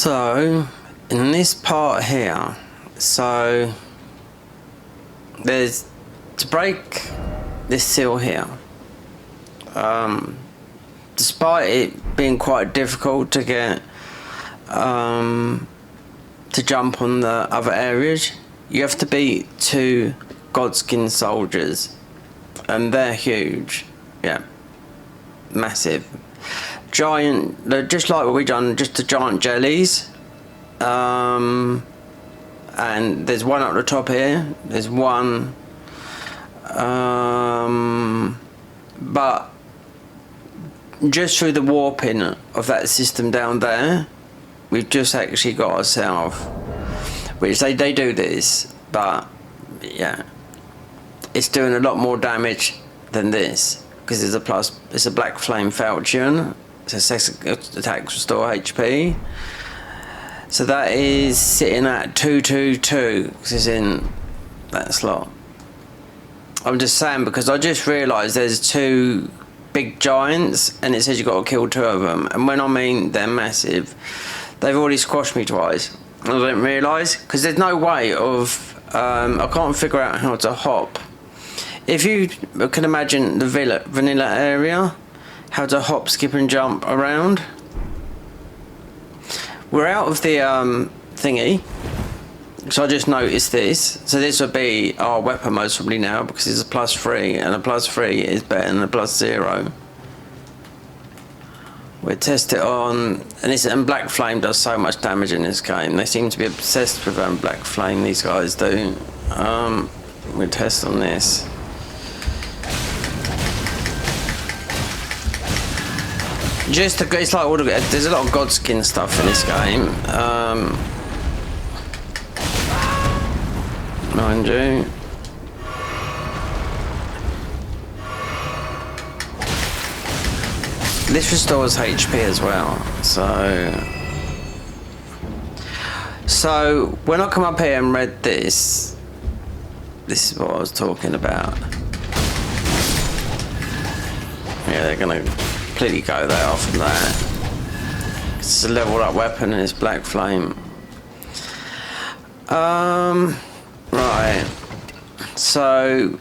So in this part here, so there's to break this seal here. Despite it being quite difficult to get to jump on the other areas, you have to beat 2 Godskin soldiers, and they're huge. Yeah, massive, giant. They're just like what we done, just the giant jellies. And there's one up the top here. There's one, but just through the warping of that system down there, we've just actually got ourselves, which they do this, but yeah, it's doing a lot more damage than this because it's a black flame falchion. It's attacks restore HP. So that is sitting at 222 because it's in that slot. I'm just saying because I just realised there's 2 big giants and it says you've got to kill 2 of them, and when I mean they're massive, they've already squashed me twice. I didn't realise because there's no way of I can't figure out how to hop. If you can imagine the vanilla area, how to hop, skip and jump around. We're out of the thingy, so I just noticed this. So this would be our weapon most probably now because it's a +3, and a +3 is better than a +0. We'll test it on, and Black Flame does so much damage in this game. They seem to be obsessed with Black Flame, these guys do. We'll test on this. It's like there's a lot of Godskin stuff in this game. Mind you. This restores HP as well, so when I come up here and read this is what I was talking about. Yeah, they're gonna completely go there off of that. It's a leveled up weapon and it's Black Flame. Right. So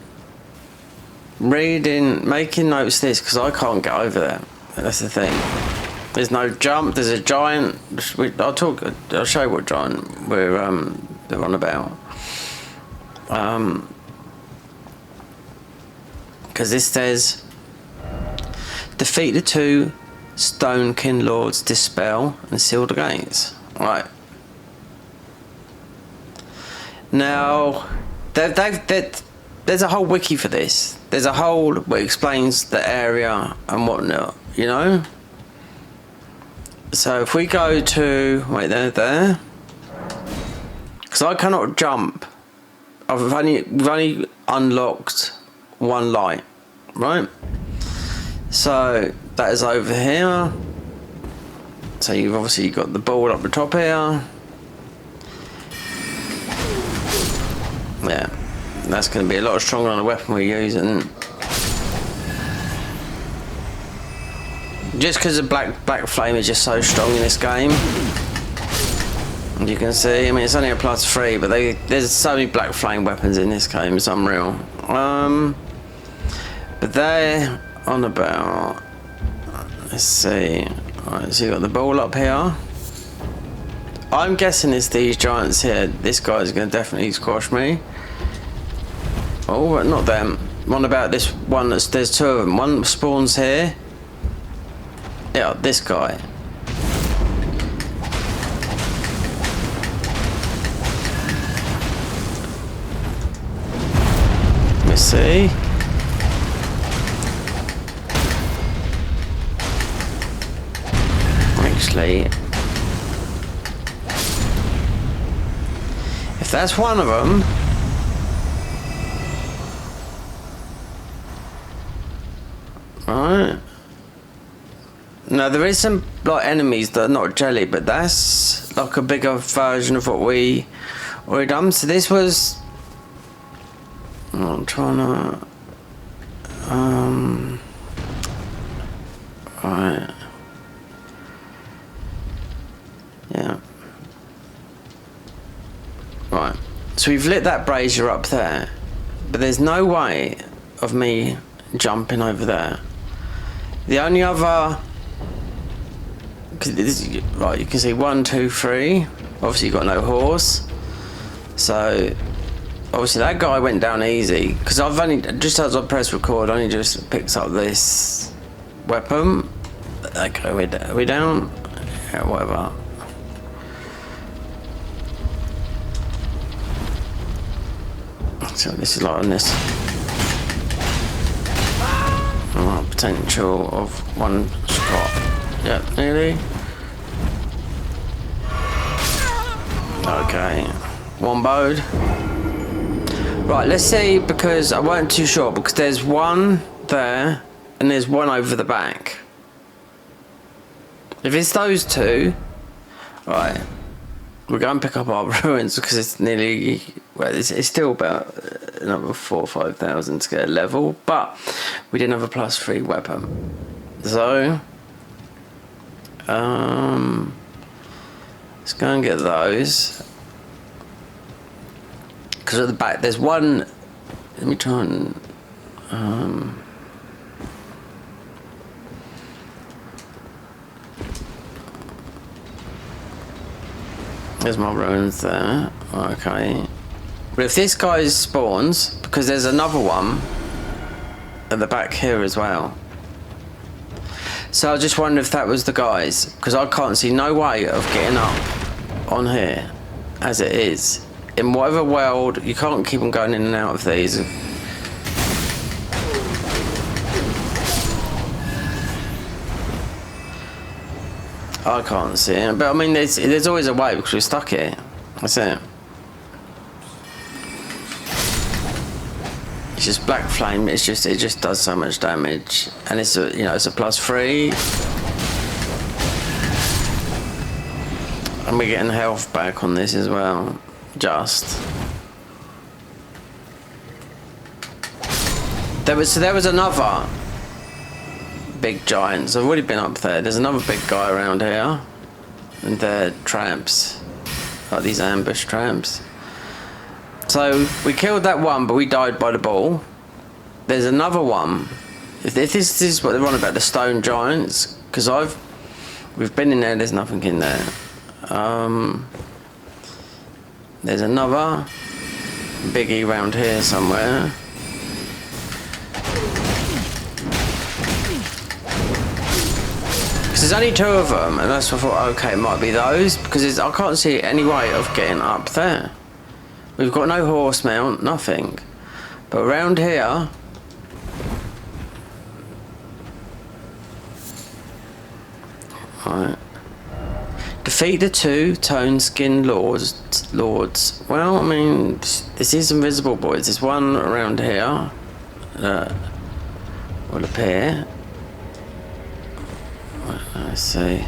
making notes of this because I can't get over there. That's the thing. There's no jump. There's a giant. I'll show you what giant they're on about. Because this says defeat the 2 Stone Kin Lords, dispel and seal the gates. Right. Now, there's a whole wiki for this. There's a whole that explains the area and whatnot, you know? So if we go to, wait, there. Because I cannot jump. We've only unlocked 1 light, right? So that is over here. So you've obviously got the ball up the top here. Yeah, that's going to be a lot stronger on the weapon we're using. Just because the black flame is just so strong in this game. You can see, I mean, it's only a +3, but there's so many Black Flame weapons in this game, it's unreal. But they're on about, let's see. Alright, so you got the ball up here. I'm guessing it's these giants here. This guy's going to definitely squash me. Oh, but not them. One about this one. There's 2 of them. One spawns here. Yeah, this guy. Let me see. Actually, if that's one of them, right? Now there is some like enemies that are not jelly, but that's like a bigger version of what we already done. So this was, I'm trying to, right. Yeah, So we've lit that brazier up there, but there's no way of me jumping over there. The only other, right, you can see 1, 2, 3. Obviously you've got no horse, so obviously that guy went down easy, because I've only, just as I press record, I only just picked up this weapon. Okay, we're down. Yeah, whatever. So this is like on this potential of 1 shot. Yeah, nearly. Okay, one bowed. Right, let's see, because I weren't too sure, because there's one there and there's one over the back. If it's those two, right, we're going to pick up our ruins, because it's nearly, well, it's still about another 4,000 or 5,000 to get a level, but we didn't have a +3 weapon. So, let's go and get those. Because at the back there's one. Let me try and there's my ruins there. Okay, but if this guy spawns, because there's another one at the back here as well. So I just wonder if that was the guys, because I can't see no way of getting up on here as it is. In whatever world, you can't keep on going in and out of these. I can't see it, but I mean, there's always a way, because we're stuck here. That's it. It's just black flame. It just does so much damage, and it's a, you know, it's a +3, and we're getting health back on this as well. There was another big giant. So I've already been up there. There's another big guy around here, and they're traps, like these ambush traps. So we killed that one, but we died by the ball. There's another one. If this is what they're on about, the stone giants, because we've been in there. There's nothing in there. There's another biggie around here somewhere. Because there's only 2 of them, and that's what I thought, okay, it might be those, because I can't see any way of getting up there. We've got no horse mount, nothing. But around here, right. Defeat the 2 tone-skinned lords. Well, I mean, this is invisible, boys. There's one around here. Will appear. Let's see.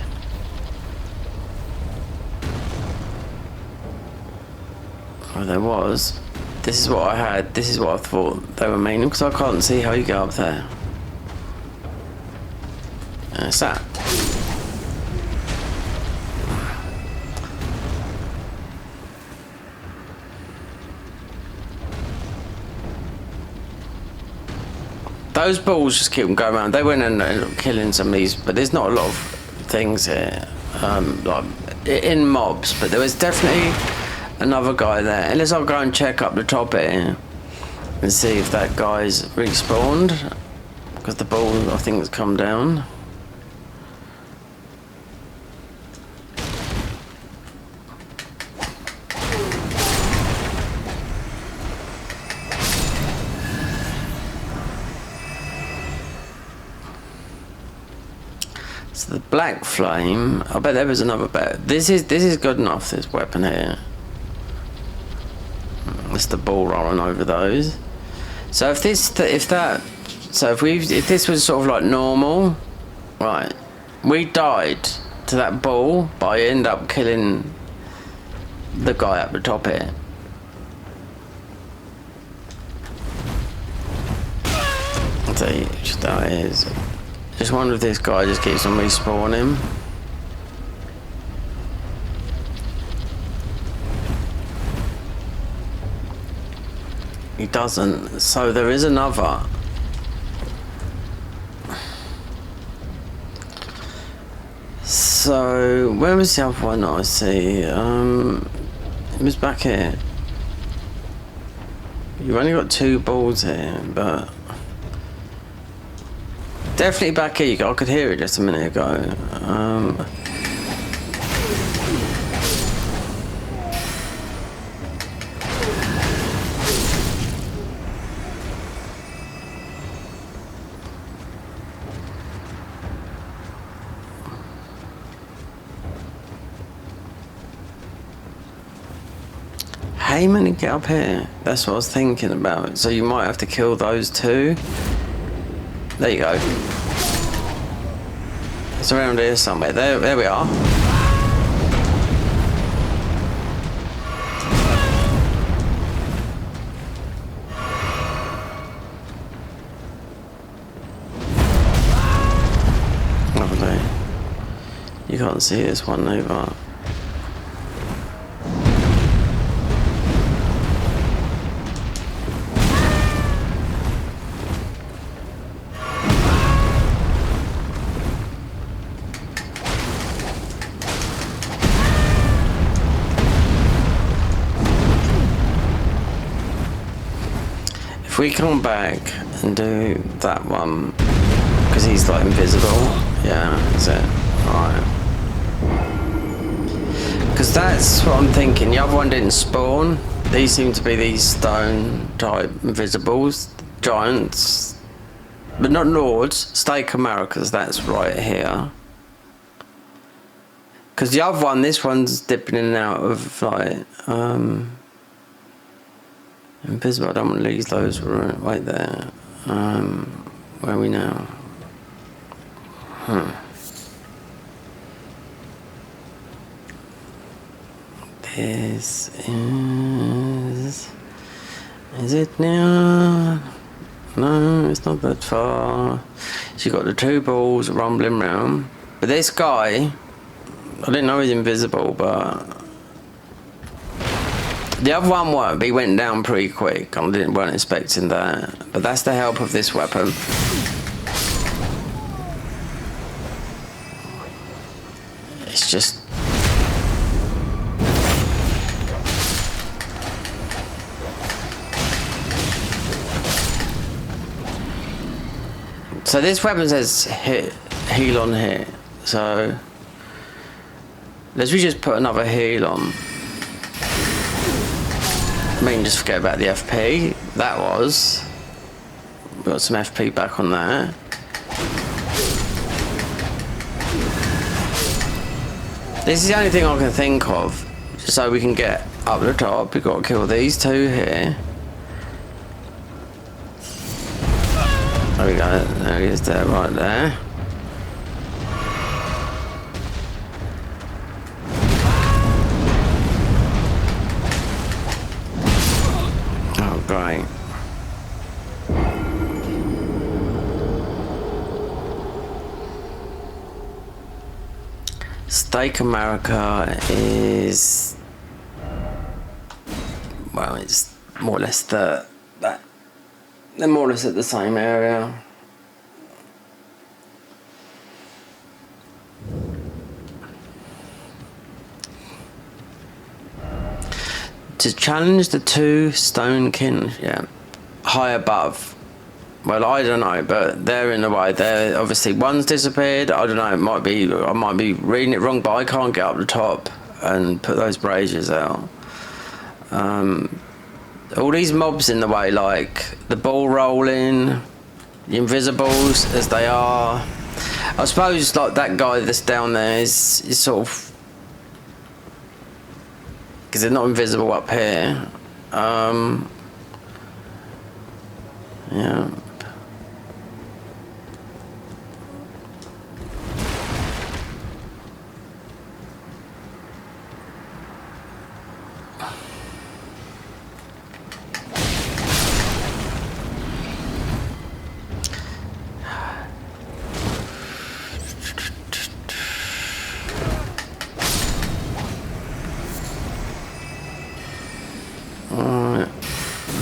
Oh, there was. This is what I had. This is what I thought they were meaning, because I can't see how you go up there. That's that. Those balls just keep them going around. They went and ended up killing some of these, but there's not a lot of things here, like in mobs. But there was definitely another guy there. Unless I'll go and check up the top here and see if that guy's respawned, because the ball, I think, has come down. So the black flame, I bet there was another better. This is good enough, this weapon here. It's the ball rolling over those. So if this was sort of like normal, right, we died to that ball, but I end up killing the guy up the top here. I'll tell you, that is. Just wonder if this guy just keeps on respawning. He doesn't. So there is another. So where was the other one that I see? It was back here. You've only got 2 balls here, but definitely back here. I could hear it just a minute ago. How you meant to get up here? That's what I was thinking about. So you might have to kill those 2. There you go. It's around here somewhere. There we are. Lovely. You can't see this one either. If we come back and do that one, because he's like invisible, yeah, that's it. Alright. Because that's what I'm thinking. The other one didn't spawn. These seem to be these stone type invisibles, giants, but not lords. Stake Americas, that's right here. Because the other one, this one's dipping in and out of like invisible. I don't want to lose those right there. Where are we now? This is it now? No, it's not that far. So you got the 2 balls rumbling round. But this guy, I didn't know he's invisible, but the other one weren't. He went down pretty quick. I weren't expecting that. But that's the help of this weapon. It's just... So this weapon says heal on hit. So let's just put another heal on. I mean, just forget about the FP. That was. We got some FP back on that. This is the only thing I can think of. So we can get up the top. We've got to kill these 2 here. There we go. There he is there, right there. Oh, great. Stake America is, well, it's more or less they're more or less at the same area. To challenge the 2 stone kin, yeah, high above. Well, I don't know, but they're in the way. They're obviously one's disappeared. I don't know. I might be reading it wrong, but I can't get up the top and put those braziers out. All these mobs in the way, like the ball rolling, the invisibles as they are. I suppose like that guy that's down there is sort of, because they're not invisible up here. Yeah.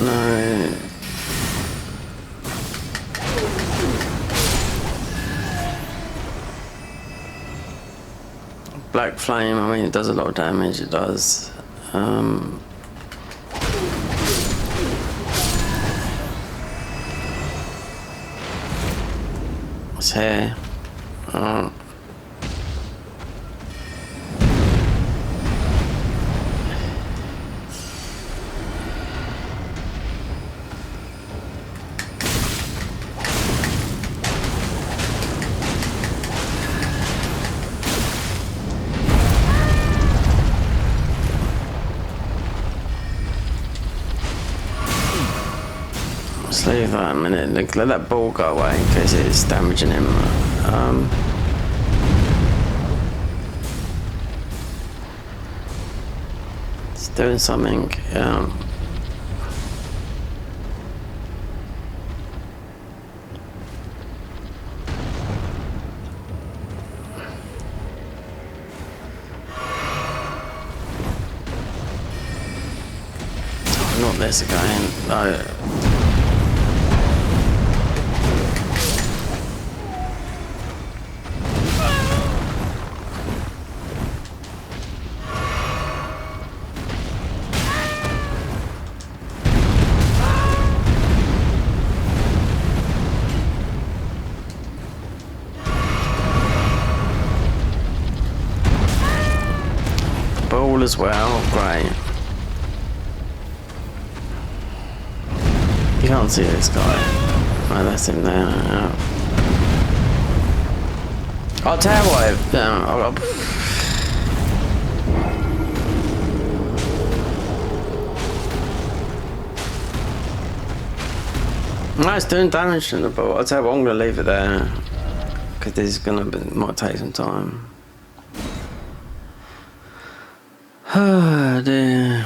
No. black flame, I mean, it does a lot of damage, it does. What's here? Let's leave that a minute. Let that ball go away in case it's damaging him. It's doing something. Not this again. No. Ball as well, great. You can't see this guy. Oh, that's him there. Yeah. I'll tell you what. No, it's doing damage to the ball. I'll tell you what, I'm going to leave it there because this is going to might take some time. Oh dear.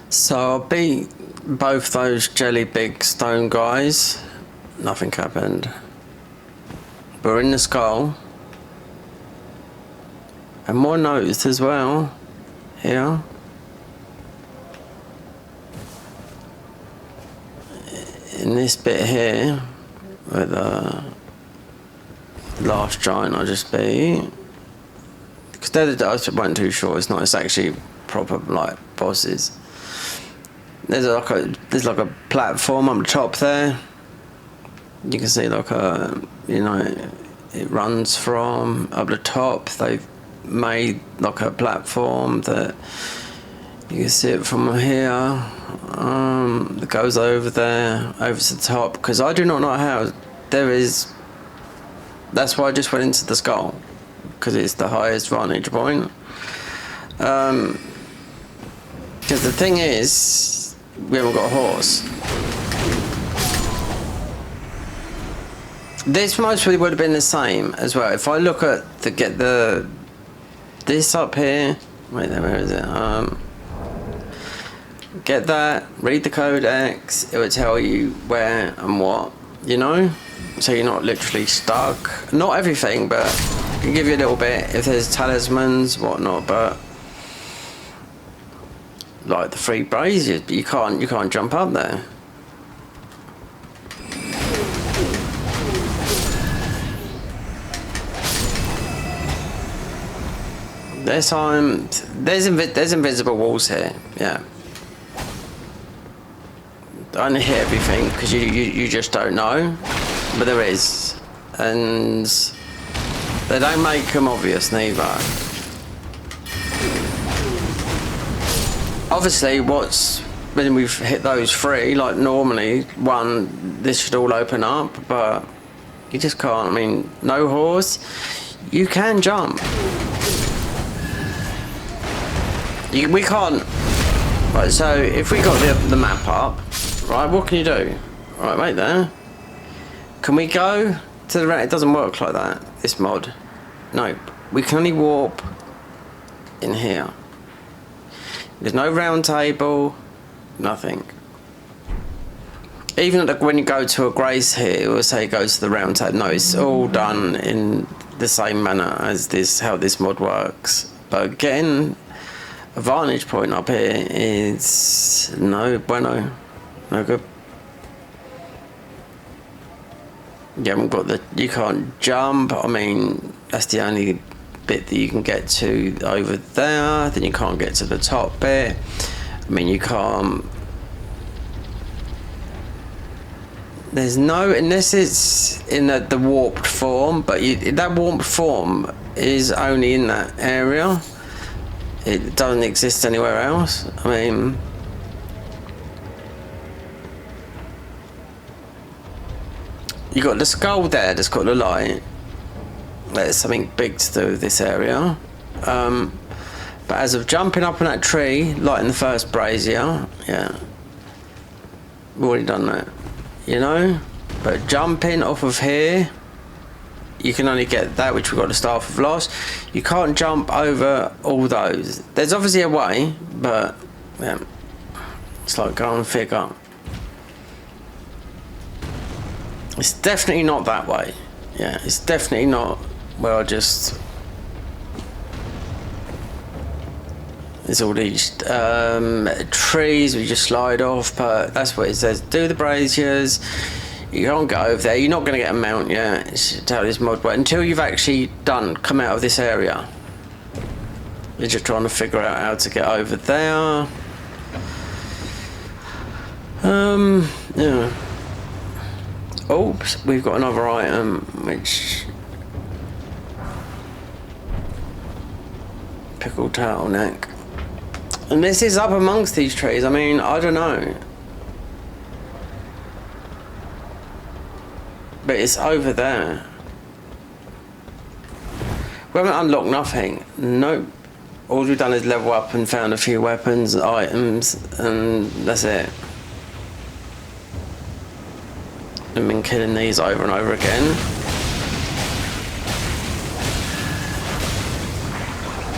So I beat both those jelly big stone guys. Nothing happened. But we're in the skull. And more noticed as well. Here. In this bit here, where the last giant I just beat, because I wasn't too sure. It's actually proper like bosses. There's like a platform on the top there. You can see like it runs from up the top. They've made like a platform that you can see it from here. That goes over there, over to the top, because I do not know how there is. That's why I just went into the skull, because it's the highest vantage point. Because the thing is, we haven't got a horse. This most probably would have been the same as well. If I look at this up here, wait there, where is it? Get that, read the codex, it will tell you where and what, you know? So you're not literally stuck. Not everything, but it can give you a little bit if there's talismans, whatnot, but like the free braziers, but you can't jump up there. There's invisible walls here, yeah. I don't hit everything because you just don't know, but there is, and they don't make them obvious neither. Obviously, when we've hit those three, like normally this should all open up, but you just can't. I mean, no horse, you can jump. We can't. Right, so if we got the map up. Right, what can you do? Right, wait there. Can we go to the right? It doesn't work like that, this mod. No, we can only warp in here. There's no round table, nothing. Even when you go to a grace here, it will say go to the round table. No, it's all done in the same manner as how this mod works. But getting a vantage point up here is no bueno, no good. You haven't got the, you can't jump. I mean, that's the only bit that you can get to over there. Then you can't get to the top bit. I mean, you can't. There's no, unless it's in the warped form, but that warped form is only in that area. It doesn't exist anywhere else. I mean, you got the skull there that's got the light. There's something big to do with this area. But as of jumping up on that tree, lighting the first brazier, yeah, we've already done that. You know, but jumping off of here, you can only get that, which we've got the Staff of Loss. You can't jump over all those. There's obviously a way, but yeah, it's like go and figure. It's definitely not that way. Yeah, it's definitely not where I just. There's all these trees we just slide off, but that's what it says. Do the braziers. You can't go over there. You're not going to get a mount yet. It's talisman mod, but until you've actually come out of this area, you're just trying to figure out how to get over there. Yeah. Oops, we've got another item which. Pickled turtleneck. And this is up amongst these trees. I mean, I don't know. But it's over there. We haven't unlocked nothing. Nope. All we've done is level up and found a few weapons, items, and that's it. I've been killing these over and over again.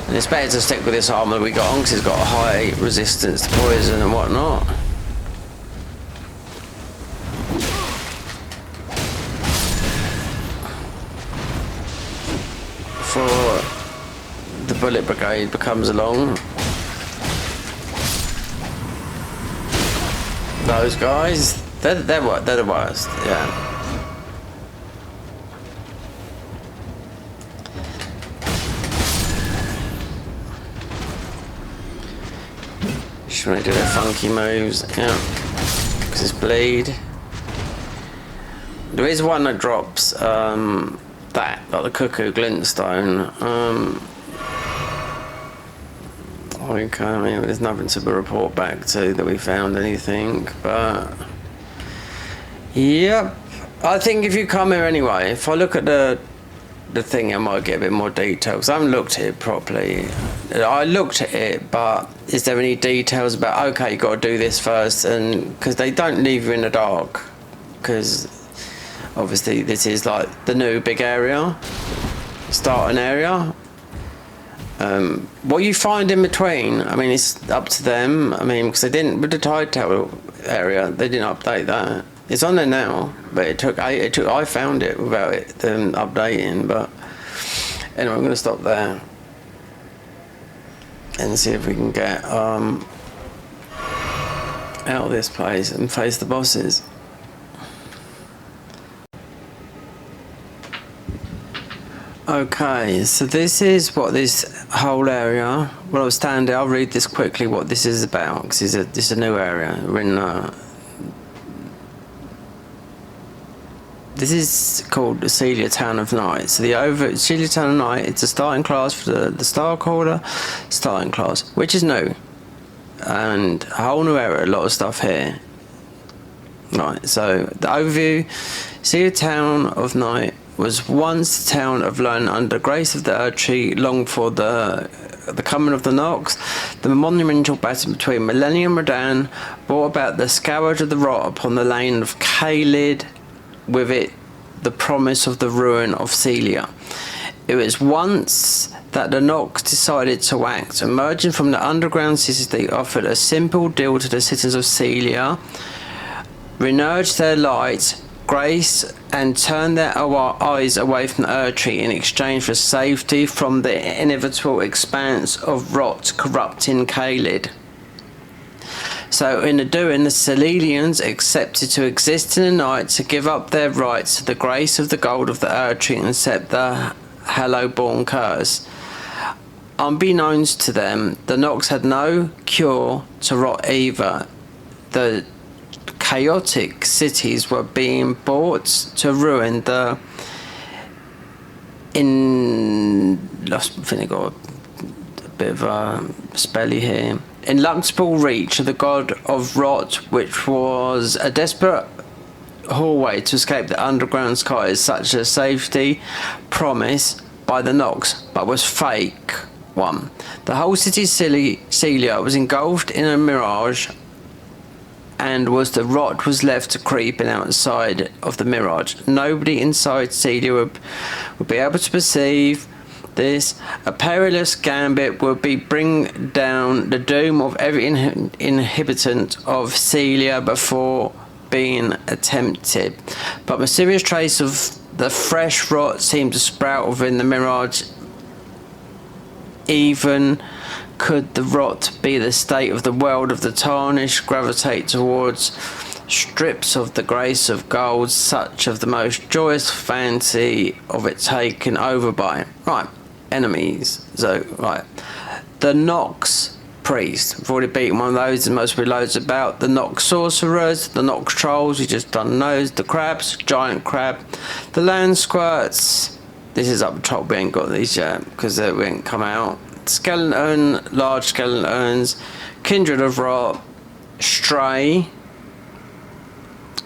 And it's better to stick with this armour we got on because it's got a high resistance to poison and whatnot. Before the bullet brigade becomes along. Those guys, they're the worst, yeah. Just want to do their funky moves, yeah. Because it's bleed. There is one that drops that, like the cuckoo glintstone. Okay, I mean, there's nothing to report back to that we found anything, but yep. I think if you come here anyway, if I look at the thing, I might get a bit more detail because I haven't looked at it properly. I looked at it, but is there any details about, okay, you got to do this first? And because they don't leave you in the dark, because obviously this is like the new big area, starting area. What you find in between, I mean, it's up to them. I mean, because they didn't, with the tide tower area, they didn't update that. It's on there now, but I found it without them updating. But anyway, I'm going to stop there and see if we can get out of this place and face the bosses. Okay, so this is what this whole area. Well, I'll stand there. I'll read this quickly. What this is about, because this is a new area. We're in. This is called the Celia Town of Night. So the Celia Town of Night, it's a starting class for the Star Caller starting class, which is new. And a whole new area, a lot of stuff here. Right, so the overview. Celia Town of Night was once the town of Lone under grace of the Erdtree, long for the coming of the Nox. The monumental battle between Millennium Radan brought about the scourge of the rot upon the lane of Kaled, with it the promise of the ruin of Celia. It was once that the Nox decided to act. Emerging from the underground cities, they offered a simple deal to the citizens of Celia. Renurge their light, grace and turn their eyes away from the Erdtree in exchange for safety from the inevitable expanse of rot corrupting Caelid. So in the doing, the Celelians accepted to exist in the night, to give up their rights to the grace of the gold of the Erdtree and accept the Hallowborn curse. Unbeknownst to them, the Nox had no cure to rot either. The chaotic cities were being brought to ruin. I think I got a bit of a spelly here. Ineluctable reach of the god of rot, which was a desperate hallway to escape the underground skies, such a safety promise by the Nox, but was fake one. The whole city Celia was engulfed in a mirage, and the rot was left creeping outside of the mirage. Nobody inside Celia would be able to perceive this. A perilous gambit would be bring down the doom of every inhabitant of Celia before being attempted. But mysterious trace of the fresh rot seemed to sprout within the mirage. Even could the rot be the state of the world of the tarnished, gravitate towards strips of the grace of gold, such of the most joyous fancy of it taken over by enemies. So the Nox priest, we've already beaten one of those, and most reloads about. The Nox sorcerers, the Nox trolls, we just done those. The crabs, giant crab, the land squirts. This is up the top, we ain't got these yet because they ain't come out. Skeleton, large skeletons, kindred of rot, stray.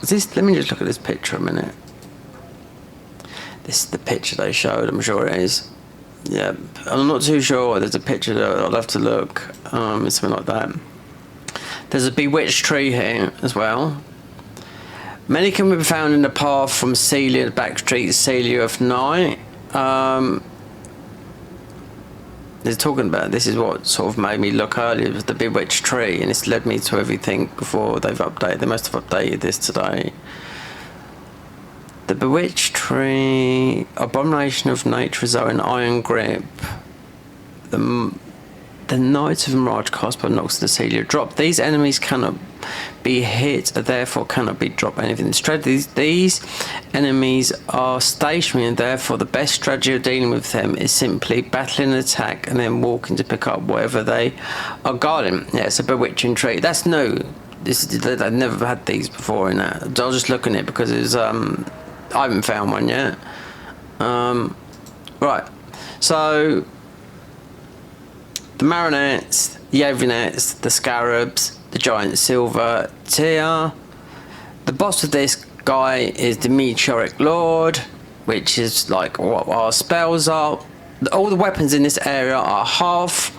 Is this? Let me just look at this picture a minute. This is the picture they showed. I'm sure it is. Yeah, I'm not too sure. There's a picture that I'll have to look. Something like that. There's a bewitched tree here as well. Many can be found in the path from Celia, back street Celia of night. They're talking about, this is what sort of made me look earlier, was the bewitched tree, and it's led me to everything before they've updated. They must have updated this today. The bewitched tree, abomination of nature, is an iron grip. The Knights of Mirage cast by Nox and Celia drop. These enemies cannot be hit, therefore cannot be dropped anything. These enemies are stationary, and therefore the best strategy of dealing with them is simply battling an attack and then walking to pick up whatever they are guarding. Yeah, it's a bewitching tree. That's new. I've never had these before in that. I was just looking at it because it was, I haven't found one yet. Right, so the Marinettes, the Avinettes, the Scarabs, the Giant Silver Tear. The boss of this guy is the Meteoric Lord, which is like what our spells are. All the weapons in this area are half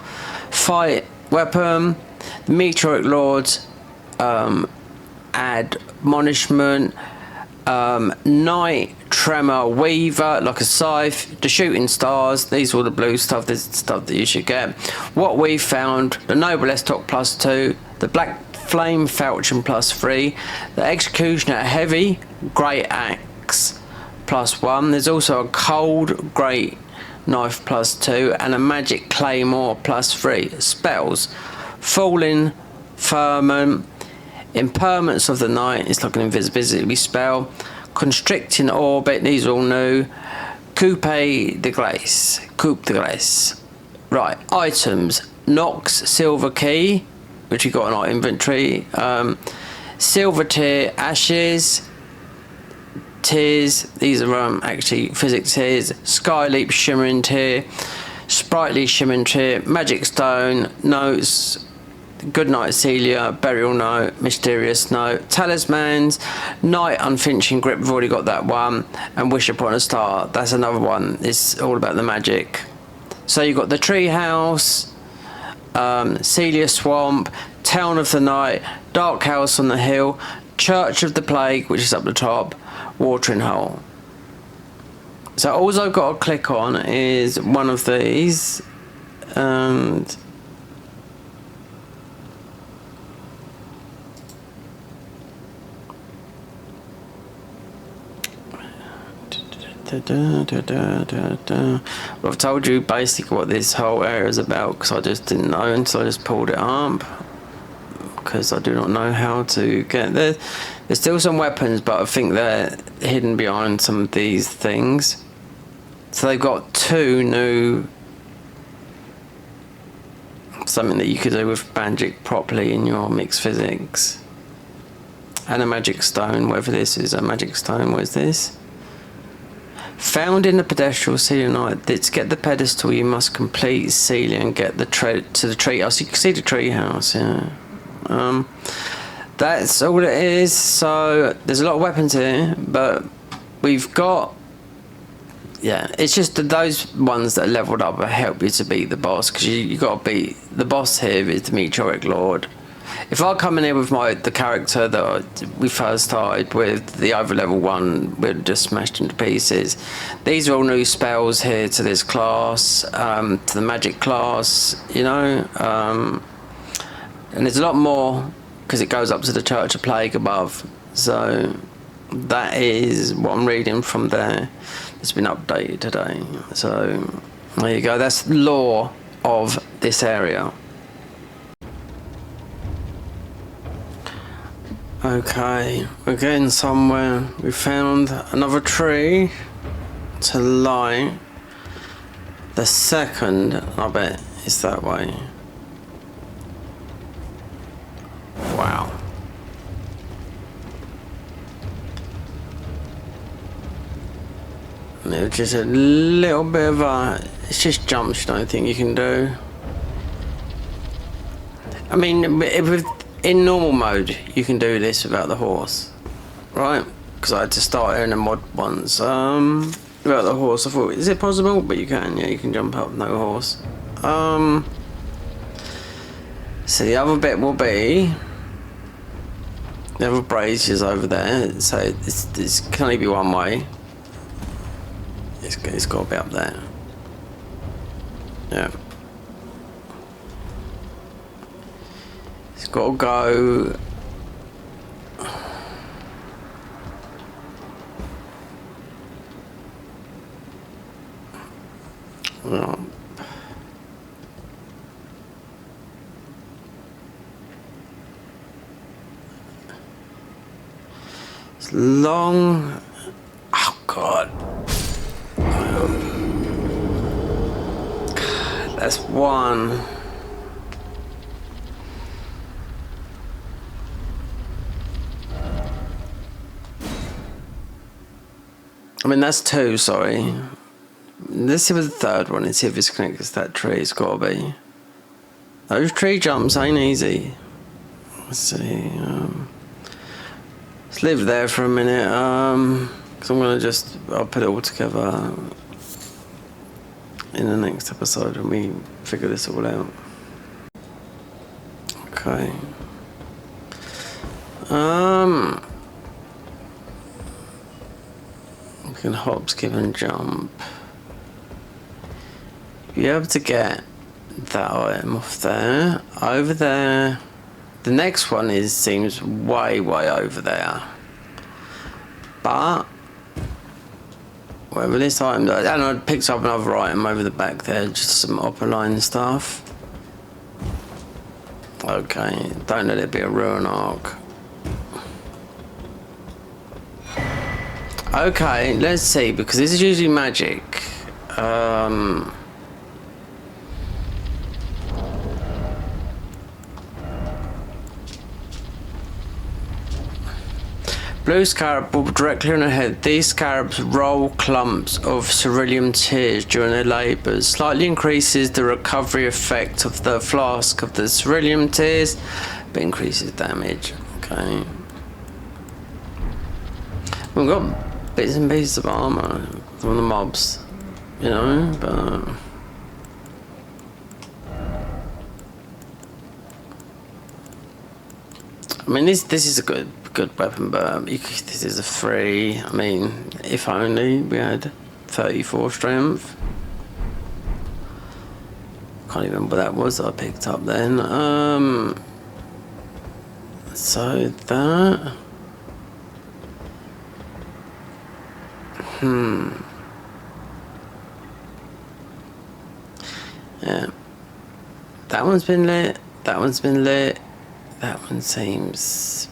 fight weapon. The Meteoric Lords admonishment, Night Tremor Weaver, like a scythe, the Shooting Stars. These are all the blue stuff. This is the stuff that you should get. What we found: the Noble Estoc +2, the Black Flame Falchion +3, the Executioner Heavy Great Axe +1. There's also a Cold Great Knife +2 and a Magic Claymore +3. Spells: Falling Firmament, Impermanence of the Night, it's like an invisibility spell. Constricting Orbit, these are all new. Coupe de Grace. Right, items: Nox Silver Key, which we got in our inventory. Silver Tear Ashes. Tears, these are actually physics tears. Sky Leap Shimmering Tear. Sprightly Shimmering Tear. Magic Stone. Notes: Goodnight Celia, Burial Note, Mysterious Note, Talismans, Night Unflinching Grip, we've already got that one, and Wish Upon a Star, that's another one. It's all about the magic. So you've got the Treehouse, Celia Swamp, Town of the Night, Dark House on the Hill, Church of the Plague, which is up the top, Watering Hole. So all I've got to click on is one of these, and Well, I've told you basically what this whole area is about because I just didn't know until I just pulled it up. Because I do not know how to get there. There's still some weapons, but I think they're hidden behind some of these things. So they've got 2 new... something that you could do with magic properly in your mixed physics. And a magic stone, whether this is a magic stone, where's this? Found in the pedestal ceiling night. To get the pedestal, you must complete ceiling and get the to the tree house. You can see the tree house, yeah. That's all it is. So there's a lot of weapons here, but we've got, yeah, it's just that those ones that are leveled up will help you to beat the boss, because you got to beat the boss. Here is the meteoric lord. If I come in here with the character that we first started with, the over level 1, we're just smashed into pieces. These are all new spells here to this class, to the magic class, you know. And there's a lot more because it goes up to the Church of Plague above. So that is what I'm reading from there. It's been updated today. So there you go. That's lore of this area. Okay, we're getting somewhere. We found another tree to light. The second, I bet, is that way. Wow. It's just a little bit of a... It's just jumps, I don't think you can do. I mean, in normal mode, you can do this without the horse. Right? Because I had to start in the mod ones. Without the horse, I thought, is it possible? But you can, yeah, you can jump up, no horse. So the other bit will be... The other braziers over there, so this can only be one way. It's got to be up there. Yeah. It's got to go... Well, it's long. Oh God. That's one. I mean, that's 2, sorry. Let's see what the third one is, see if it's connected to that tree. It's got to be. Those tree jumps ain't easy. Let's see. Let's live there for a minute. Because I'm going to I'll put it all together in the next episode when we figure this all out. Okay. We can hop, skip and jump. Be able to get that item off there. Over there. The next one seems way over there. But whatever this item does, and I picked up another item over the back there, just some upper line stuff. Okay, don't let it be a ruin arc. Okay, let's see, because this is usually magic. Blue scarab will directly on her head. These scarabs roll clumps of cerulean tears during their labours. Slightly increases the recovery effect of the flask of the cerulean tears, but increases damage. Okay. We've got bits and pieces of armour from the mobs, you know, but... I mean, this is a good weapon, but this is a 3. I mean, if only we had 34 strength. Can't even remember what that was that I picked up then. So that... Yeah. That one's been lit. That one's been lit. That one seems...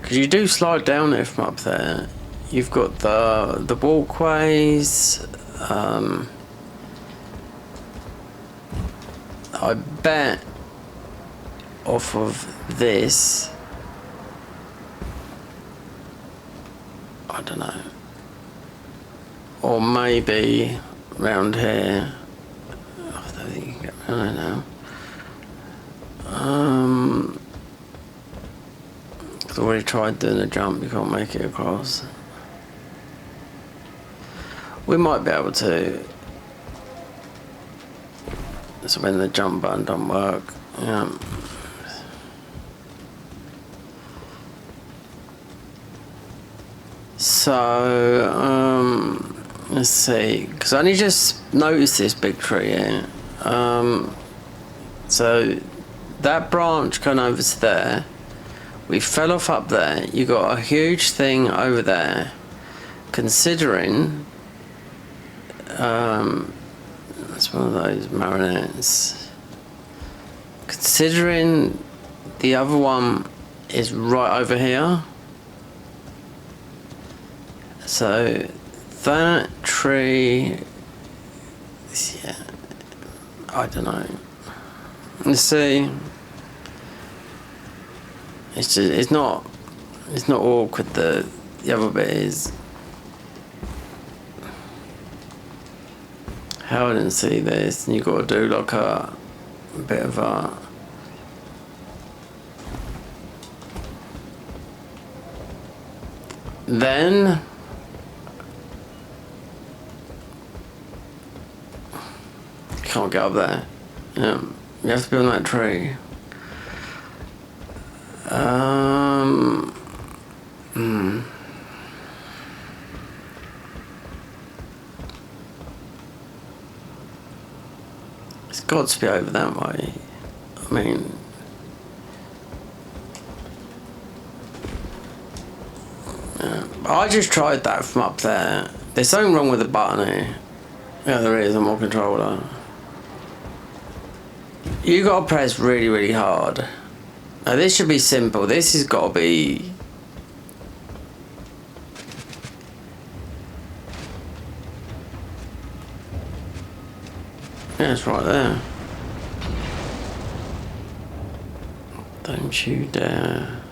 Because you do slide down it from up there. You've got the walkways. I bet off of this, I don't know, or maybe round here. I don't think you can get around there now. I've already tried doing a jump, you can't make it across. We might be able to. So when the jump button don't work. Yeah. So, let's see, because I only just noticed this big tree here. So that branch going over to there, we fell off up there. You got a huge thing over there. Considering, that's one of those marionettes. Considering the other one is right over here. So that tree, yeah, I don't know. Let's see. It's just, it's not awkward. The other bit is. How I didn't see this, and you got to do like a bit of a. Then. Can't get up there. Yeah, you have to be on that tree. It's got to be over that way. I mean, yeah. I just tried that from up there. There's something wrong with the button here. Yeah, there is. I'm on controller. You gotta press really, really hard. Now this should be simple. This has got to be. Yeah, it's right there. Don't you dare.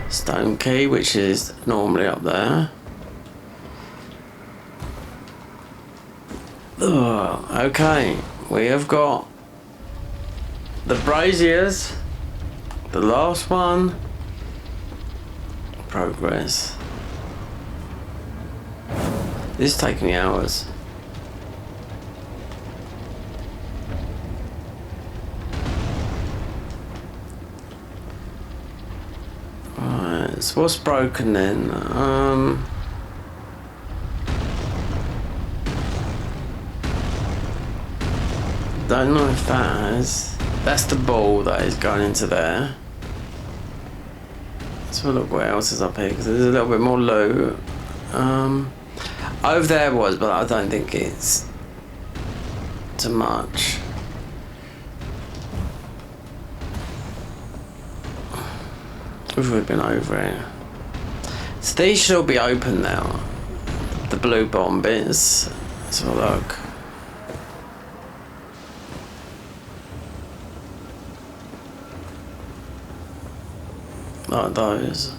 Stone key, which is normally up there. Ugh, okay, we have got the braziers, the last one, progress. This is taking me hours. Alright, so what's broken then? Don't know if that has. That's the ball that is going into there. Let's have a look what else is up here, because there's a little bit more loot. Over there was, but I don't think it's too much. If we've been over it. So these should all be open now. The blue bottom bits. Let's have a look. Like those.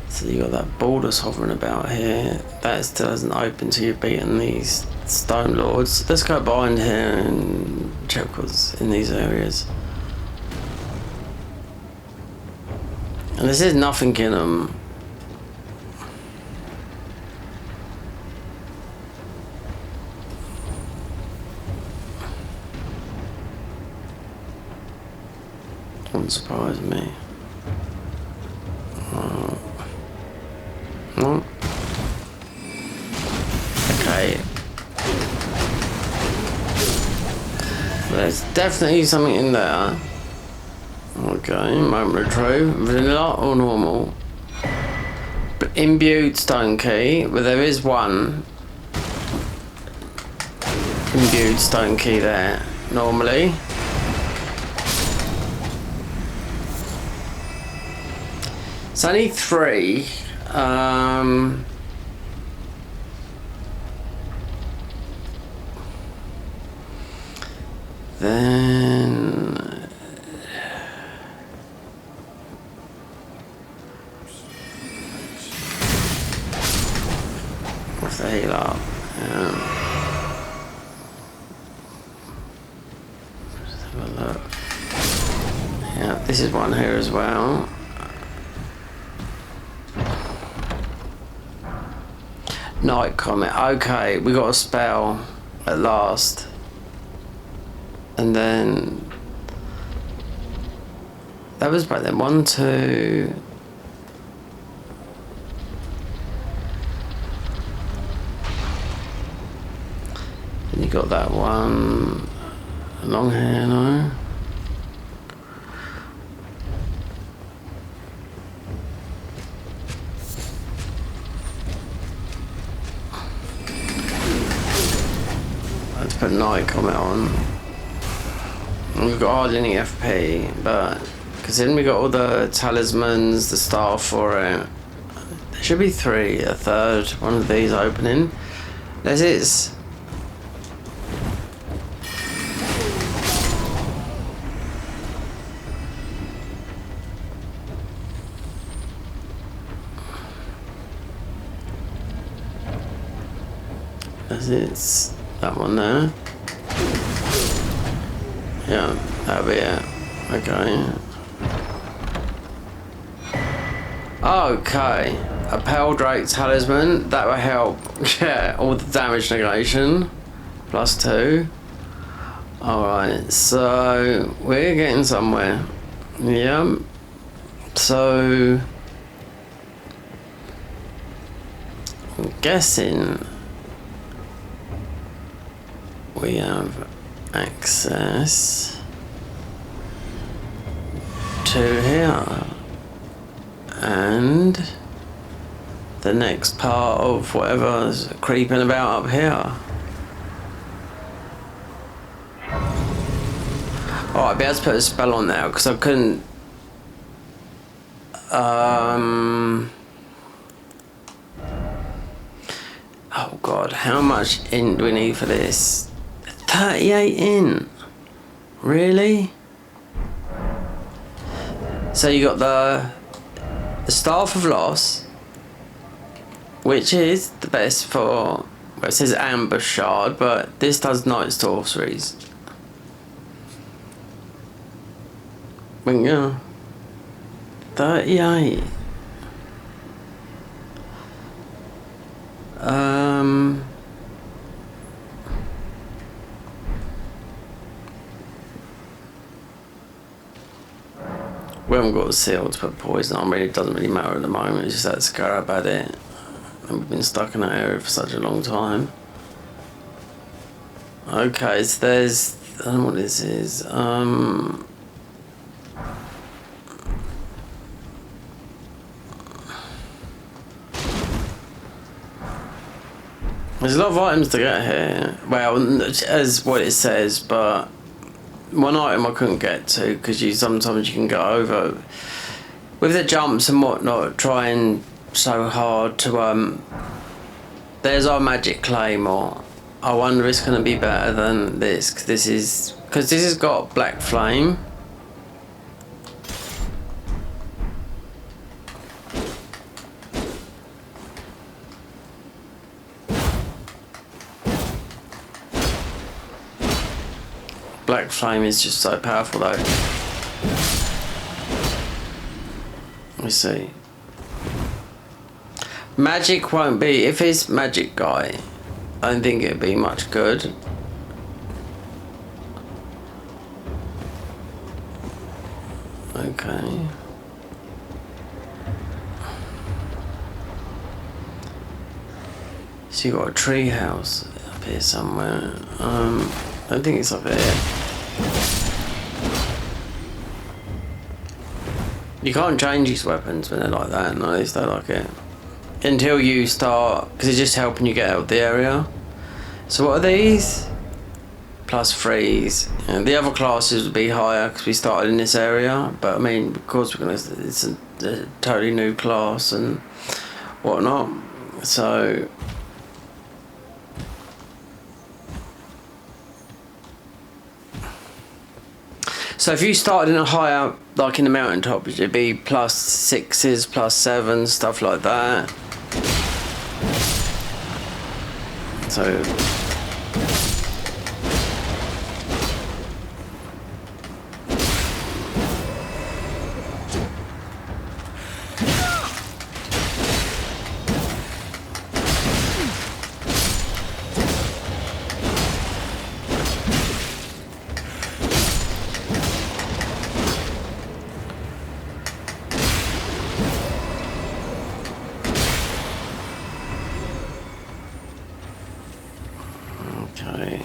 So you got that ball that's hovering about here. That still hasn't opened till you've beaten these stone lords. Let's go behind here and check what's in these areas. And this is nothing in them. Wouldn't surprise me. No. Okay. There's definitely something in there. Okay, moment of truth. Vanilla or normal? But imbued stone key, but there is one imbued stone key there, normally. It's only 3. Then what's the heal up? Let's have a look. Yeah, this is one here as well. Night Comet. Okay, we got a spell at last. And then that was back then. 1, 2. And you got that one. Long hair, no? Let's put Night Comet on. We've got hardly any FP, but because then we got all the talismans, the staff for it. There should be 3, a third one of these opening. There's it. There's it. That one there. Yeah, that'll be it. Okay. Okay. A Pale Drake talisman. That will help get all the damage negation. +2. Alright, so we're getting somewhere. Yeah. So I'm guessing we have access to here and the next part of whatever's creeping about up here. Oh, I'd be able to put a spell on there because I couldn't. Oh god, how much int do we need for this? 38 int? Really? So you got the Staff of Loss, which is the best for, well, it says Ambush Shard, but this does Night Sorceries. But yeah, 38. We haven't got a seal to put poison on, really. It doesn't really matter at the moment. It's just that scarab at it. And we've been stuck in that area for such a long time. Okay, so there's, I don't know what this is. There's a lot of items to get here. Well, as what it says, but one item I couldn't get to because sometimes you can go over with the jumps and whatnot, trying so hard to there's our magic claymore. I wonder if it's going to be better than this because this has got black flame. Black flame is just so powerful though. Let me see. Magic won't be, if it's magic guy, I don't think it'd be much good. Okay. So you got a tree house up here somewhere. I don't think it's up here. You can't change these weapons when they're like that, no, they stay like it. Until you start, because it's just helping you get out of the area. So what are these? +3s. And the other classes would be higher because we started in this area, but I mean, of course we're gonna, it's a totally new class and whatnot. So if you started in a higher, like in the mountaintop, it'd be +6s, +7s, stuff like that. So okay.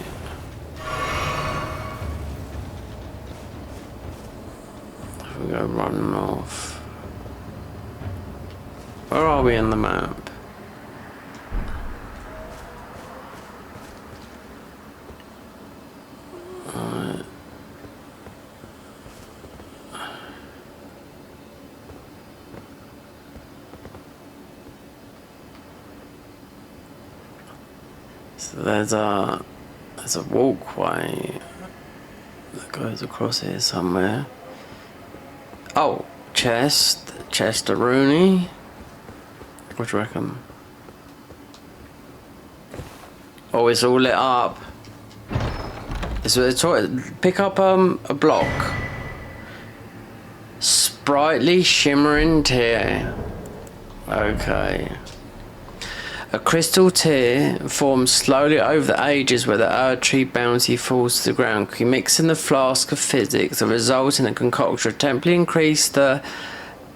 We go running off. Where are we on the map? Alright. So there's a walkway that goes across here somewhere. Oh, chest of Rooney. What do you reckon? Oh, it's all lit up. Pick up a block. Sprightly shimmering tear. Okay. A crystal tear forms slowly over the ages where the earth-tree bounty falls to the ground. You mix in the flask of physics, the result in a concoction will temporarily increase the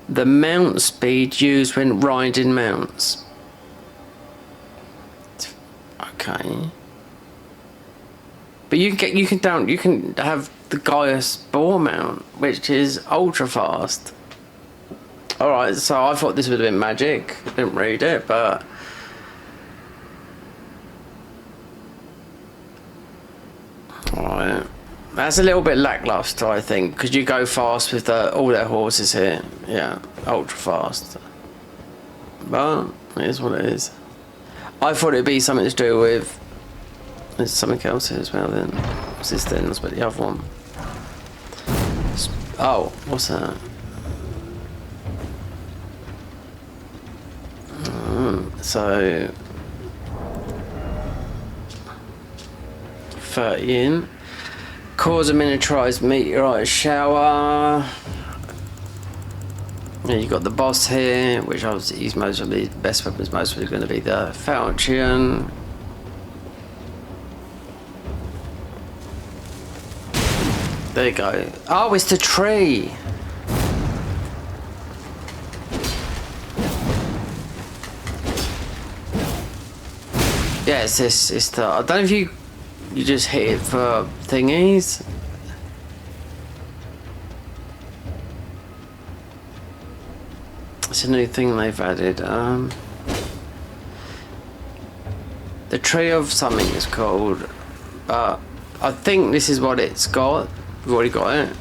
mount speed used when riding mounts. Okay. But you can have the Gaius boar mount, which is ultra fast. Alright, so I thought this would have been magic. Didn't read it, but alright. That's a little bit lackluster, I think, because you go fast with all their horses here. Yeah, ultra fast. But it is what it is. I thought it'd be something to do with. There's something else here as well then. What's this then? That's about the other one. Oh, what's that? So 30 in. Cause a miniaturized meteorite shower. Yeah, you got the boss here, which obviously he's most of the best weapons. Most of it's going to be the falchion. There you go. Oh, it's the tree. Yeah, it's this. It's the. I don't know if you just hit it for thingies. It's a new thing they've added. The tree of something is called, but I think this is what it's got. We've already got it.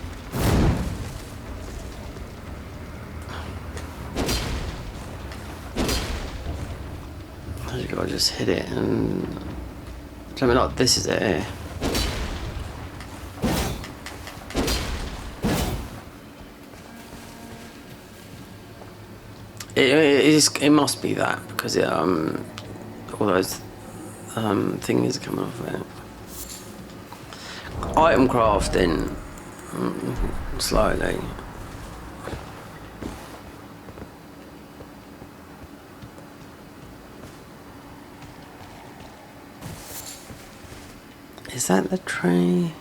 You gotta just hit it and tell me not this is it. It must be that because all those things are coming off of it. Item crafting slowly. Is that the tree?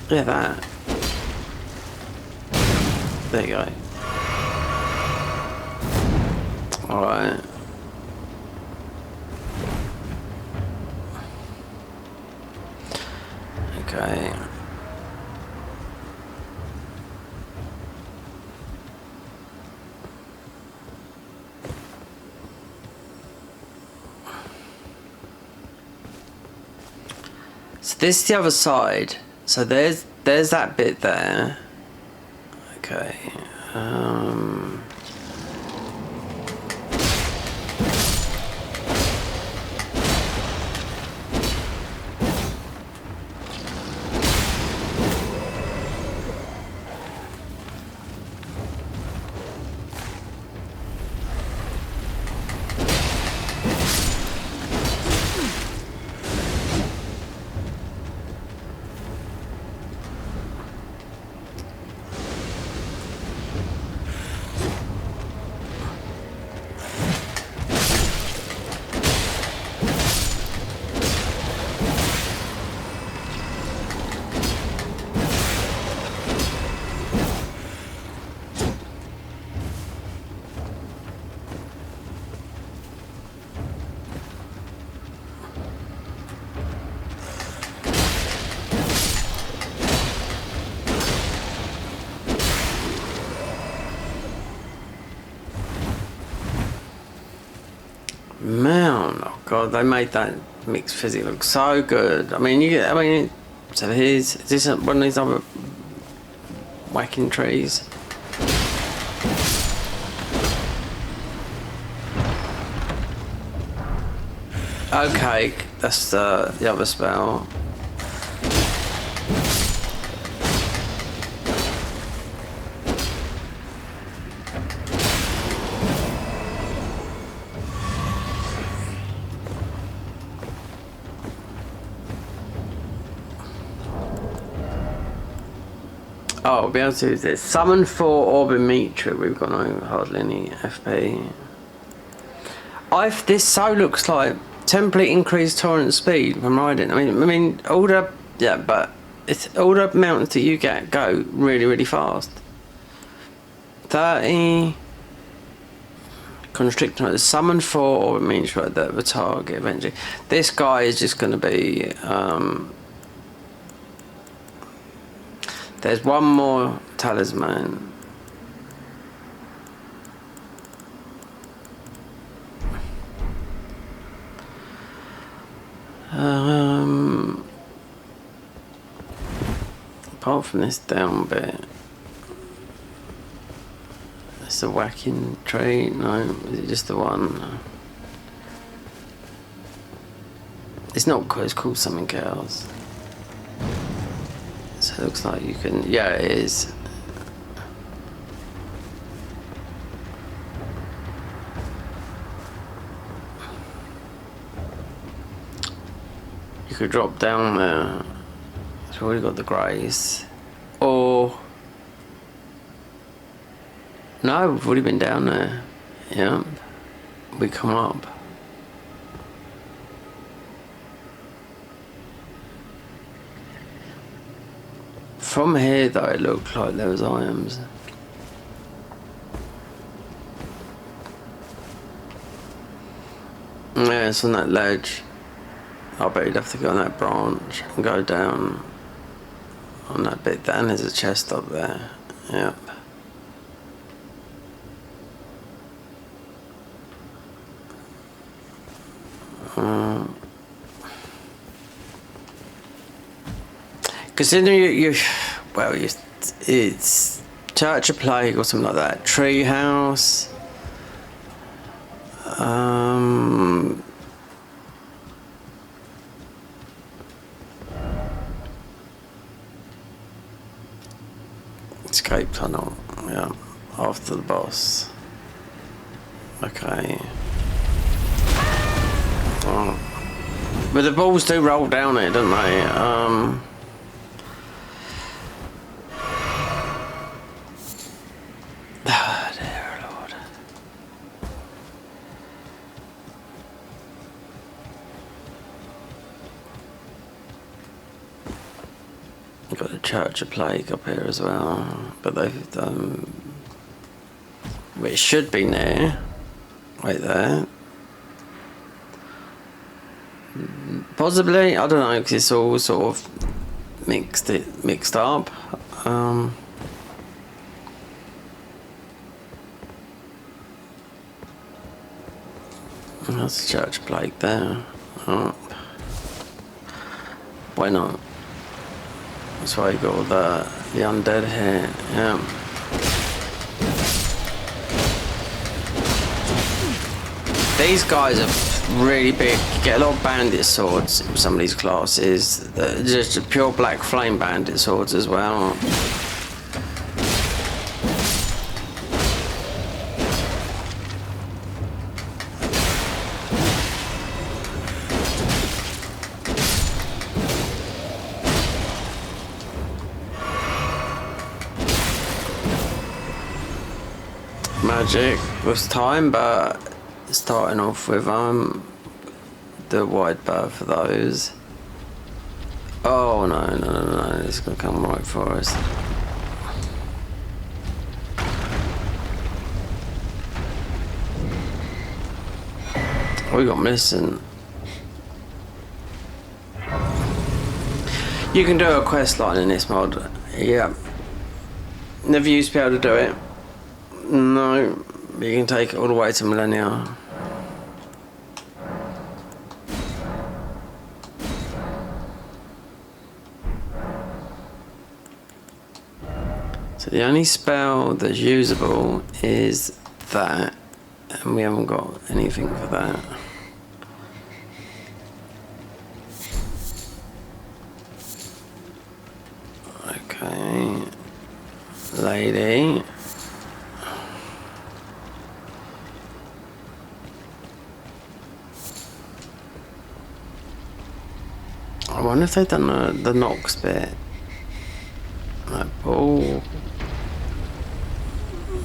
Yeah, that. There you go. Alright. Okay. So this is the other side. So there's that bit there. Okay. Man, oh god, they made that mixed physics look so good. I mean, so is this one of these other whacking trees? Okay, that's the other spell. Oh, we'll be able to do this. Summon 4 Orbimetra. We've got hardly any FP. This so looks like template increased torrent speed when riding. I mean all the but it's all the mountains that you get go really fast. 30 constrictor. Summon 4 Orbimetra that the target eventually. This guy is just going to be. There's one more talisman. Apart from this down bit, it's a whacking tree. No, is it just the one? It's not called. It's called something else. So it looks like you can. Yeah, it is. You could drop down there. It's already got the grace. Or no, we've already been down there. Yeah, we come up. From here though, it looked like there was items. Yeah, it's on that ledge. I bet you'd have to go on that branch and go down on that bit. Then there's a chest up there. Yep. Considering it's Church of Plague or something like that. Tree house. Escape tunnel. Yeah. After the boss. Okay. Oh. But the balls do roll down it, don't they? Dear Lord. Got the Church of Plague up here as well, but they've it should be near, right there. Possibly, I don't know, because it's all sort of mixed up. That's the Church of Plague there. Oh. Why not? That's why you got all the undead here. Yeah. These guys are really big. You get a lot of bandit swords in some of these classes. Just pure black flame bandit swords as well. Magic was time, but starting off with the wide bar for those. Oh no, it's gonna come right for us. We got missing. You can do a quest line in this mod. Yeah. Never used to be able to do it. No, you can take it all the way to Millennia. So the only spell that's usable is that, and we haven't got anything for that. Okay, lady. I wonder if they've done the Nox bit. Like, oh.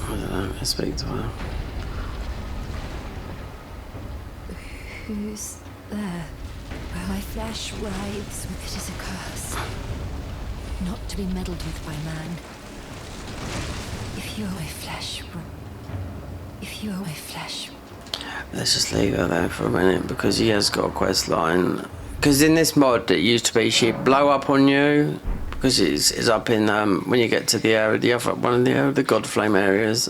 I don't know, I speak to her. Who's there? Well, my flesh writhes with it as a curse. Not to be meddled with by man. If you are my flesh... If you are my flesh... Let's just leave her there for a minute, because he has got a quest line. Because in this mod, it used to be she'd blow up on you, because it's up in, when you get to the area, the other one of the Godflame areas.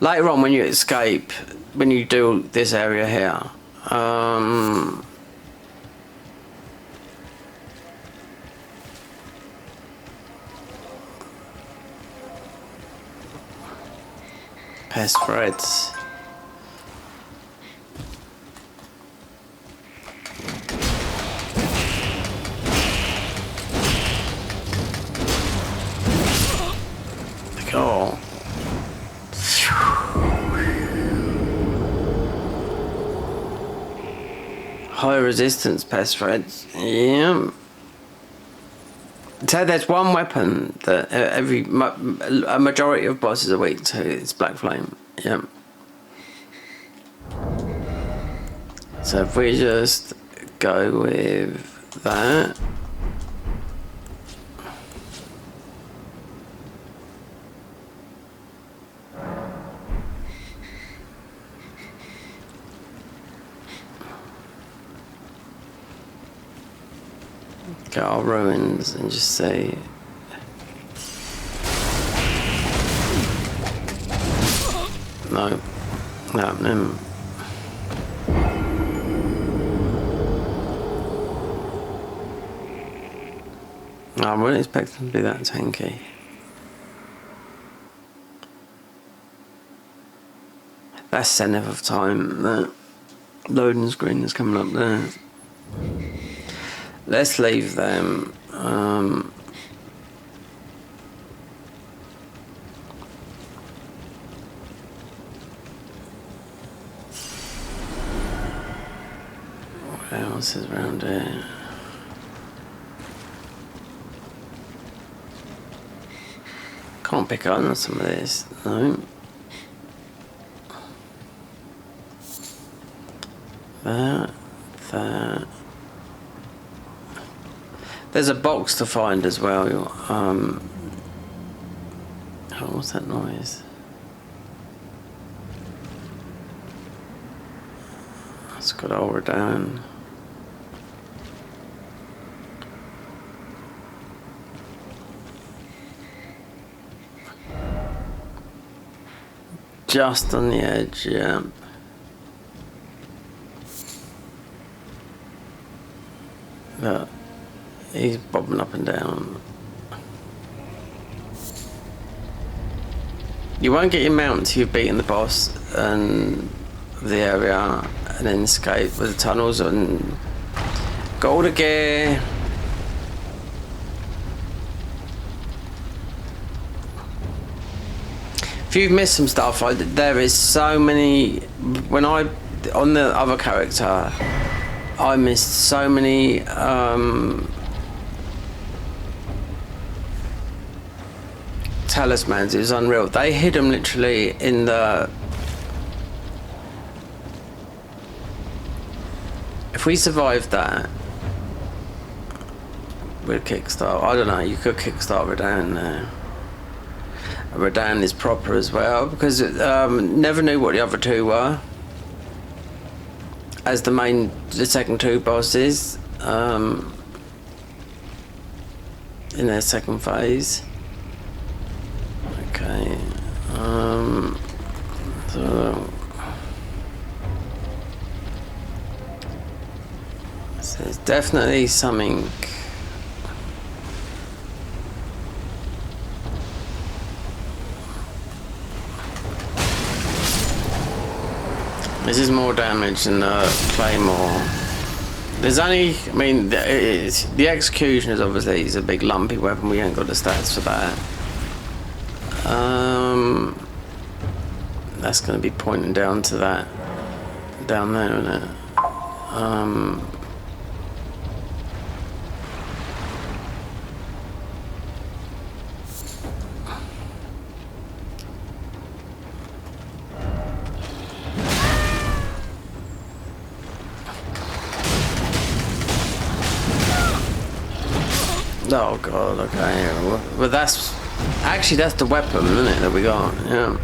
Later on, when you escape, when you do this area here, pest threads. Oh. High resistance pest threads. Yeah. So there's one weapon that a majority of bosses are weak to. It's Black Flame. Yeah. So if we just go with that. Get our ruins and just say no, not happening. I wouldn't expect them to be that tanky. That's Zenith of Time. That loading screen is coming up there. Let's leave them. What else is around here? Can't pick up on some of this, no. That. There's a box to find as well. Oh, what's that noise? It's got to hold her down. Just on the edge, yeah. But he's bobbing up and down. You won't get your mount until you've beaten the boss and the area and then escape with the tunnels and got all the gear. If you've missed some stuff, there is so many. When I on the other character, I missed so many talismans. It was unreal. They hid them literally in the. If we survived that, we'd kickstart. I don't know. You could kickstart Redan there. Redan is proper as well because never knew what the other two were as the second two bosses in their second phase. Okay, so there's definitely something. This is more damage than the claymore. There's only, I mean, the execution is obviously a big lumpy weapon. We ain't got the stats for that. That's going to be pointing down to that, down there, isn't it? Oh god, okay. Well, that's the weapon, isn't it, that we got? Yeah.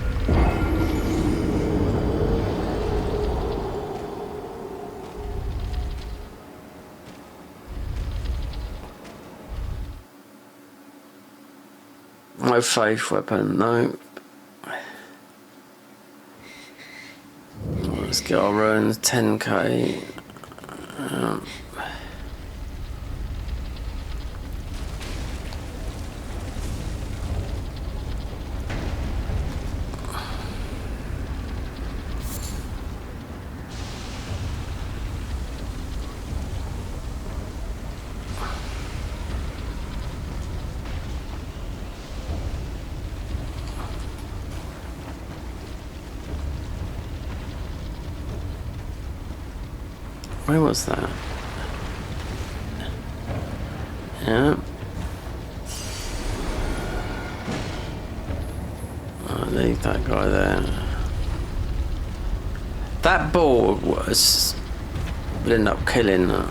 No faith weapon, no. Let's get our runes, 10k. Where was that? Yeah. I'll leave that guy there. That ball would end up killing. No,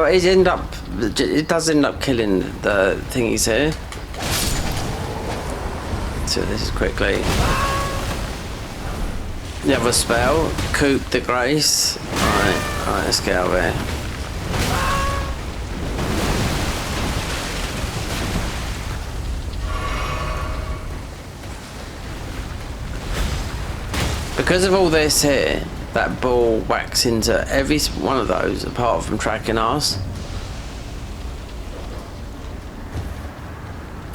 it does end up killing the thingies here. So this is quickly. The other spell, Coup de Grace. Alright, let's get out of there. Because of all this here, that ball whacks into every one of those apart from tracking us.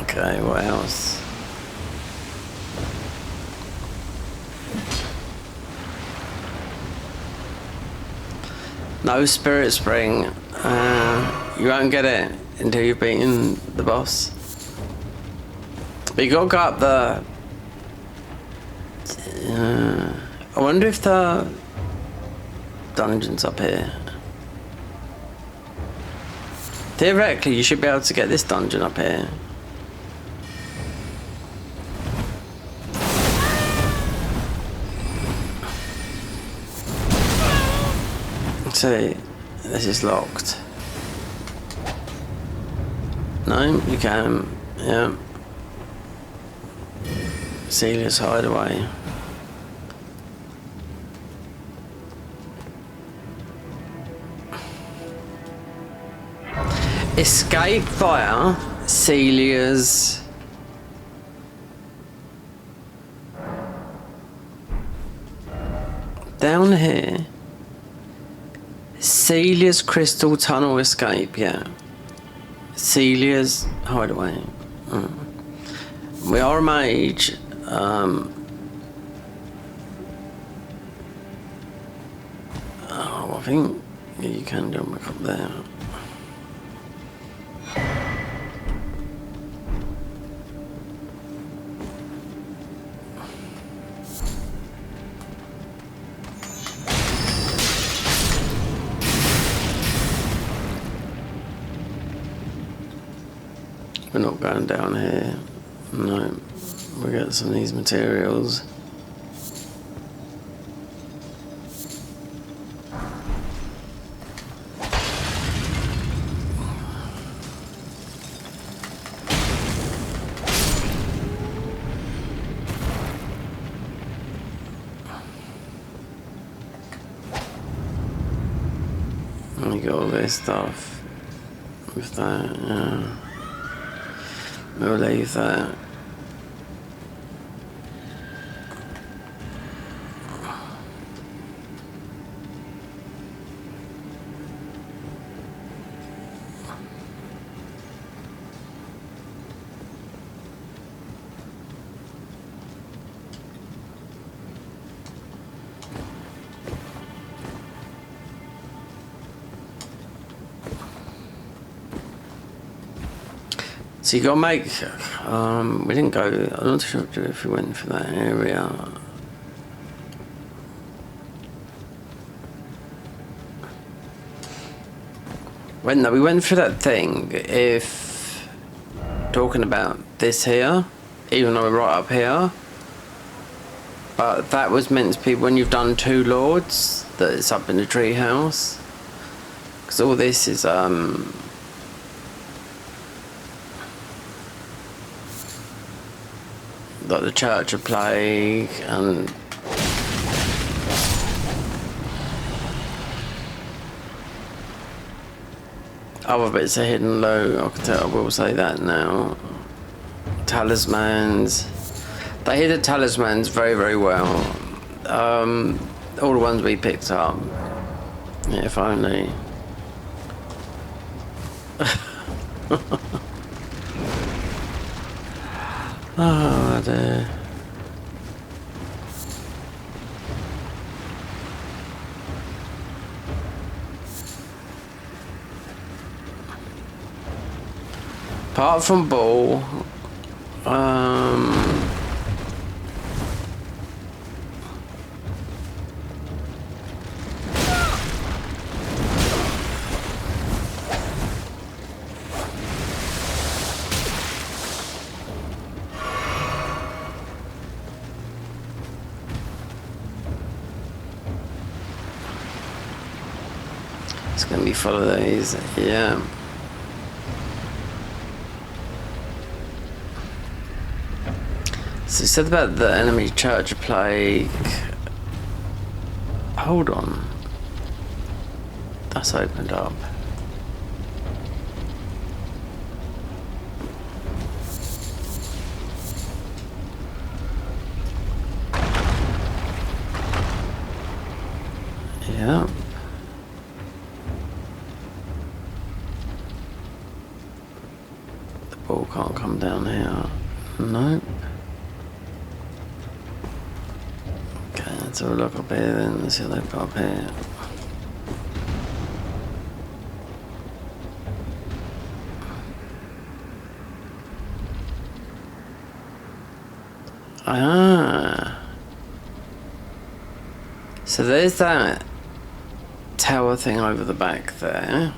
Okay, what else? No spirit spring. You won't get it until you've beaten the boss. But you gotta go up the. I wonder if the dungeon's up here. Theoretically, you should be able to get this dungeon up here. See, this is locked. No, you can. Yeah. Celia's hideaway. Escape via Celia's down here. Celia's crystal tunnel escape, yeah. Celia's hideaway. We are a mage. Oh, I think you can jump back up there. We're not going down here. No. We got some of these materials. And we got all this stuff with that, yeah. We'll leave that. So you gotta make, we didn't go, I'm not sure if we went for that area. We went for that thing, if, talking about this here, even though we're right up here, but that was meant to be when you've done 2 lords, that it's up in the tree house. Because all this is, like the Church of Plague and other bits of hidden loot. I will say that now. Talismans. They hid the talismans very, very well. All the ones we picked up. Yeah, if only. Oh dear. Apart from ball, it's gonna be full of these, yeah. So you said about the enemy Church of Plague. Hold on. That's opened up. Yeah. The ball can't come down here. Nope. Okay, let's have a look up here then. Let's see what they put up here. Ah. So there's that tower thing over the back there.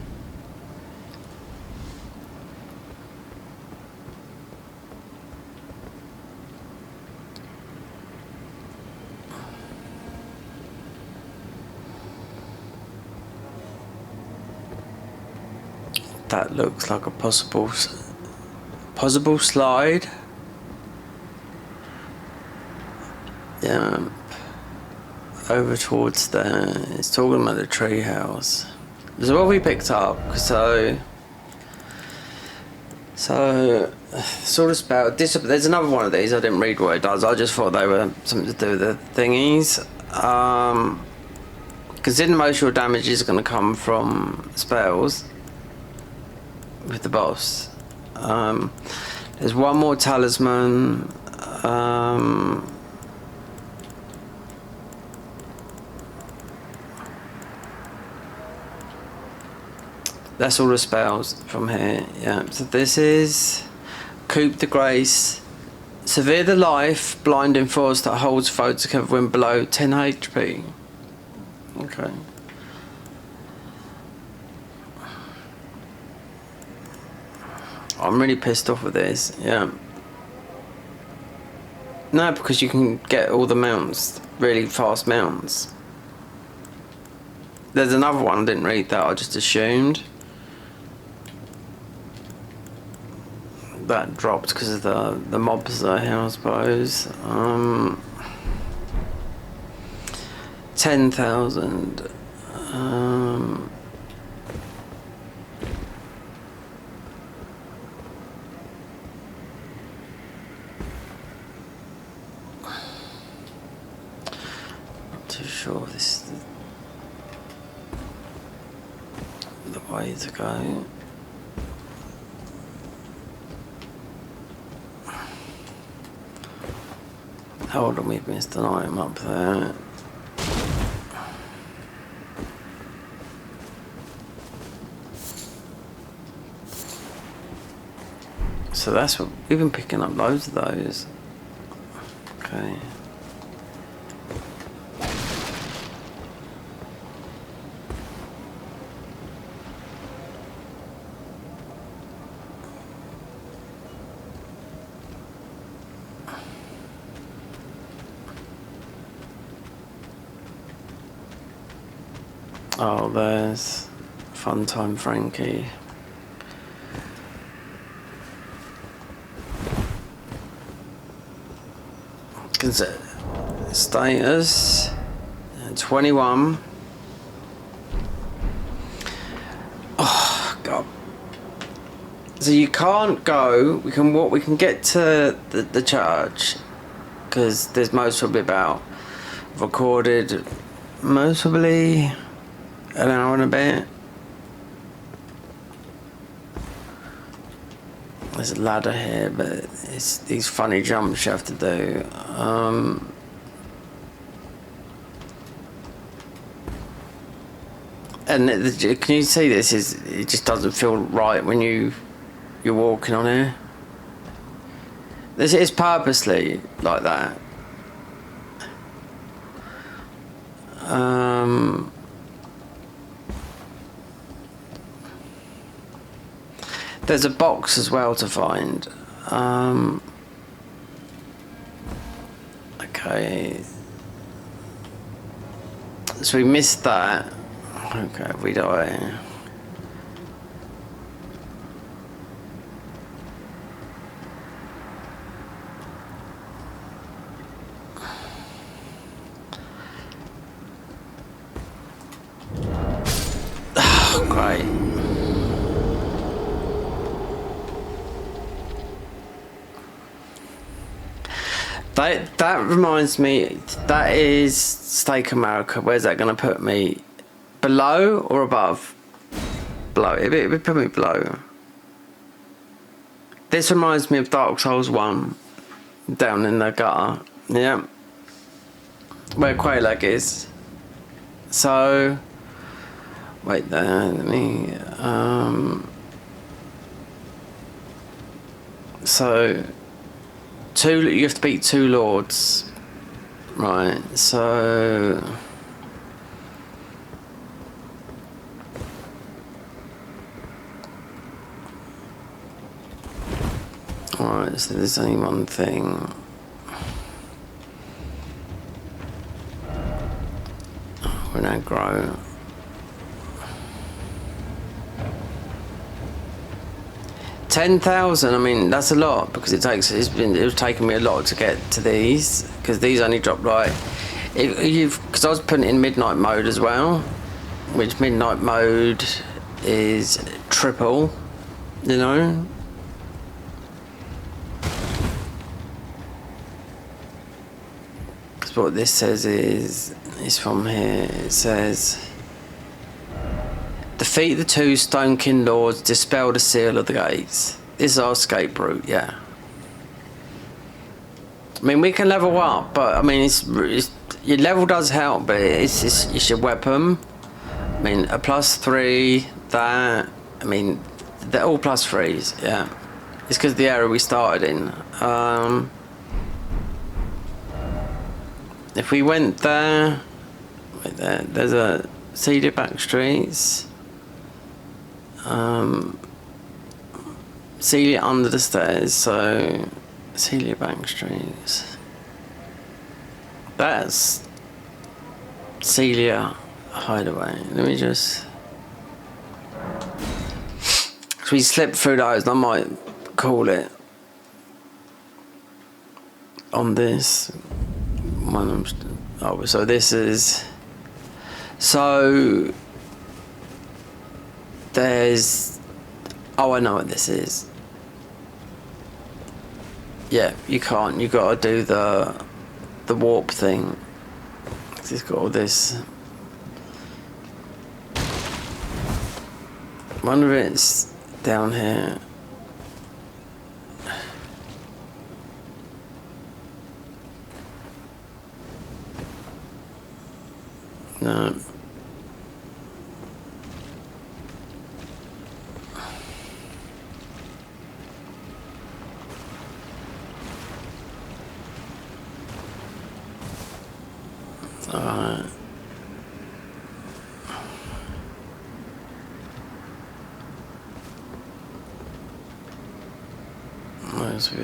That looks like a possible Possible slide. Yeah. Over towards there. It's talking about the tree house. So what we picked up, so sort of spell. There's another one of these. I didn't read what it does. I just thought they were something to do with the thingies. Considering most of your damage is going to come from spells with the boss. There's one more talisman. That's all the spells from here. Yeah. So this is Coop the Grace. Severe the life, blinding force that holds foes together when below 10 HP. Okay. I'm really pissed off with this, yeah. No, because you can get all the mounts, really fast mounts. There's another one, I didn't read that, I just assumed. That dropped because of the mobs that are here, I suppose. 10,000. Not too sure if this is the way to go. Hold on, we've missed an item up there. So that's what we've been picking up, loads of those. Okay. Oh, there's Fun Time Frankie. Status 21. Oh god. So you can't go. We can walk. We can get to the church because there's most probably about recorded most probably an hour and a bit. There's a ladder here, but it's these funny jumps you have to do. And can you see this? It just doesn't feel right when you're walking on here. This is purposely like that. There's a box as well to find. Okay. So we missed that. Okay, we die. Oh, great. That reminds me, that is Steak America. Where's that going to put me? Below or above? Below. It would put me below. This reminds me of Dark Souls 1. Down in the gutter. Yeah. Where Quayleg is. So... Wait there, let me... So... You have to beat 2 lords. Right, so... Alright, so there's only one thing. When I grow. 10,000. I mean, that's a lot because it was taking me a lot to get to these because these only drop like because I was putting it in midnight mode as well, which midnight mode is triple, you know. Because what this says is from here. It says, defeat the 2 Stonekin Lords, dispel the seal of the gates. This is our escape route, yeah. I mean, we can level up, but I mean, it's your level does help, but it's your weapon. I mean, a +3, that, I mean, they're all +3s, yeah. It's because the area we started in. If we went there, wait there, there's a Celia back streets. Celia under the stairs, so Celia back streets. That's Celia hideaway. Let me just. So we slipped through those, I might call it on this one. Oh, so this is. So there's. Oh, I know what this is. Yeah, you can't. You gotta do the warp thing. It's got all this. Wonder if it's down here. No. Alright.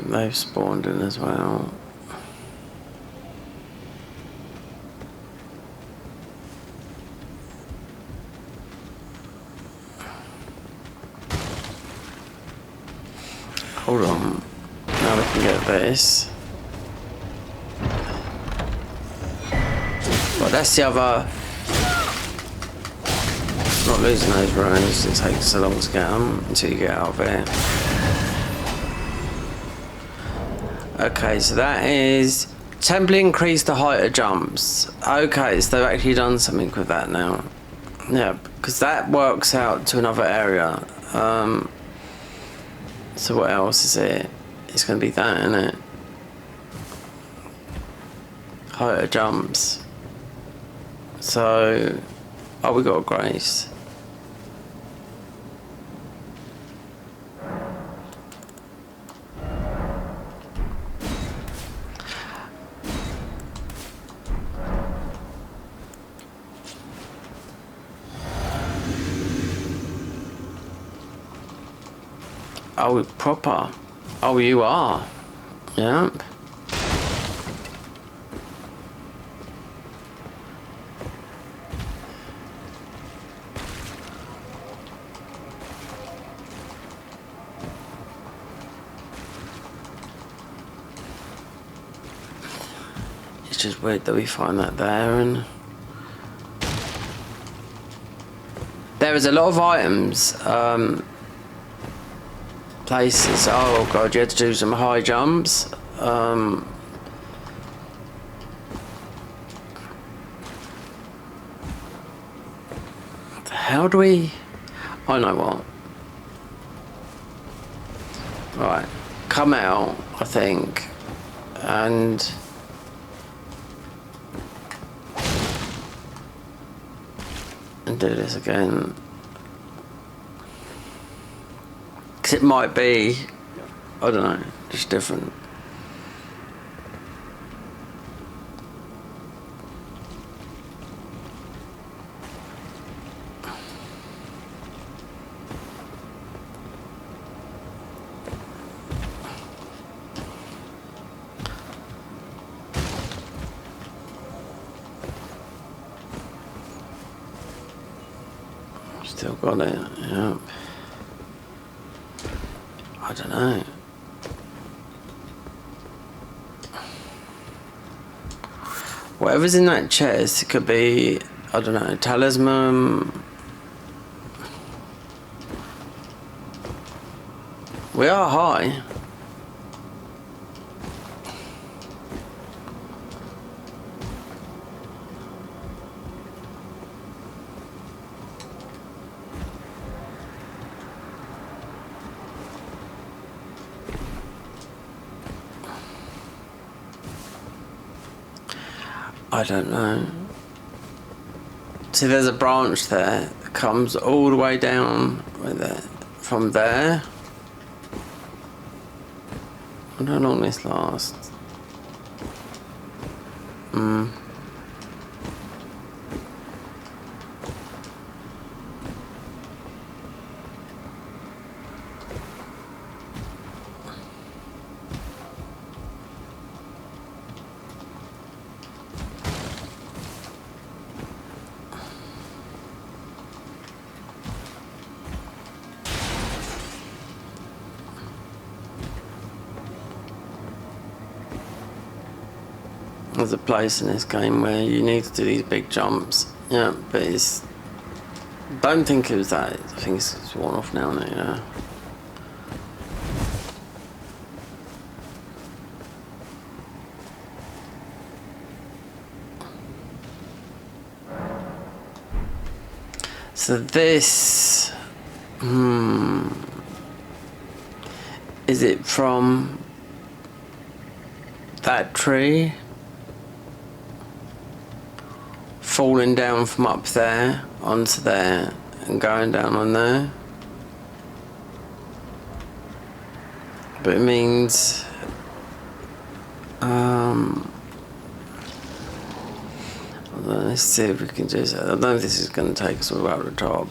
They've spawned in as well. Hold on. Now we can get this. Well, that's the other. Not losing those runes. It takes so long to get them until you get out of it. Okay, so that is temporarily increase the height of jumps. Okay, so they've actually done something with that now. Yeah, because that works out to another area. So what else is it? It's going to be that, isn't it? Height of jumps. So, oh, we got a grace. Oh, proper. Oh, you are. Yep. It's just weird that we find that there, and there is a lot of items. Places. Oh god, you had to do some high jumps. How do we? I know what. Right, come out. I think, and do this again. It might be, I don't know, just different. Still got it, yeah. I don't know. Whatever's in that chest, it could be, I don't know, talisman. We are high. I don't know. See, there's a branch there that comes all the way down right there. From there. I don't know how long this lasts. There's a place in this game where you need to do these big jumps. Yeah, but it's... Don't think it was that. I think it's worn off now, isn't it? Yeah. So this... Is it from that tree? Falling down from up there onto there and going down on there. But it means let's see if we can do that. I don't know if this is going to take us all out the top.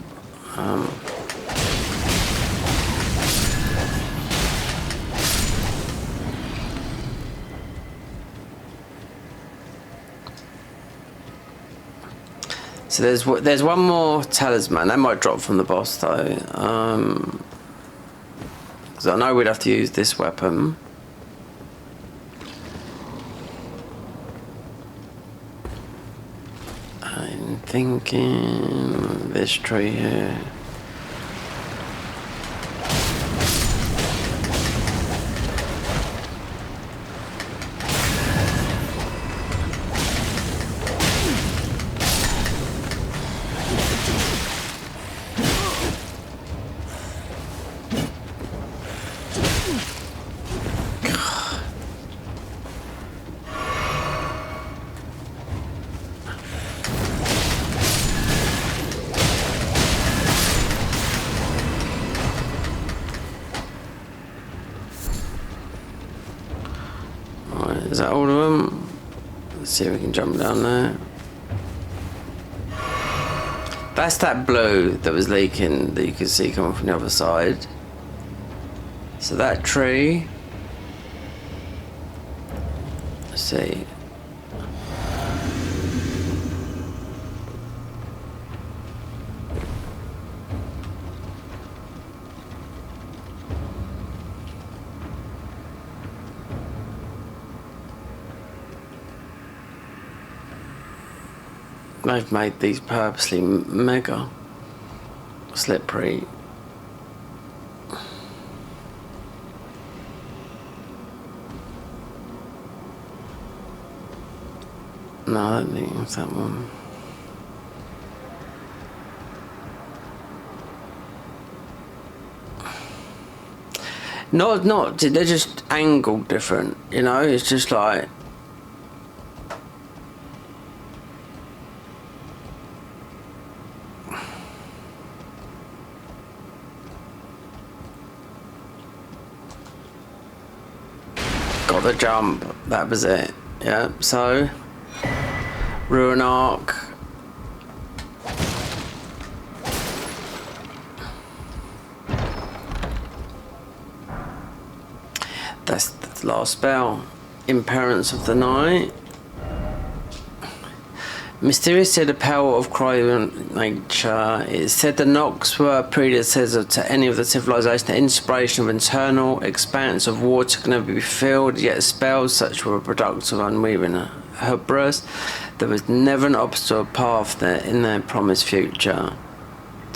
So there's one more talisman. That might drop from the boss though. Because I know we'd have to use this weapon. I'm thinking this tree here. Is that all of them? Let's see if we can jump down there. That's that blue that was leaking that you could see coming from the other side. So that tree. Let's see. They've made these purposely mega slippery. No, I don't think it's that one. Not, they're just angled different, you know, it's just like... Got the jump, that was it. Yeah, so Ruin Arc. That's the last spell. Imperance of the Night. Mysterious to the power of cryo nature. It said the Nox were predecessor to any of the civilization. The inspiration of internal expanse of water can never be filled, yet spells such were a product of unweaving hubris. There was never an obstacle path there in their promised future.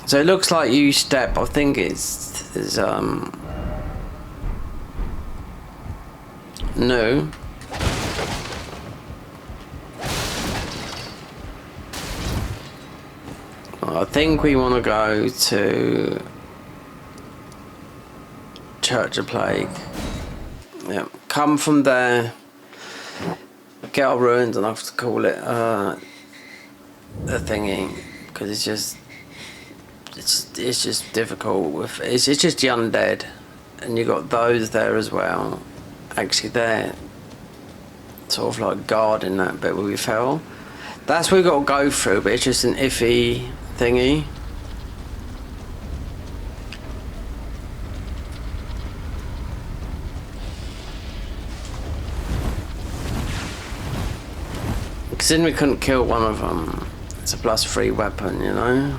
So it looks like you step, I think it's new. I think we want to go to Church of Plague. Yeah, come from there, get our ruins, and I have to call it the thingy, because it's just difficult with it's just the undead, and you got those there as well. Actually, they're sort of like guarding that bit where we fell. That's what we got to go through, but it's just an iffy thingy. Because then we couldn't kill one of them. It's a +3 weapon, you know.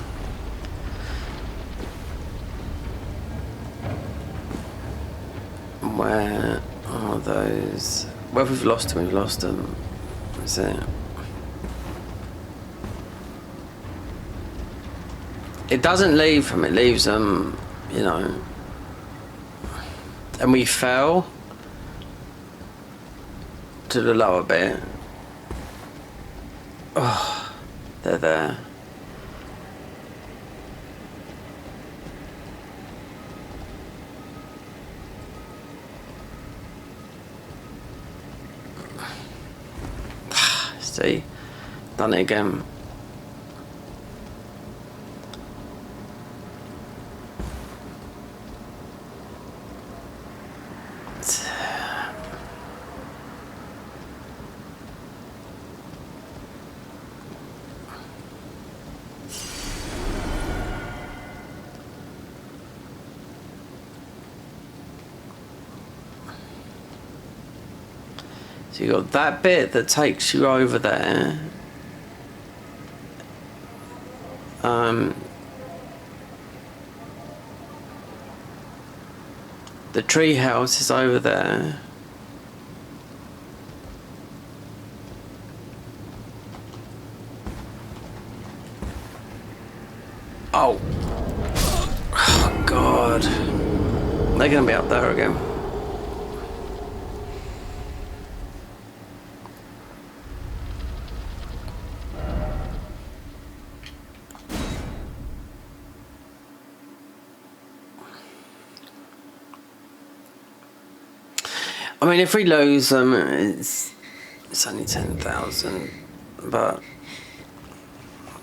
Where are those? Well, we've lost them. We've lost them. That's it. It doesn't leave them, it leaves them, you know. And we fell to the lower bit. Oh, they're there. See? Done it again. So you got that bit that takes you over there. The tree house is over there. Oh. Oh God. They're gonna be up there again. I mean, if we lose them, it's only 10,000, but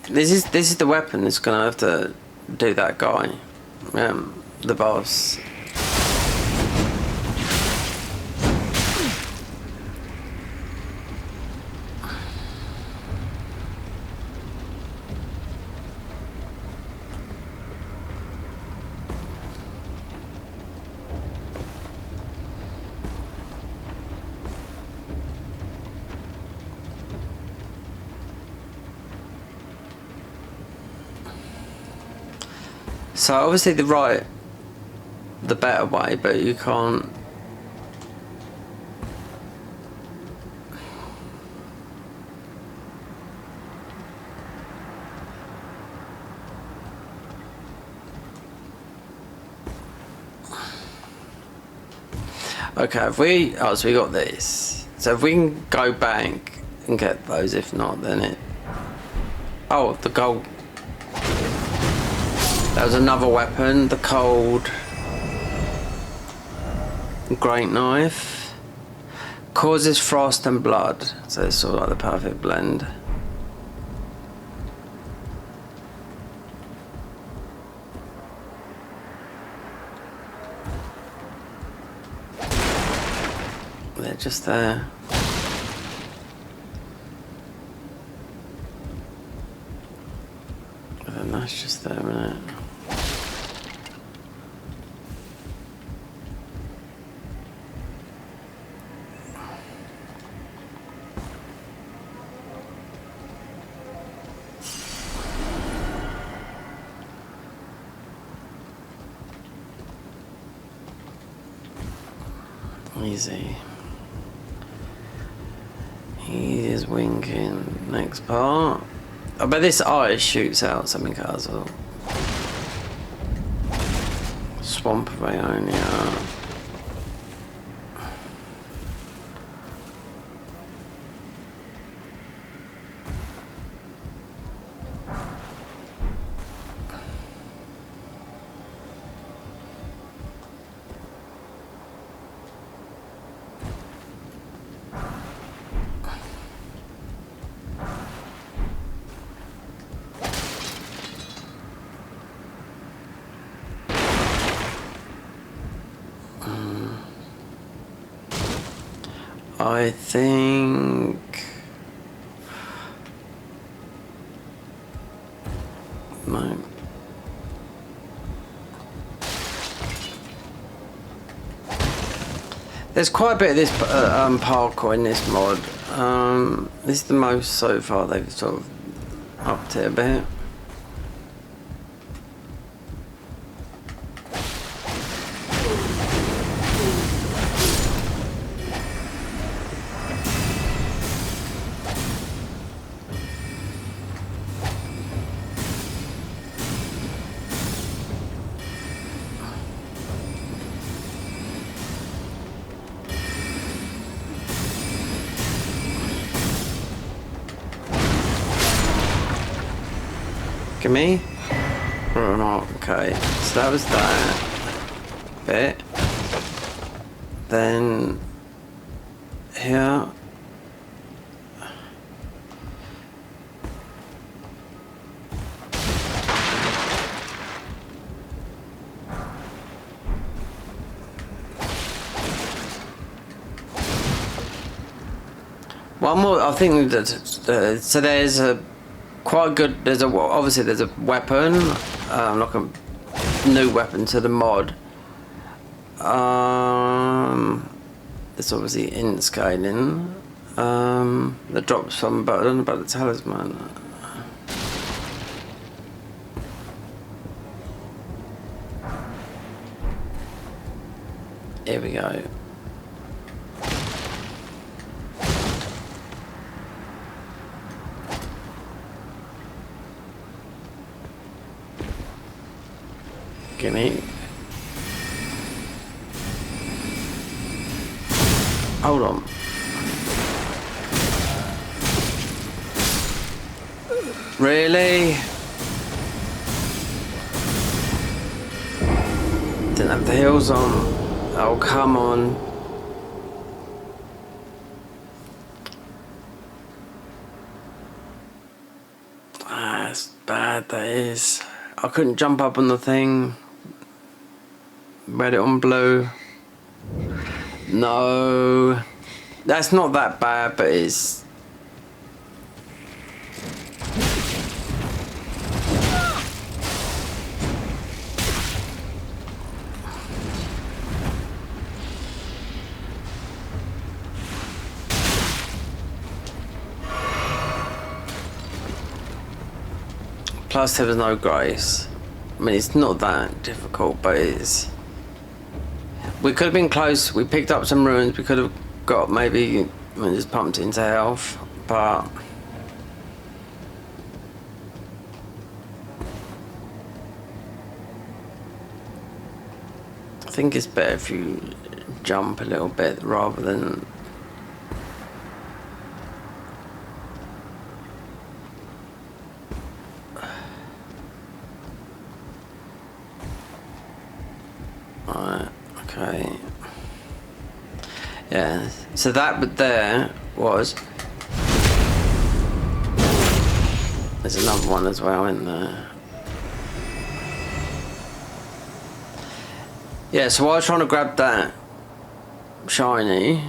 this is the weapon that's gonna have to do that guy, the boss. So obviously the better way, but you can't. Okay, so we got this. So if we can go back and get those, if not, then it. Oh, the gold. That was another weapon, the cold great knife. Causes frost and blood, so it's sort of like the perfect blend. They're just there. And then that's just there, isn't it? Easy. He is winking. Next part. I bet this eye shoots out something as well. Swamp of Ionia. I think no. There's quite a bit of this parkour in this mod. This is the most so far they've sort of upped it a bit. Me? Oh, no. Okay, so that was that bit. Then here. One more. I think that so there's a. Quite good. There's obviously there's a weapon, like a new weapon to the mod. It's obviously in scaling. That drops some, but I don't know about the talisman. Here we go. Gimme. Hold on. Really? Didn't have the heels on. Oh, come on. Ah, that's bad, that is. I couldn't jump up on the thing. Read it on blue. No. That's not that bad, but it's... Plus there was no grace. I mean, it's not that difficult, but it's... We could have been close. We picked up some runes. We could have got maybe... I mean, just pumped into health, but... I think it's better if you jump a little bit rather than... Right, okay. Yeah, so that bit there was... There's another one as well in there. Yeah, so while I was trying to grab that shiny,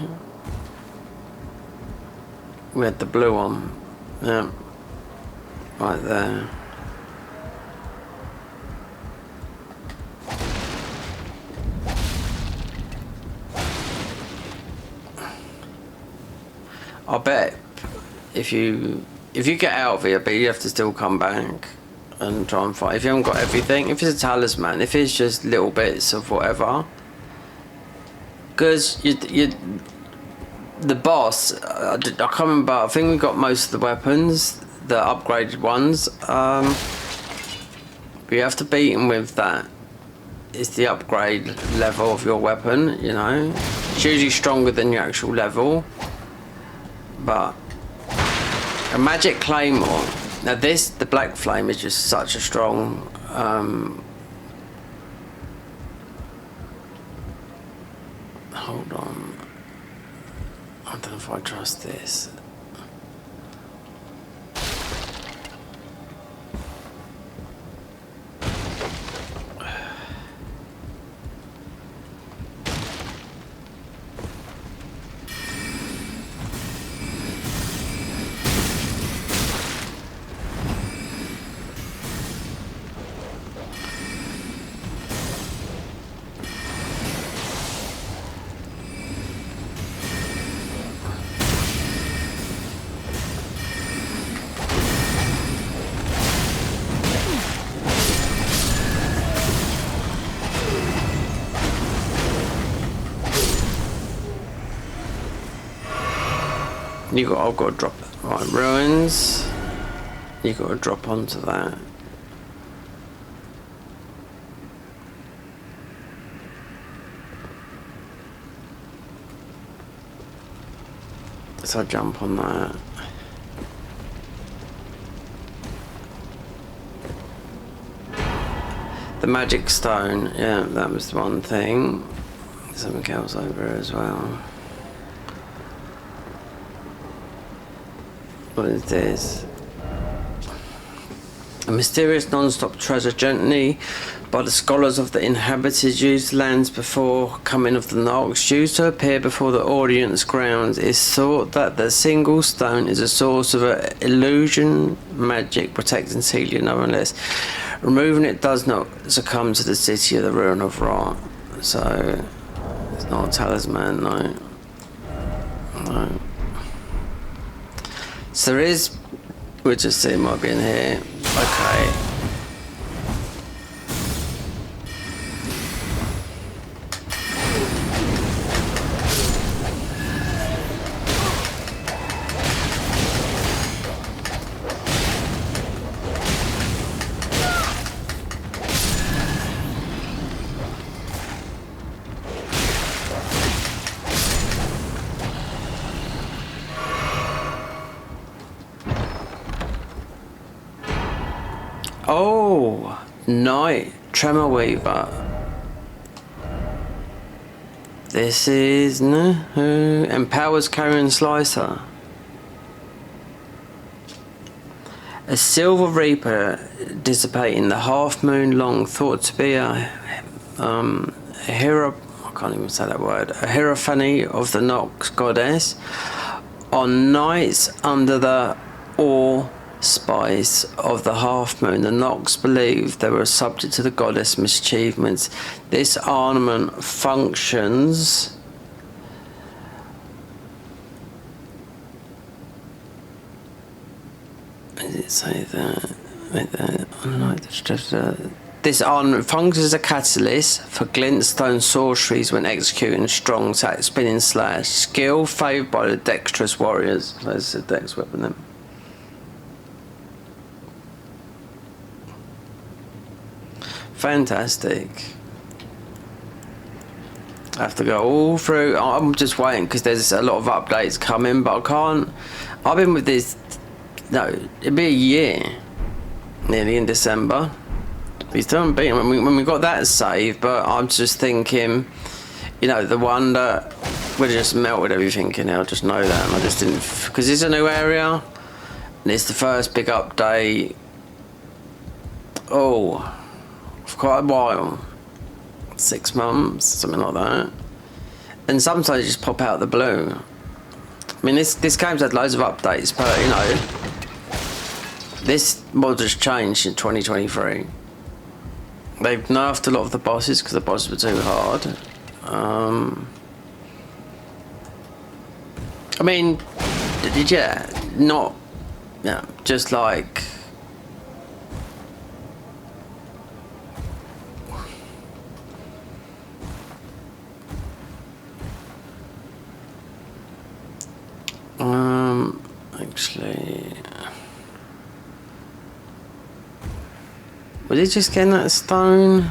we had the blue one. Yeah, right there. I bet if you get out of here, but you have to still come back and try and fight. If you haven't got everything, if it's a talisman, if it's just little bits of whatever, because the boss, I can't remember, I think we got most of the weapons, the upgraded ones. We have to beat him with that. It's the upgrade level of your weapon, you know. It's usually stronger than your actual level. But a magic claymore. Now the black flame is just such a strong hold on. I don't know if I trust this. I've got to drop it. Right, ruins. You got to drop onto that. So I jump on that. The magic stone, yeah, that was one thing. There's something else over here as well. What is this? A mysterious non-stop treasure gently by the scholars of the inhabited used lands before coming of the Nox, used to appear before the audience grounds. It's thought that the single stone is a source of illusion, magic, protecting Celia, no one less. Removing it does not succumb to the city of the ruin of rot. So it's not a talisman, no. No. So there is, we'll just see, it might be in here. Okay. Oh, Night Tremor Weaver. This is empowers Carrion Slicer. A silver reaper dissipating the half moon long, thought to be a hero. I can't even say that word. A hierophany of the Nox goddess. On nights under the spice of the half moon, the Nox believed they were subject to the goddess mischievements. This ornament functions did it say that? This ornament functions as a catalyst for glintstone sorceries when executing strong attack, spinning slash. Skill favoured by the dexterous warriors. There's a dex weapon then. Fantastic. I have to go all through. I'm just waiting because there's a lot of updates coming, but I can't. I've been with this. No, it'd be a year, nearly in December. We still haven't been when we got that save, but I'm just thinking, you know, the one that we just melted everything in. I just know that, and I just didn't, because it's a new area, and it's the first big update. Oh. For quite a while, 6 months, something like that, and sometimes just pop out the blue. I mean, this game's had loads of updates, but you know, this mod has changed in 2023. They've nerfed a lot of the bosses because the bosses were too hard. I mean, yeah, not, yeah, just like. actually. Was he just getting that stone?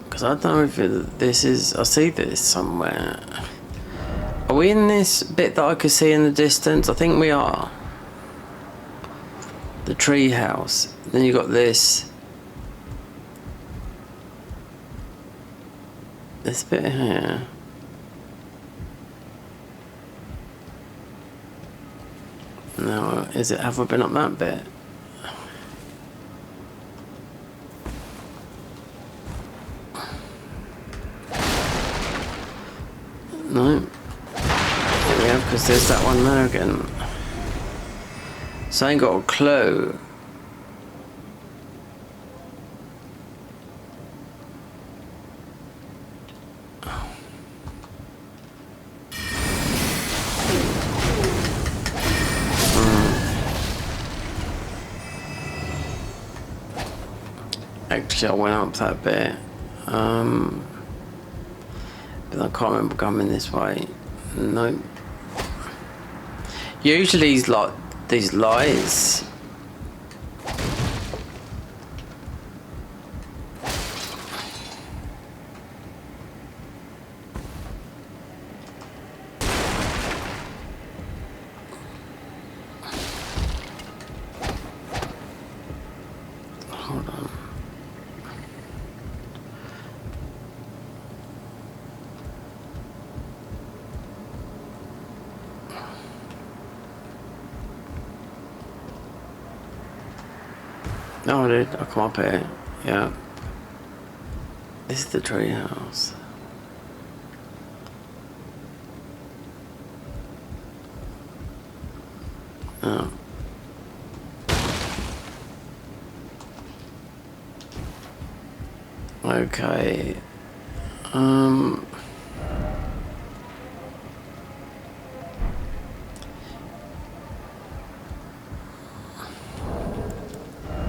Because I don't know if this is... I see this somewhere. Are we in this bit that I could see in the distance? I think we are. The tree house. Then you got this. This bit here. No, is it? Have we been up that bit? No. Here we have, because there's that one there again. So I ain't got a clue. Actually, I went up that bit. But I can't remember coming this way. Nope. Usually these lights. Hold on. No, I did. I come up here. Yeah. This is the tree house. Oh. Okay.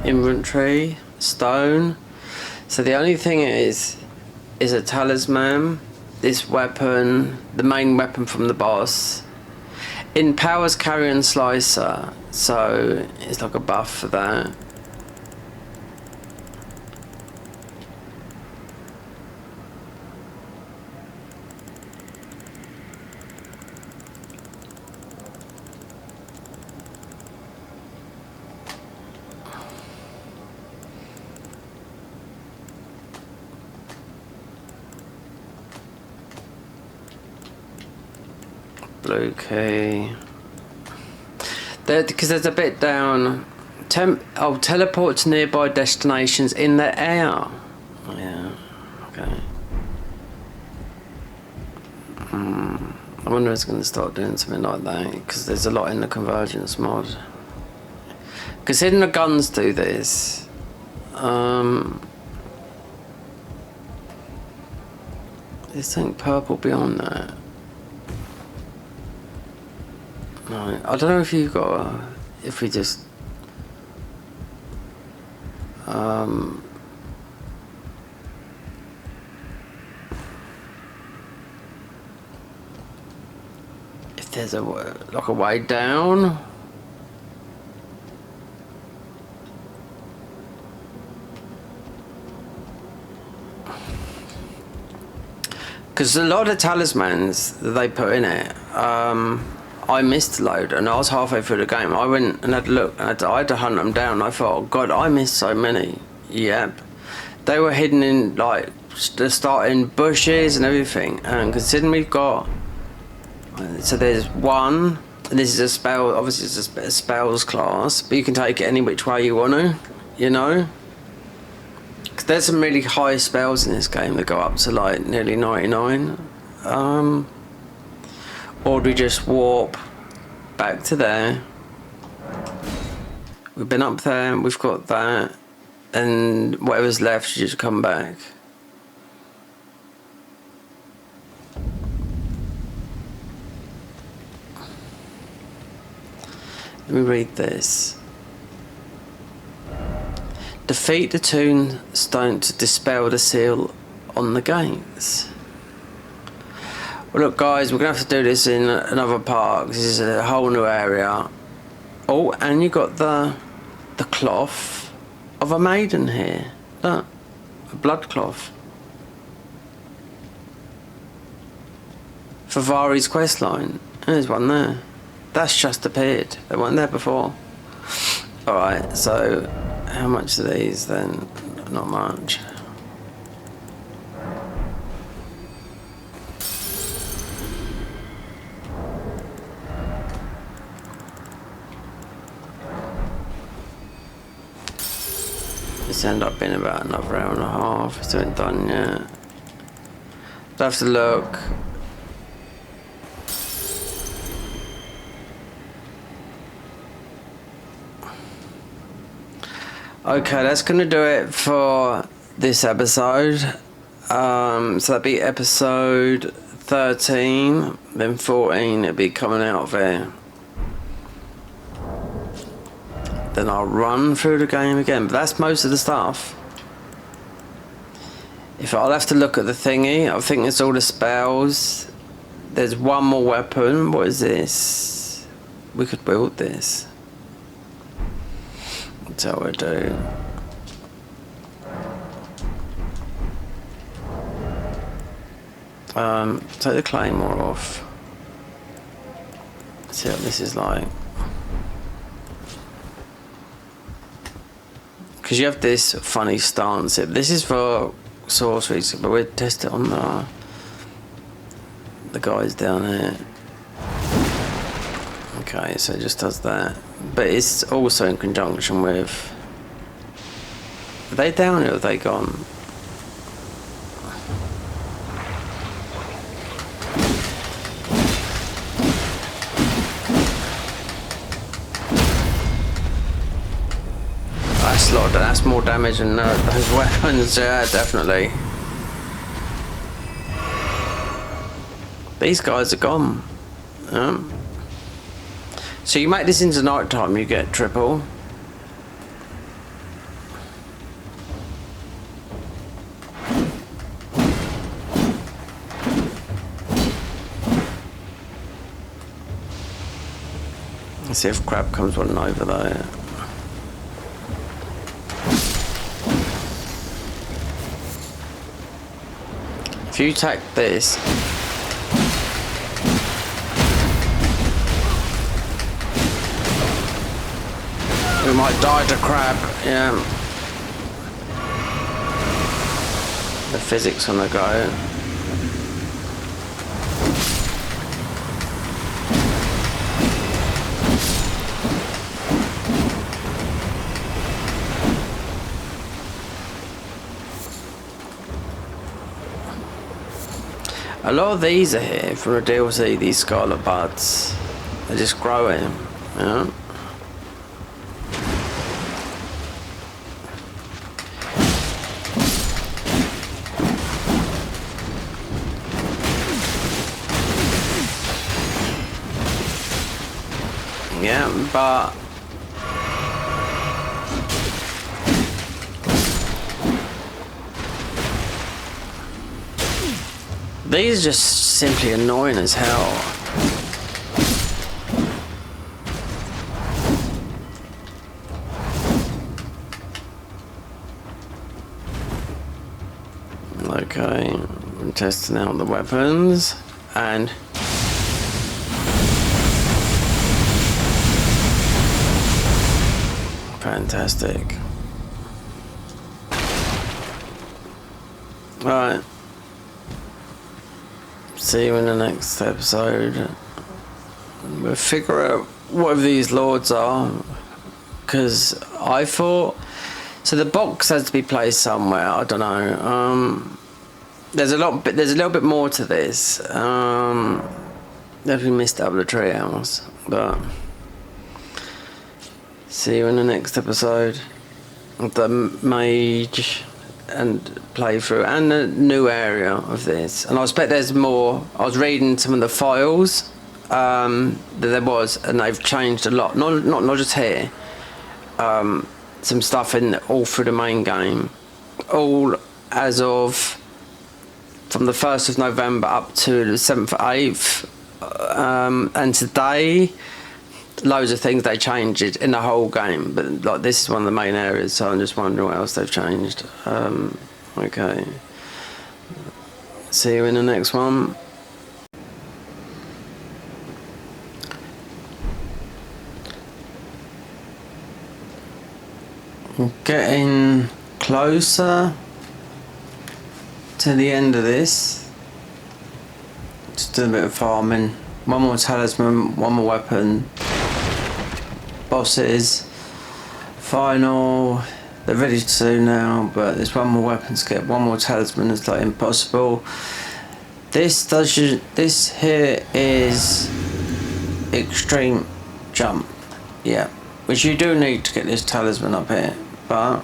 Inventory, stone. So the only thing is a talisman. This weapon, the main weapon from the boss. In powers carrion slicer, so it's like a buff for that. Blue key. Because there's a bit down. Teleport to nearby destinations in the air. Oh, yeah. Okay. I wonder if it's going to start doing something like that, because there's a lot in the convergence mod. Considering the guns do this. There's something purple beyond that. Right. I don't know if you've got if we just if there's a way down. Because a lot of talismans that they put in it, I missed a load, and I was halfway through the game. I went and had a look, and I had to hunt them down. I thought, oh God, I missed so many. Yep. They were hidden in, like, the starting bushes and everything. And considering we've got... So there's one, and this is a spell, obviously it's a spells class, but you can take it any which way you want to, you know? 'Cause there's some really high spells in this game that go up to, like, nearly 99. Or do we just warp back to there? We've been up there, we've got that, and whatever's left, you just come back. Let me read this. Defeat the tombstone to dispel the seal on the gates. Well, look, guys, we're gonna have to do this in another part. This is a whole new area. Oh, and you got the cloth of a maiden here. Look, a blood cloth. For Vari's questline. There's one there. That's just appeared. They weren't there before. Alright, so how much are these then? Not much. This end up being about another hour and a half. It's not done yet. I'll have to look. Okay, that's gonna do it for this episode. So that'd be episode 13, then 14 it'll be coming out there. Then I'll run through the game again, but that's most of the stuff. I'll have to look at the thingy. I think it's all the spells. There's one more weapon. What is this? We could build this. That's how we do. Take the claymore off. See what this is like. Because you have this funny stance. This is for sorceries, but we'll test it on the guys down here. Okay, so it just does that. But it's also in conjunction with... Are they down here or are they gone? That's more damage than those weapons, yeah, definitely. These guys are gone. So you make this into night time, you get triple. Let's see if crab comes running over there. If you attack this, we might die to crab, yeah. The physics on the go. A lot of these are here from the DLC, these scarlet buds. They're just growing, you know? Yeah, but these are just simply annoying as hell. Okay, I'm testing out the weapons and fantastic. Alright. See you in the next episode. We'll figure out what these lords are, because I thought so. The box has to be placed somewhere. I don't know. There's a little bit more to this. Definitely missed out the treehouse, but see you in the next episode of the mage and playthrough and a new area of this. And I expect there's more. I was reading some of the files that there was, and they've changed a lot. Not just here. some stuff in all through the main game, all as of from the 1st of November up to the 7th or 8th, and today loads of things they changed in the whole game, but like this is one of the main areas, so I'm just wondering what else they've changed. Okay, see you in the next one. Getting closer to the end of this. Just do a bit of farming. One more talisman, one more weapon. Bosses. Final. They're ready to do now, but there's one more weapon to get. One more talisman is like impossible. This here is extreme jump. Yeah. Which you do need to get this talisman up here, but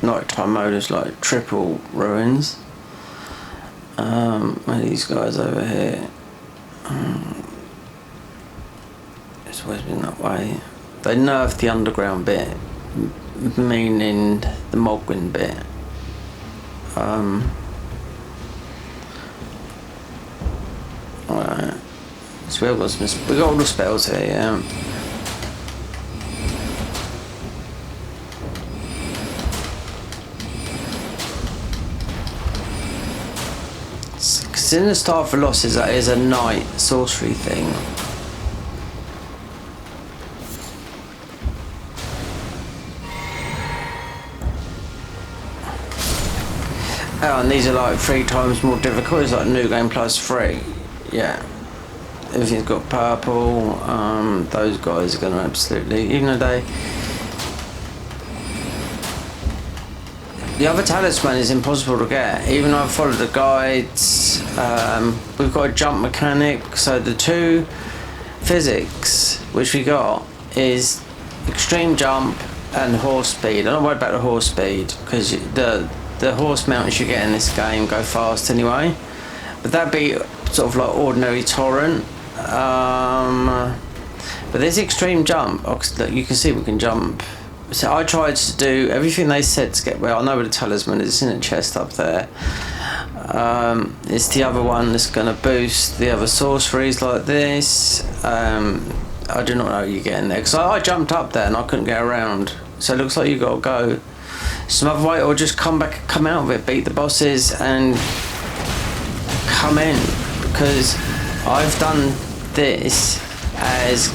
nighttime mode is like triple ruins. Where are these guys over here? It's always been that way. They nerfed the underground bit, meaning the Mogwin bit. Alright. So we got all the spells here, yeah. Because in the Star for Losses, that is a night sorcery thing. Oh, and these are like 3 times more difficult. It's like New Game Plus 3. Yeah. Everything's got purple. Those guys are going to absolutely, even though they... The other talisman is impossible to get, even though I've followed the guides. We've got a jump mechanic, so the 2 physics which we got is extreme jump and horse speed. I'm not worried about the horse speed, because the horse mounts you get in this game go fast anyway. But that'd be sort of like ordinary torrent. But this extreme jump, look, you can see we can jump. So I tried to do everything they said to get, well, I know where the talisman is, it's in a chest up there. It's the other one that's going to boost the other sorceries like this. I do not know you get in there, because I jumped up there and I couldn't get around. So it looks like you got to go some other way, or just come out of it, beat the bosses and come in, because I've done this as,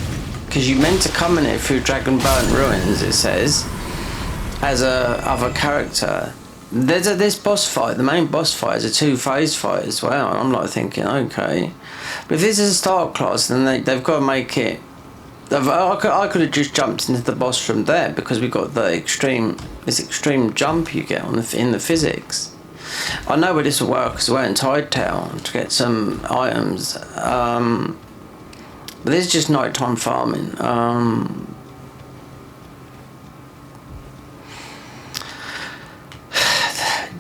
because you meant to come in it through Dragon Burnt Ruins, it says, as a other character. There's this boss fight, the main boss fight is a 2-phase fight as well, and I'm like thinking, okay, but if this is a start class, then they've got to make it. I could have just jumped into the boss from there, because we got the this extreme jump you get in the physics. I know where this will work as well in Tide Town to get some items. But this is just nighttime farming.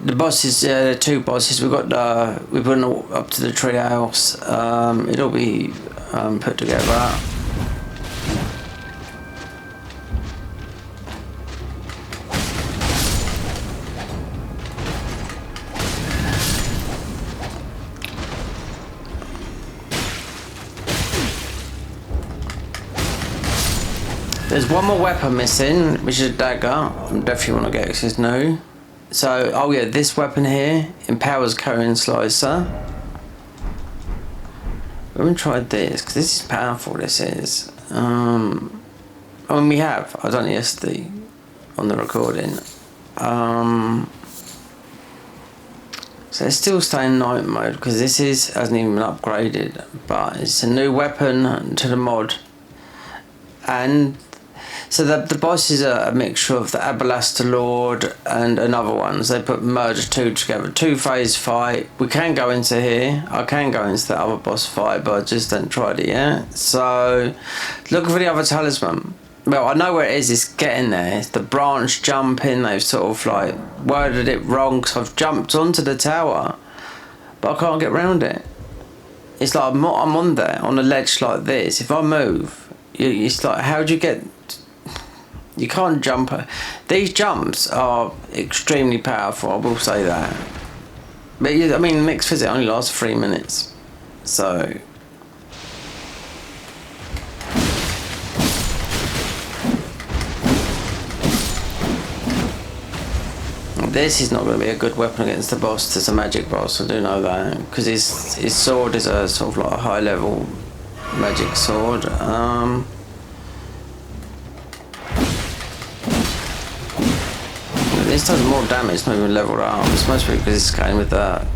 The bosses, the 2 bosses, we've got we've been up to the tree house. It'll be put together. There's one more weapon missing, which is a dagger. I definitely want to get it because it's new. So, oh yeah, this weapon here empowers Korean Slicer. We haven't tried this, because this is powerful, this is. I mean, we have. I done it yesterday on the recording. So it's still staying night mode, because this hasn't even been upgraded. But it's a new weapon to the mod. And so the bosses are a mixture of the Abalaster Lord and another ones. They merged 2 together. 2-phase fight. We can go into here. I can go into the other boss fight, but I just haven't tried it yet. So looking for the other talisman. Well, I know where it is. It's getting there. It's the branch jumping. They've sort of like worded it wrong, because I've jumped onto the tower, but I can't get around it. It's like I'm on there on a ledge like this. If I move, It's like, how do you get... You can't jump. These jumps are extremely powerful, I will say that. But I mean, mixed physics only lasts 3 minutes. So... This is not going to be a good weapon against the boss. It's a magic boss, I do know that. Because his sword is a sort of like a high level magic sword. This does more damage, not even leveled up. It's mostly because it's going with that.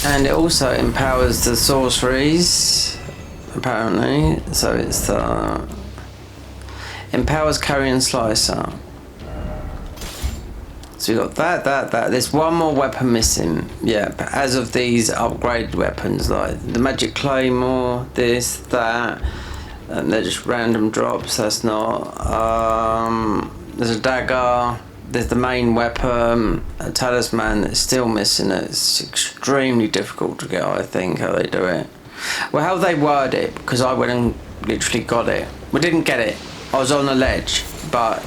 And it also empowers the sorceries, apparently. So it's the... Empowers Carrion Slicer. So we got that. There's one more weapon missing. Yeah, but as of these upgraded weapons, like the Magic Claymore, this, that, and they're just random drops. That's not. There's a dagger. There's the main weapon, a talisman that's still missing. It's extremely difficult to get, I think, how they do it. Well, how they word it, because I went and literally got it. We didn't get it. I was on a ledge, but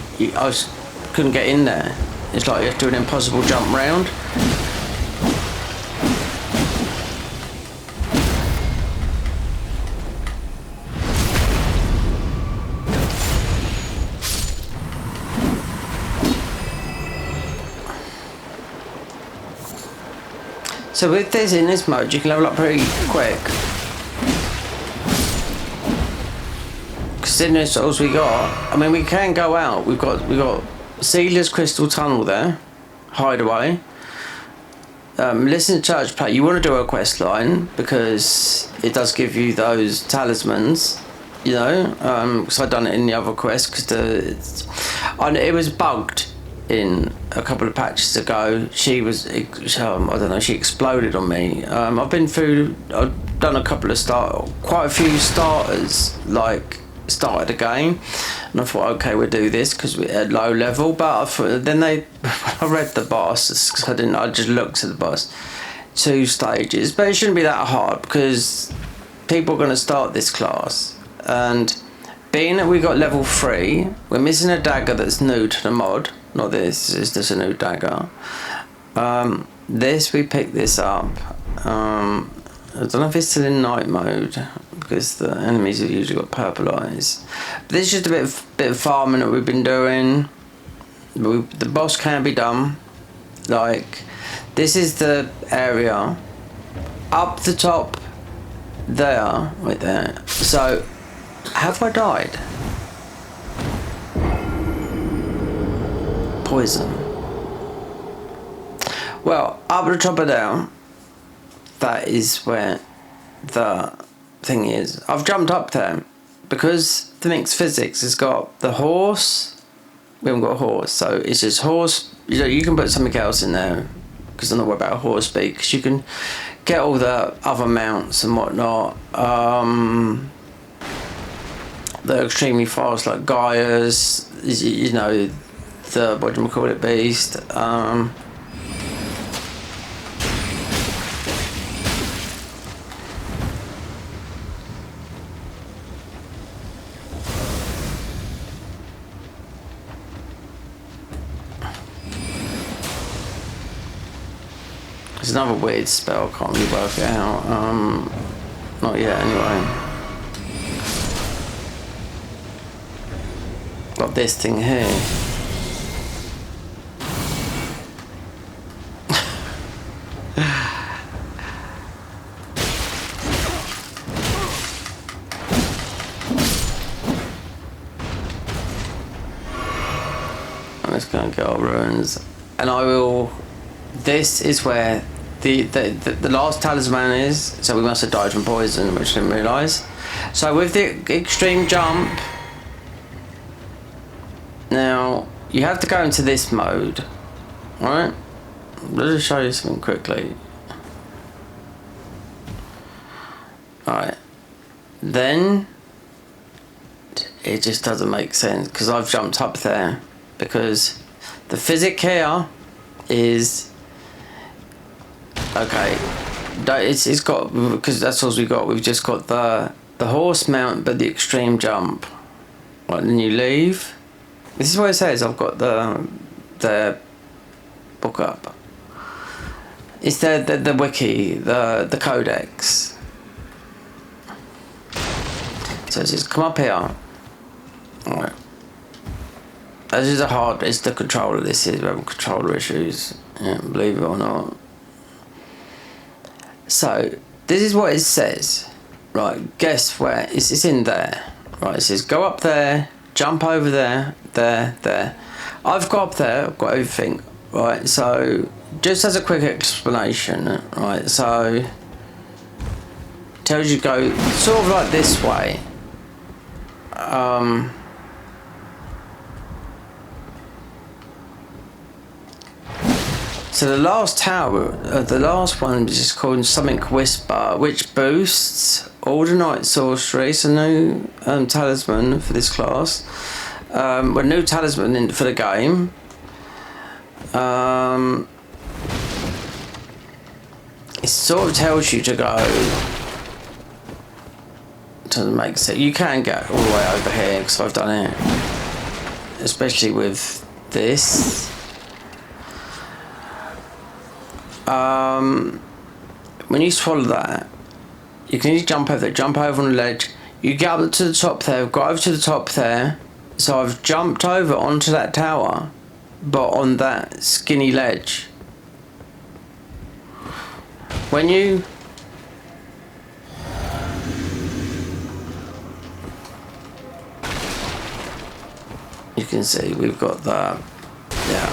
couldn't get in there. It's like you have to do an impossible jump round. So with this, in this mode, you can level up pretty quick. In this, all we got. I mean, we can go out. We've got Sealer's Crystal Tunnel there, Hideaway. Listen to Church Plate. You want to do a quest line because it does give you those talismans. You know, because I've done it in the other quest because it was bugged in a couple of patches ago. She was, I don't know, she exploded on me. I've done a couple of quite a few starters, like. Started a game and I thought, okay, we'll do this because we're at low level, but I thought, then I read the boss because I just looked at the boss, 2 stages, but it shouldn't be that hard because people are going to start this class, and being that we got level 3, we're missing a dagger that's new to the mod, not this, it's just a new dagger. We picked this up. I don't know if it's still in night mode because the enemies have usually got purple eyes. But this is just a bit of farming that we've been doing. The boss can be done. Like, this is the area up the top there, right there. So, have I died? Poison. Well, up the top of there. That is where the thing is. I've jumped up there because the mixed physics has got the horse. We haven't got a horse, so it's just horse. You can put something else in there because I'm not worried about horse speed because you can get all the other mounts and whatnot. They're extremely fast, like Gaia's. You know, the what do you call it, beast. There's another weird spell, can't really work it out. Not yet, anyway. Got this thing here. I'm just gonna get our runes, and I will. This is where the last talisman is, so we must have died from poison, which I didn't realise. So with the extreme jump, now you have to go into this mode, right? Let me show you something quickly. Alright, then it just doesn't make sense because I've jumped up there because the physic here is okay. It's got, because that's all we got. We've just got the horse mount, but the extreme jump. Right, then you leave. This is what it says. I've got the book up. It's the wiki, the codex. So it says, come up here. Alright. This is it's the controller. This is, we're having controller issues. Yeah, believe it or not. So, this is what it says. Right, guess where? It's in there. Right, it says go up there, jump over there, there. I've got up there, I've got everything. Right, so, just as a quick explanation, right, so, tells you go sort of like this way. So the last tower, the last one is just called something Whisper, which boosts Ordinate Sorcery, so new talisman for this class. Well, new talisman for the game. It sort of tells you to go. Doesn't make sense. You can get all the way over here because I've done it, especially with this. When you swallow that, you can just jump over there, jump over on the ledge. You get up to the top there, got over to the top there. So I've jumped over onto that tower, but on that skinny ledge. When you can see we've got the, yeah.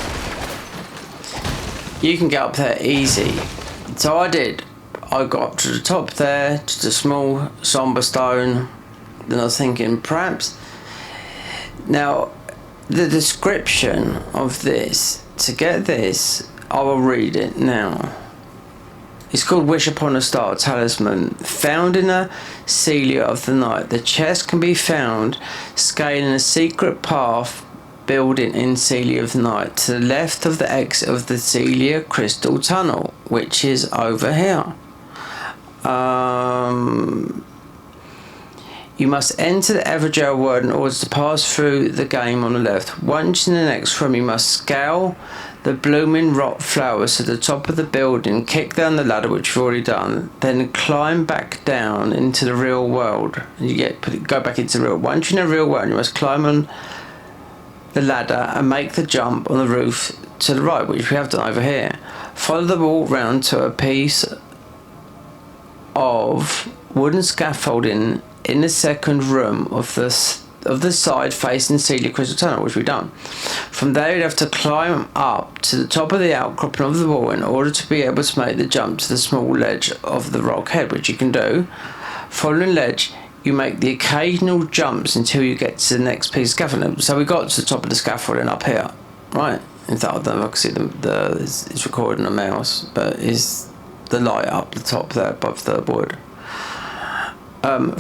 You can get up there easy. So I did. I got up to the top there, just a small somber stone. Then I was thinking perhaps. Now, the description of this, to get this, I will read it now. It's called Wish Upon a Star Talisman. Found in a Celia of the Night. The chest can be found scaling a secret path building in Celia of the Night to the left of the exit of the Celia Crystal Tunnel, which is over here. You must enter the Everjail word in order to pass through the game on the left. Once in the next room, you must scale the blooming rock flowers to the top of the building, kick down the ladder, which you've already done, then climb back down into the real world. You go back into the real. Once you're in the real world, you must climb on the ladder and make the jump on the roof to the right, which we have done over here. Follow the wall round to a piece of wooden scaffolding in the second room of the side facing Celia Crystal Tunnel, which we've done. From there, you'd have to climb up to the top of the outcropping of the wall in order to be able to make the jump to the small ledge of the rock head, which you can do. Following ledge, you make the occasional jumps until you get to the next piece of scaffolding. So we got to the top of the scaffolding up here, right? In fact, I don't know if I can see it's recording a mouse, but is the light up the top there above the wood.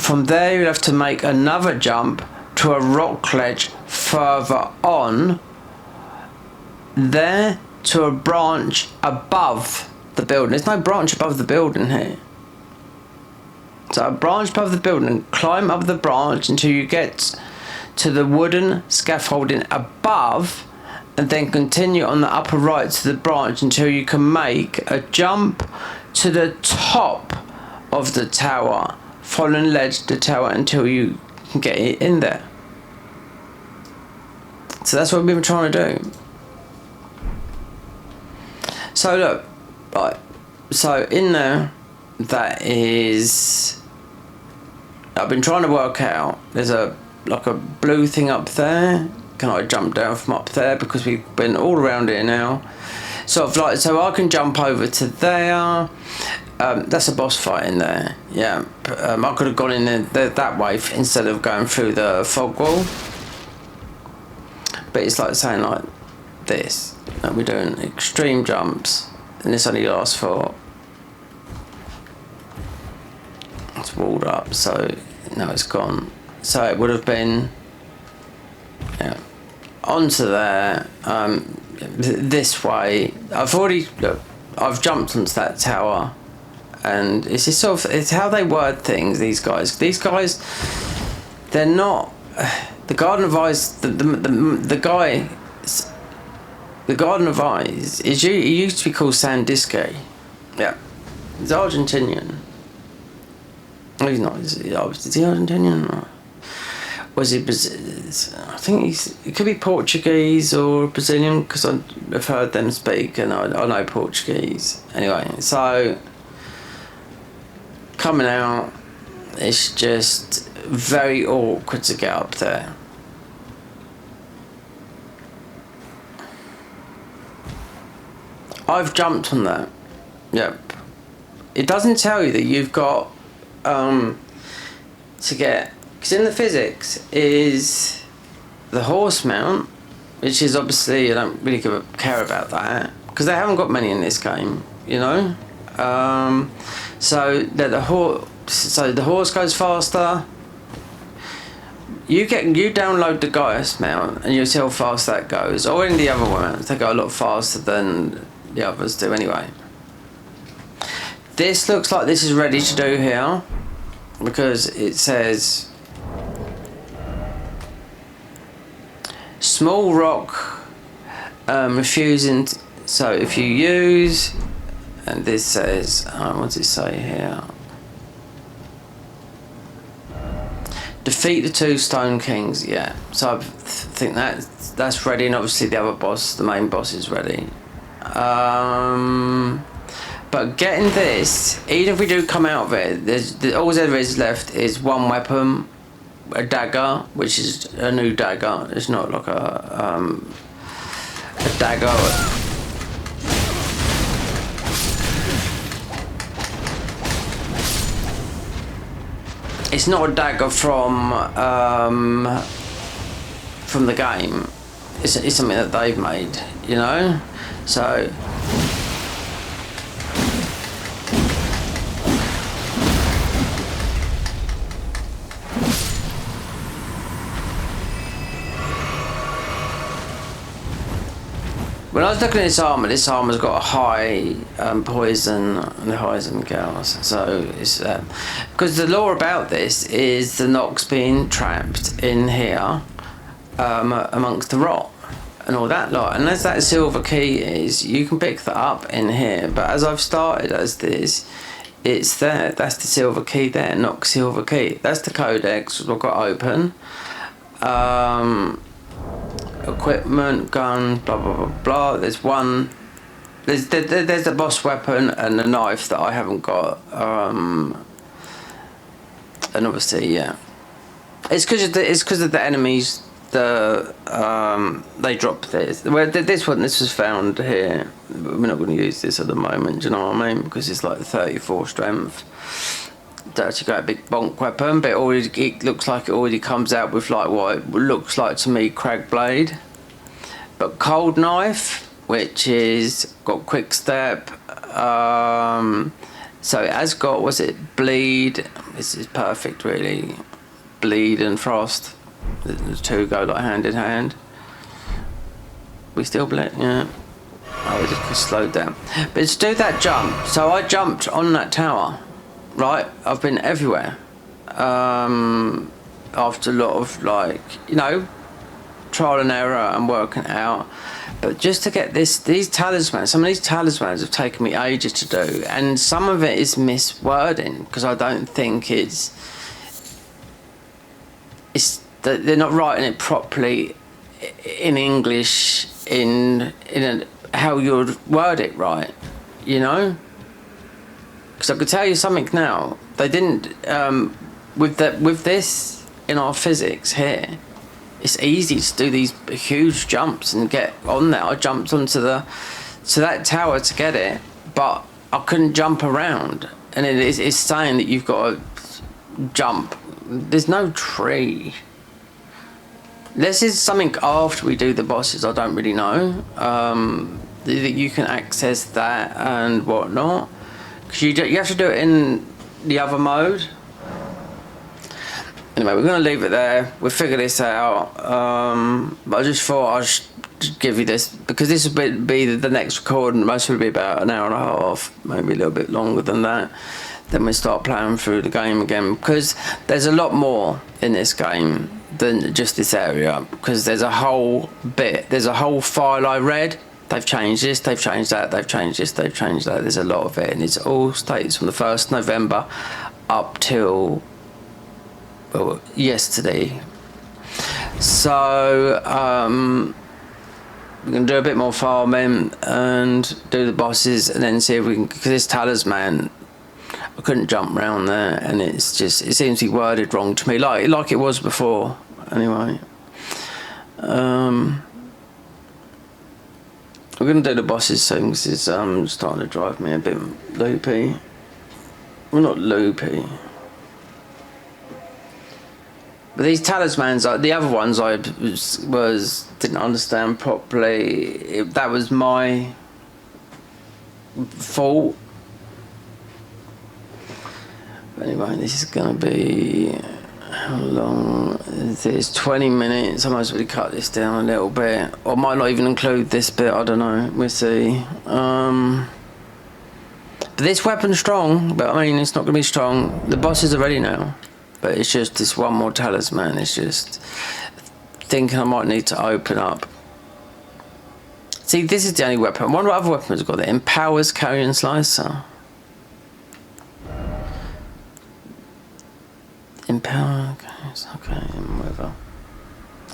From there, you have to make another jump to a rock ledge further on, there to a branch above the building. There's no branch above the building here. So a branch above the building, climb up the branch until you get to the wooden scaffolding above, and then continue on the upper right to the branch until you can make a jump to the top of the tower, following ledge to the tower until you can get it in there. So that's what we've been trying to do. So look, right, so in there, that is, I've been trying to work out, there's like a blue thing up there. Can I jump down from up there, because we've been all around here now, sort of like, so I can jump over to there. That's a boss fight in there, yeah. I could have gone in there that way instead of going through the fog wall, but it's like saying like this, that we're doing extreme jumps, and this only lasts for, it's walled up, so now it's gone. So it would have been, yeah, onto there, this way. I've jumped onto that tower, and it's just sort of, it's how they word things. These guys, they're not the Garden of Eyes. The guy, the Garden of Eyes is he used to be called Sandiske. Yeah, he's Argentinian. No, he's not. Is he Argentinian? Or was he? I think he could be Portuguese or Brazilian, because I've heard them speak, and I know Portuguese. Anyway, so coming out, it's just very awkward to get up there. I've jumped on that. Yep. It doesn't tell you that you've got to get, because in the physics is the horse mount, which is obviously, I don't really care about that because they haven't got many in this game, you know. So that the horse goes faster. You download the Gaius mount and you'll see how fast that goes. Or in the other ones, they go a lot faster than the others do anyway. This looks like this is ready to do here, because it says small rock refusing. So if you use, and this says, what does it say here? Defeat the 2 Stone Kings. Yeah, so I think that's ready, and obviously the other boss, the main boss, is ready. But getting this, even if we do come out of it, all there is left is one weapon, a dagger, which is a new dagger. It's not like a dagger. It's not a dagger from the game. It's something that they've made, you know. So when I was looking at this armor's got a high poison and highs and gals. So it's because the lore about this is the Nox being trapped in here amongst the rot and all that lot. And as that silver key is, you can pick that up in here. But as I've started as this, it's there. That's the silver key there, Nox silver key. That's the codex I've got open. Equipment, gun, blah blah blah blah. There's one. There's the boss weapon and the knife that I haven't got. And obviously, yeah, it's because of the enemies. They drop this. Well, this was found here. We're not going to use this at the moment. Do you know what I mean? Because it's like 34 strength. It's actually got a big bonk weapon, but it looks like it already comes out with like what it looks like to me, crag blade. But cold knife, which is got quick step. So it has got, was it bleed? This is perfect, really. Bleed and frost. The two go like hand in hand. We still bleed, yeah. Oh, we just slowed down. But to do that jump, so I jumped on that tower. Right, I've been everywhere. After a lot of, like, you know, trial and error and working out. But just to get these talismans, some of these talismans have taken me ages to do, and some of it is miswording because I don't think they're not writing it properly in English how you'd word it right, you know. Because I could tell you something now. They didn't with this in our physics here. It's easy to do these huge jumps and get on there. I jumped onto that tower to get it, but I couldn't jump around. And it's saying that you've got to jump. There's no tree. This is something after we do the bosses. I don't really know. That you can access that and whatnot. Because you have to do it in the other mode. Anyway, we're going to leave it there. We'll figure this out. But I just thought I'd to give you this because this would be the next recording. Most would be about an hour and a half, maybe a little bit longer than that. Then we start playing through the game again because there's a lot more in this game than just this area. Because there's a whole file I read. They've changed this, they've changed that, they've changed this, they've changed that. There's a lot of it, and it's all states from the 1st November up till yesterday. So we're going to do a bit more farming and do the bosses, and then see if we can, because this talisman, I couldn't jump around there, and it seems to be worded wrong to me, like it was before. Anyway, we're going to do the bosses soon because it's starting to drive me a bit loopy. Well, not loopy. But these talismans, the other ones I didn't understand properly. That was my fault. But anyway, this is going to be... How long is this? 20 minutes. I might as well cut this down a little bit. Or might not even include this bit, I don't know. We'll see. But this weapon's strong, but I mean, it's not going to be strong. The bosses are ready now. But it's just this one more talisman. It's just thinking I might need to open up. See, this is the only weapon. One other weapon has got that empowers carrion slicer. Empower, okay, whatever.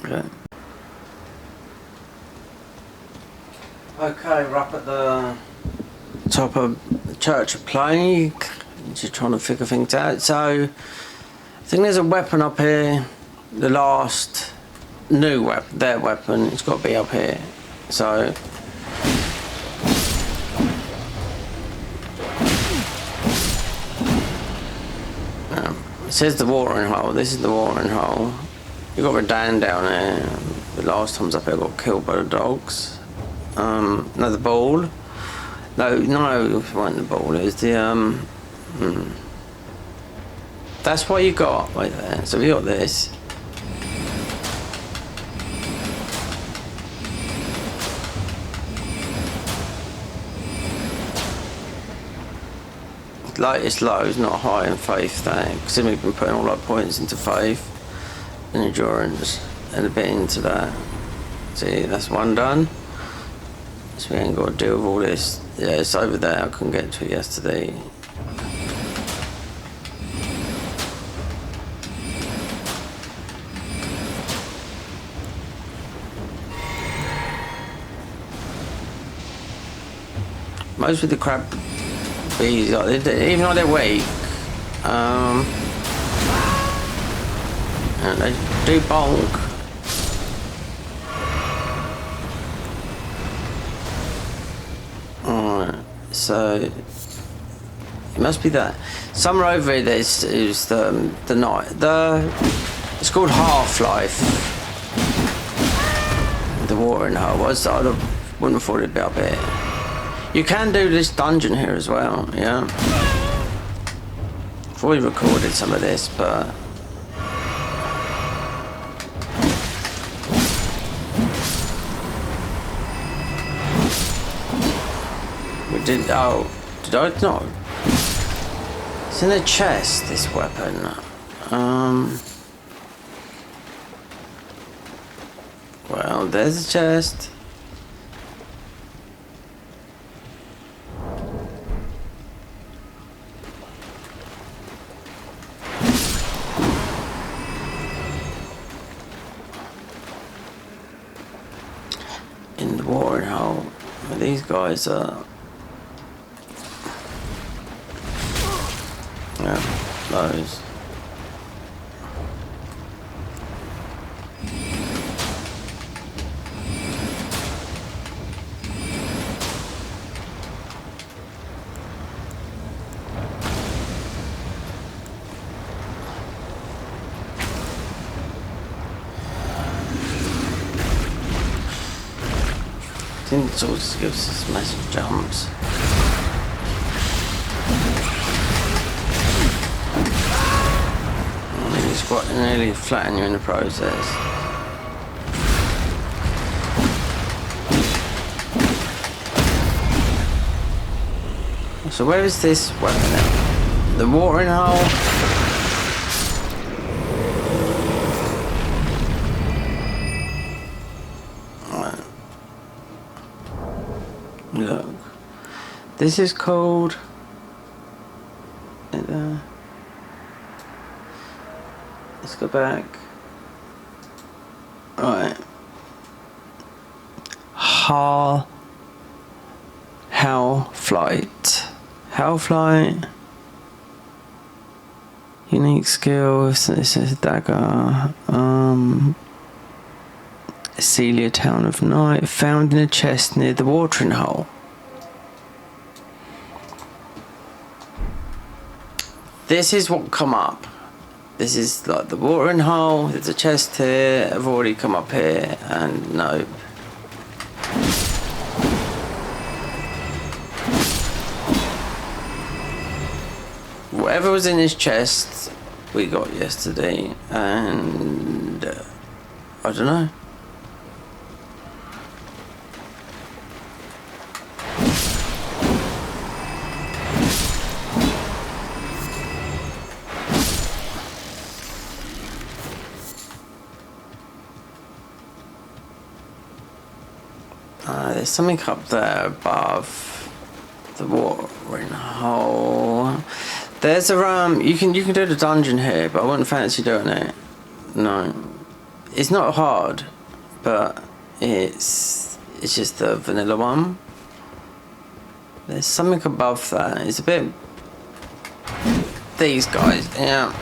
Okay. Okay, we're up at the top of the Church of Plague. Just trying to figure things out. So, I think there's a weapon up here. The last new weapon, their weapon, it's got to be up here. So, it says the watering hole. This is the watering hole. You've got Redan down there. The last time I was up here, I got killed by the dogs. Another ball. No, it wasn't the ball. It was the That's what you got right there. So we got this. It's low, it's not high in faith, because we've been putting all our points into faith and endurance and a bit into that. See, that's one done. So we ain't got to deal with all this. Yeah, it's over there, I couldn't get to it yesterday. Most of the crab bees, even though they're weak, and they do bonk. Alright, so it must be that. Somewhere over here is the night. It's called Half-Life. The watering hole. I wouldn't have thought it'd be up here. You can do this dungeon here as well, yeah. I've already recorded some of this, but we did. Oh, did I not? It's in the chest. This weapon. Well, there's a chest. These guys are, yeah, those. I think it always gives us massive jumps. It's quite nearly flatten you in the process. So where is this weapon now? The watering hole? Right. Look. This is called... Let's go back. Right. Hellflight. Hellflight. Unique skill. This is dagger. Celia Town of Night. Found in a chest near the watering hole. This is what come up. This is like the watering hole. There's a chest here. I've already come up here, and no. Whatever was in this chest, we got yesterday, and I don't know. There's something up there above the watering hole. There's a you can do the dungeon here, but I wouldn't fancy doing it. No, it's not hard, but it's just the vanilla one. There's something above that. It's a bit these guys, yeah.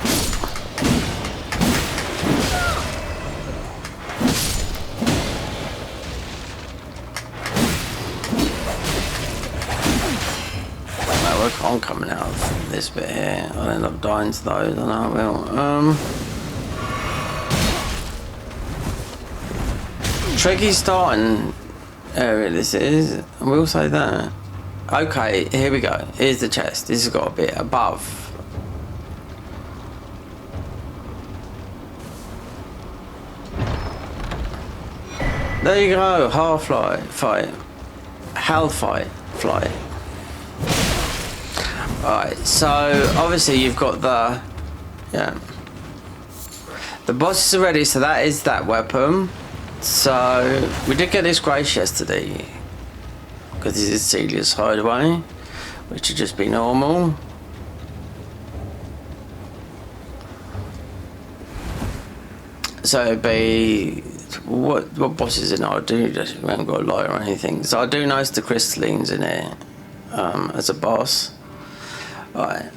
I'm coming out of this bit here. I'll end up dying to those, I know I will. Tricky starting area this is, I will say that. Okay, here we go. Here's the chest. This has got a bit above. There you go, Half-Light fight. Hellfight flight. Right, so obviously you've got the bosses are ready, so that is that weapon. So we did get this grace yesterday because this is Celia's hideaway, which would just be normal. So it'd be what bosses in I do? We haven't got a light or anything. So I do notice the crystallines in it as a boss. Right.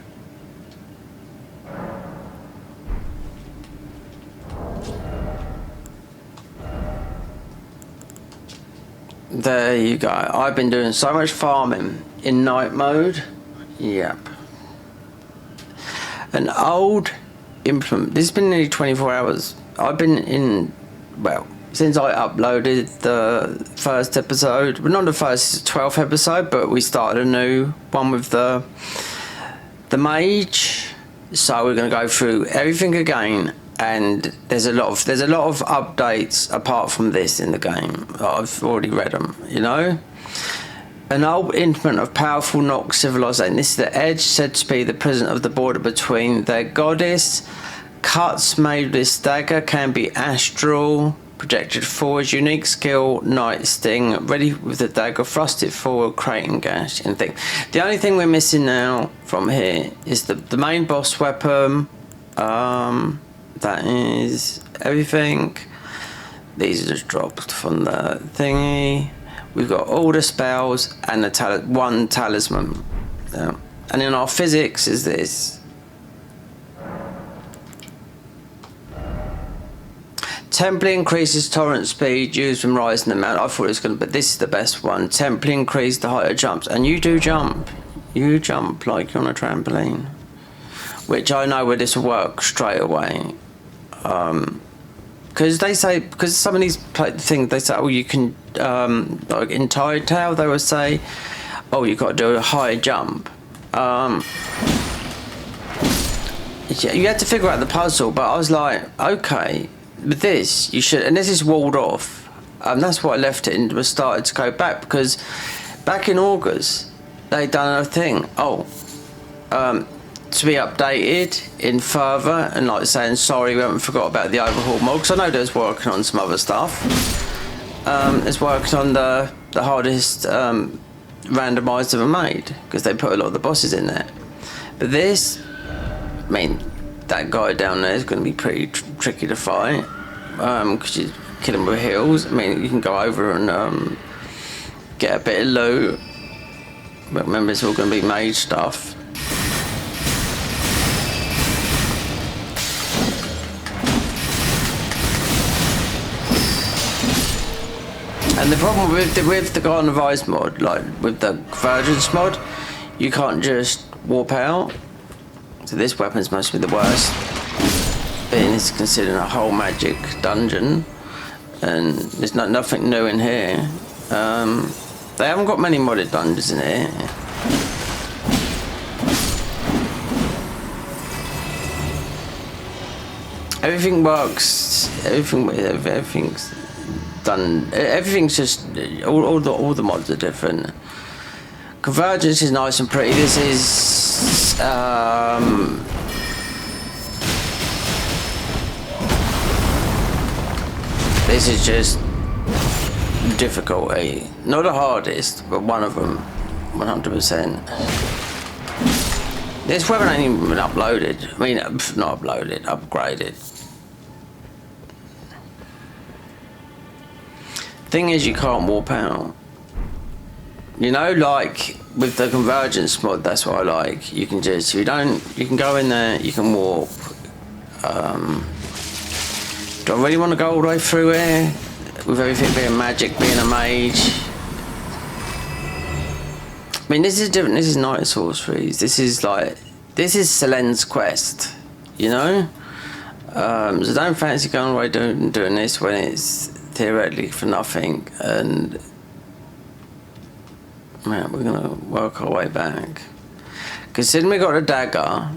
There you go. I've been doing so much farming in night mode. Yep. An old implement. This has been nearly 24 hours. I've been in, well, since I uploaded the first episode. Well, not the first, 12th episode, but we started a new one with the mage. So we're going to go through everything again, and there's a lot of updates apart from this in the game. I've already read them, you know. An old implement of powerful Nox civilization. This is the edge, said to be the present of the border between their goddess. Cuts made with this dagger can be astral, projected forward. Unique skill, night sting. Ready with the dagger, thrust it forward, creating gash and thing. The only thing we're missing now from here is the main boss weapon. That is everything. These are just dropped from the thingy. We've got all the spells and the one talisman. Yeah. And then our physics is this. Temporarily increases torrent speed used when rising the mountain. I thought it was going to, but this is the best one. Temporarily increase the height of jumps, and you do jump. You jump like you're on a trampoline, which I know where this will work straight away. Because they say, because some of these things they say, oh, you can like in Tide Tale they will say, oh, you got to do a high jump. Yeah, you had to figure out the puzzle, but I was like, okay. With this, you should, and this is walled off. That's why I left it and was started to go back, because back in August, they done a thing. Oh, to be updated in further, and like saying sorry we haven't forgot about the overhaul mod, because I know there's working on some other stuff. It's working on the hardest randomised ever made, because they put a lot of the bosses in there. But this, I mean, that guy down there is going to be pretty tricky to fight, because you kill him with heals. I mean, you can go over and get a bit of loot, but remember it's all going to be mage stuff. And the problem with the guy on the Rise mod, like with the Convergence mod, you can't just warp out. So this weapon's must be the worst, being it's considered a whole magic dungeon, and there's nothing new in here. They haven't got many modded dungeons in here. Everything works. Everything's done. Everything's just all the mods are different. Convergence is nice and pretty. This is just difficulty. Not the hardest, but one of them, 100%. This weapon ain't even been uploaded. I mean, not uploaded, upgraded. Thing is, you can't warp out. You know, like with the Convergence mod, that's what I like. You can just, you can go in there, you can warp. Do I really want to go all the way through here with everything being magic, being a mage? I mean, this is different. This is Night Sorceries. This is Selen's quest, you know. So don't fancy going all the way doing this when it's theoretically for nothing. And man, we're gonna work our way back. Considering we got a dagger,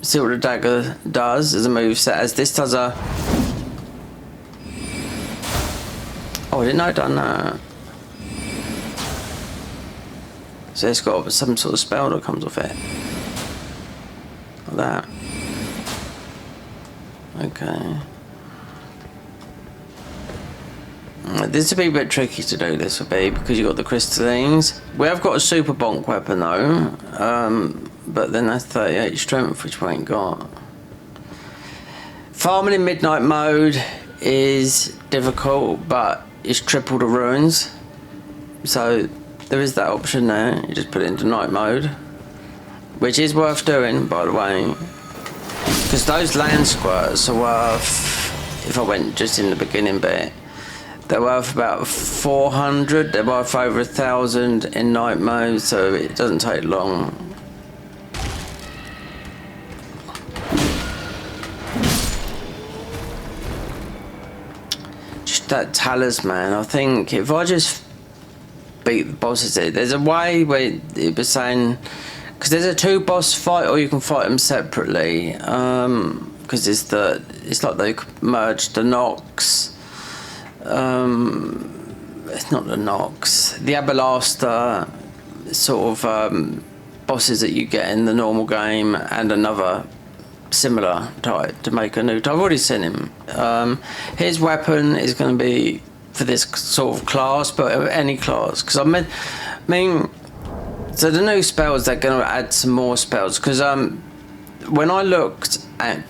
see what the dagger does as a moveset. As this does a. Oh, I didn't know I'd done that. So it's got some sort of spell that comes off it. Like that. Okay. This would be a bit tricky to do, this would be, because you've got the crystallines. We have got a super bonk weapon though, but then that's 38 strength, which we ain't got. Farming in midnight mode is difficult, but it's triple the ruins. So there is that option there. You just put it into night mode, which is worth doing, by the way, because those land squirts are worth, if I went just in the beginning bit, they're worth about 400. They're worth over 1,000 in night mode, so it doesn't take long. Just that talisman, I think if I just beat the bosses here, there's a way where it was saying, because there's a 2 boss fight, or you can fight them separately, because it's like they merged the Nox. It's not the Nox, the Abalaster sort of bosses that you get in the normal game, and another similar type to make a new type. I've already seen him. His weapon is going to be for this sort of class, but any class, because I mean, so the new spells, they're going to add some more spells, because when I looked at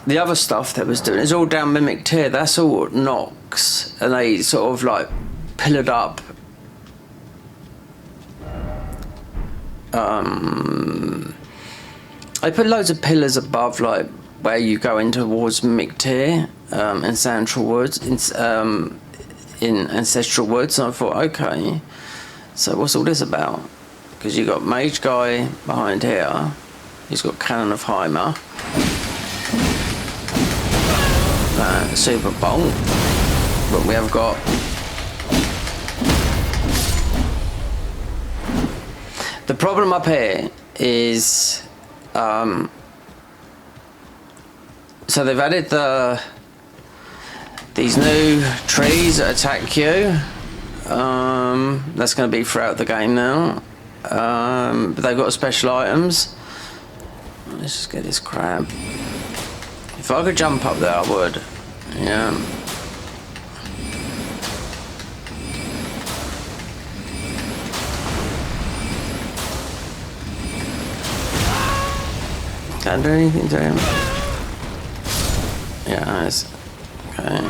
the other stuff that was doing, it's all down Mimic Tier, that's all Nox, and they sort of like pillared up I put loads of pillars above, like where you go in towards Mimic Tier, in Central Woods, in Ancestral Woods, and I thought, okay, so what's all this about? Because you got Mage Guy behind here, he's got Cannon of Heimer, Super Bonk, but we have got the problem up here is so they've added these new trees that attack you, That's going to be throughout the game now. But they've got special items. Let's just get this crab. If I could jump up there, I would. Yeah. Can't do anything to him. Yeah, nice. Okay.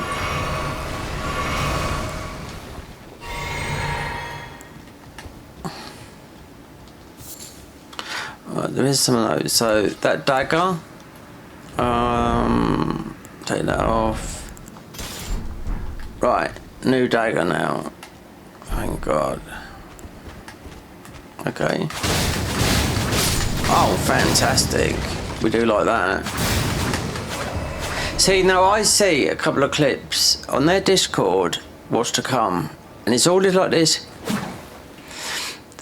Right, there is some of those. So that dagger. Take that off. Right, new dagger now. Thank God. Okay. Oh, fantastic. We do like that. See, now I see a couple of clips on their Discord, what's to come, and it's all like this.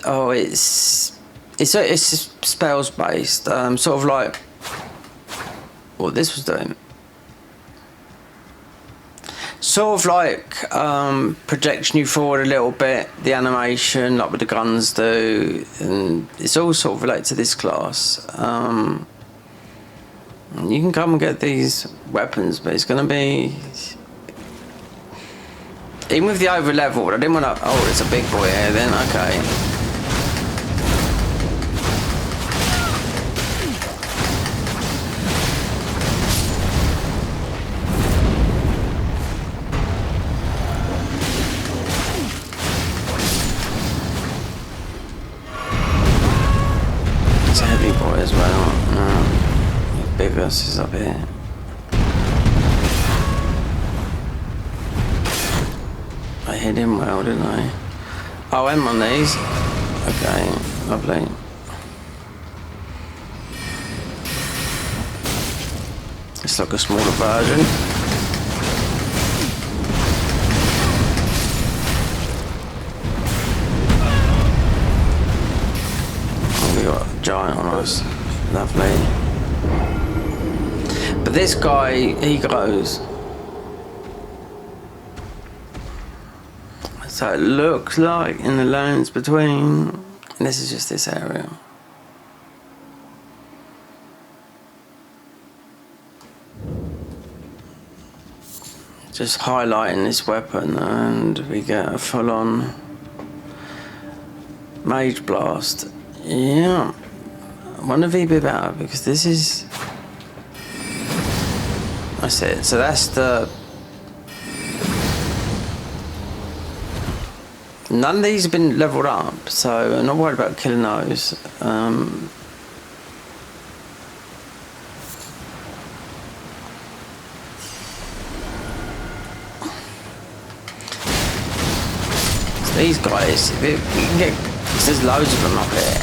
Oh, it's spells based, sort of like what this was doing. Sort of like projection you forward a little bit, the animation, like what the guns do, and it's all sort of related to this class. You can come and get these weapons, but it's going to be... Even with the over leveled, I didn't want to... Oh, it's a big boy here then, okay. It's a heavy boy as well. Bigger is up here. I hit him well, didn't I? Oh, I'm on these. Okay, lovely. It's like a smaller version. Oh, we got a giant on us. Lovely. But this guy, he goes. So it looks like in the lands between, and this is just this area. Just highlighting this weapon, and we get a full-on mage blast. Yeah, I wonder if he'd be better because this is. That's it. So that's the. None of these have been leveled up, so I'm not worried about killing those. These guys, we can get, there's loads of them up here.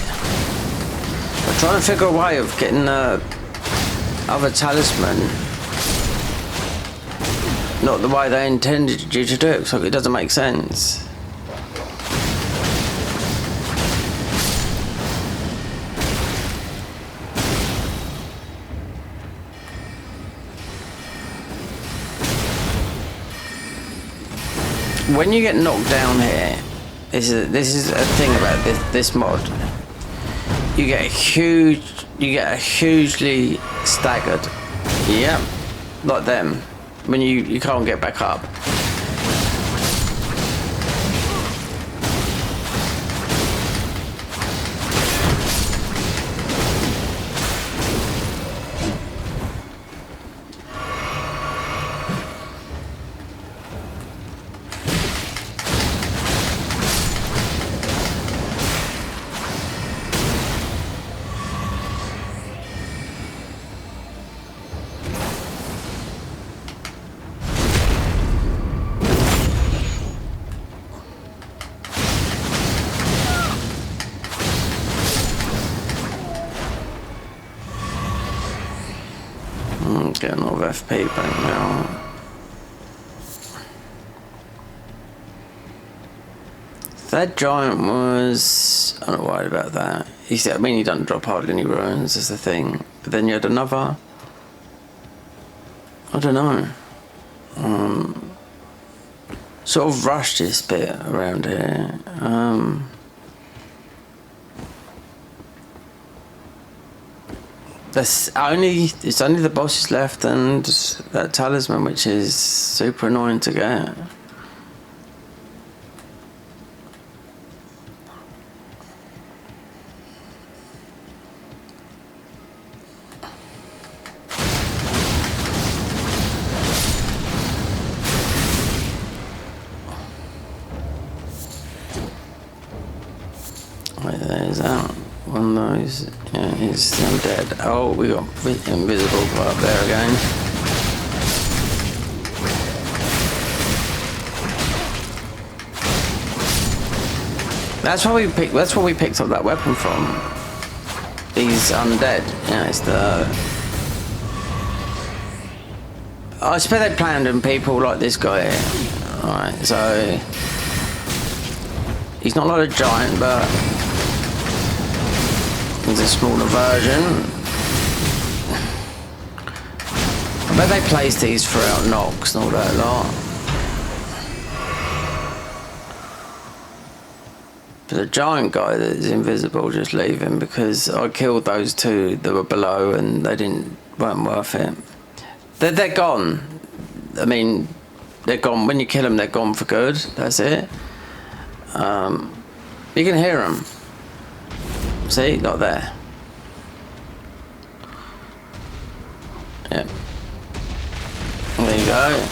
We're trying to figure a way of getting the other talisman. Not the way they intended you to do it, so it doesn't make sense. When you get knocked down here, this is a thing about this mod. You get a hugely staggered. Yep, like them. When you can't get back up. Getting all of FP back now. That giant was... I'm not worried about that. I mean, he doesn't drop hardly any runes, is the thing. But then you had another... I don't know. sort of rushed this bit around here. It's only the bosses left and that talisman, which is super annoying to get. Right, there's that. One of those. Yeah, he's undead. Oh, we got invisible up there again. That's where we picked up that weapon from. He's undead. Yeah, it's the. I suppose they planned on people like this guy here. Alright, so he's not like a giant, but he's a smaller version. I bet they placed these throughout Nox and all that lot. But the giant guy that is invisible, just leave him, because I killed those two that were below and they weren't worth it. They're gone. I mean, they're gone. When you kill them, they're gone for good. That's it. You can hear them. See? Not there. Yep. There you go.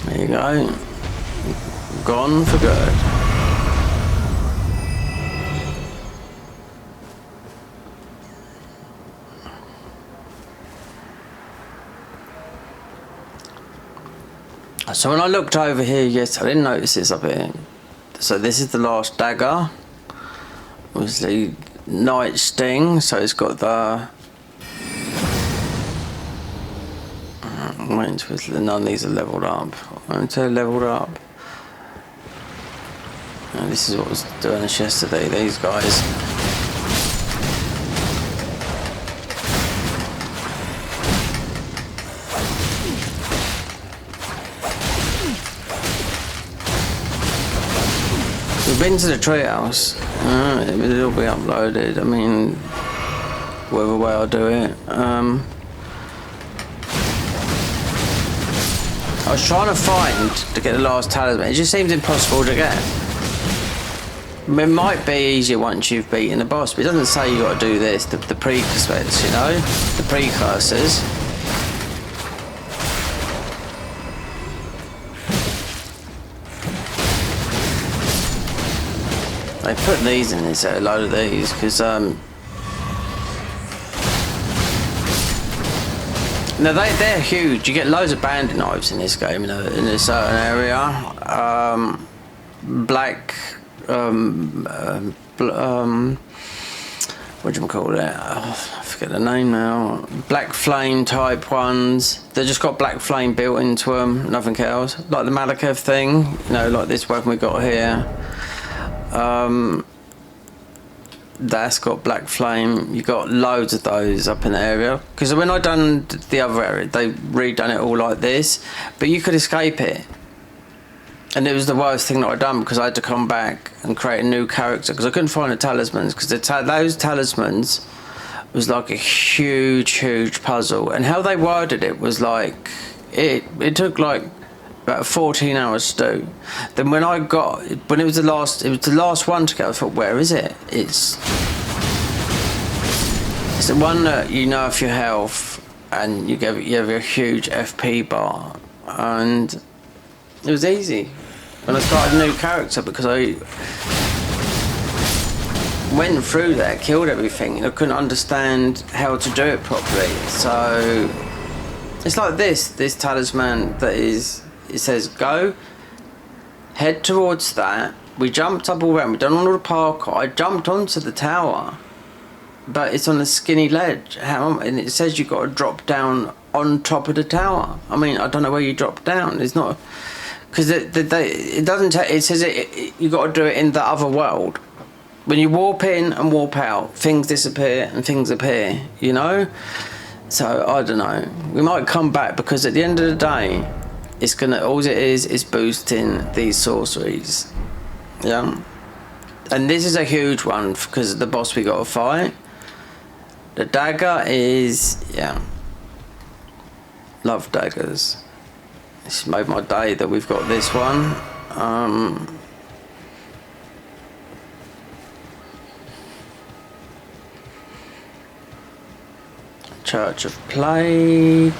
There you go. Gone for good. So when I looked over here, yes, I didn't notice this up here. So this is the last dagger. Obviously, Night Sting. So it's got the. None of these are leveled up. Until leveled up. And this is what was doing this yesterday. These guys. We've been to the treehouse. It'll be uploaded. I mean, whatever way I do it. I was trying to find to get the last talisman. It just seems impossible to get. It might be easier once you've beaten the boss, but it doesn't say you got to do this. The precursors, you know, the precursors. They put these in this, a load of these, because no, they're huge. You get loads of bandit knives in this game, in a certain area. Black, what do you call it? Oh, I forget the name now. Black flame type ones. They just got black flame built into them, nothing else. Like the Malakav thing, like this weapon we got here. That's got black flame. You got loads of those up in the area, because when I done the other area, they redone it all like this, but you could escape it, and it was the worst thing that I done, because I had to come back and create a new character, because I couldn't find the talismans, because those talismans was like a huge puzzle, and how they worded it was like it took like about 14 hours to do. Then when it was the last one to go, I thought, where is it? It's the one that you nerf your health and you have a huge FP bar, and It was easy when I started a new character because I went through that, killed everything, and I couldn't understand how to do it properly. So it's like this talisman that is, it says go, head towards that. We jumped up all around, we done all the parkour. I jumped onto the tower, but it's on a skinny ledge. And it says you've got to drop down on top of the tower. I mean, I don't know where you drop down. It's not, because it doesn't. It says you got to do it in the other world. When you warp in and warp out, things disappear and things appear. You know. So I don't know. We might come back because at the end of the day, it's gonna. All it is boosting these sorceries. Yeah. And this is a huge one because of the boss we got to fight. The dagger is, yeah. Love daggers. It's made my day that we've got this one. Church of Plague.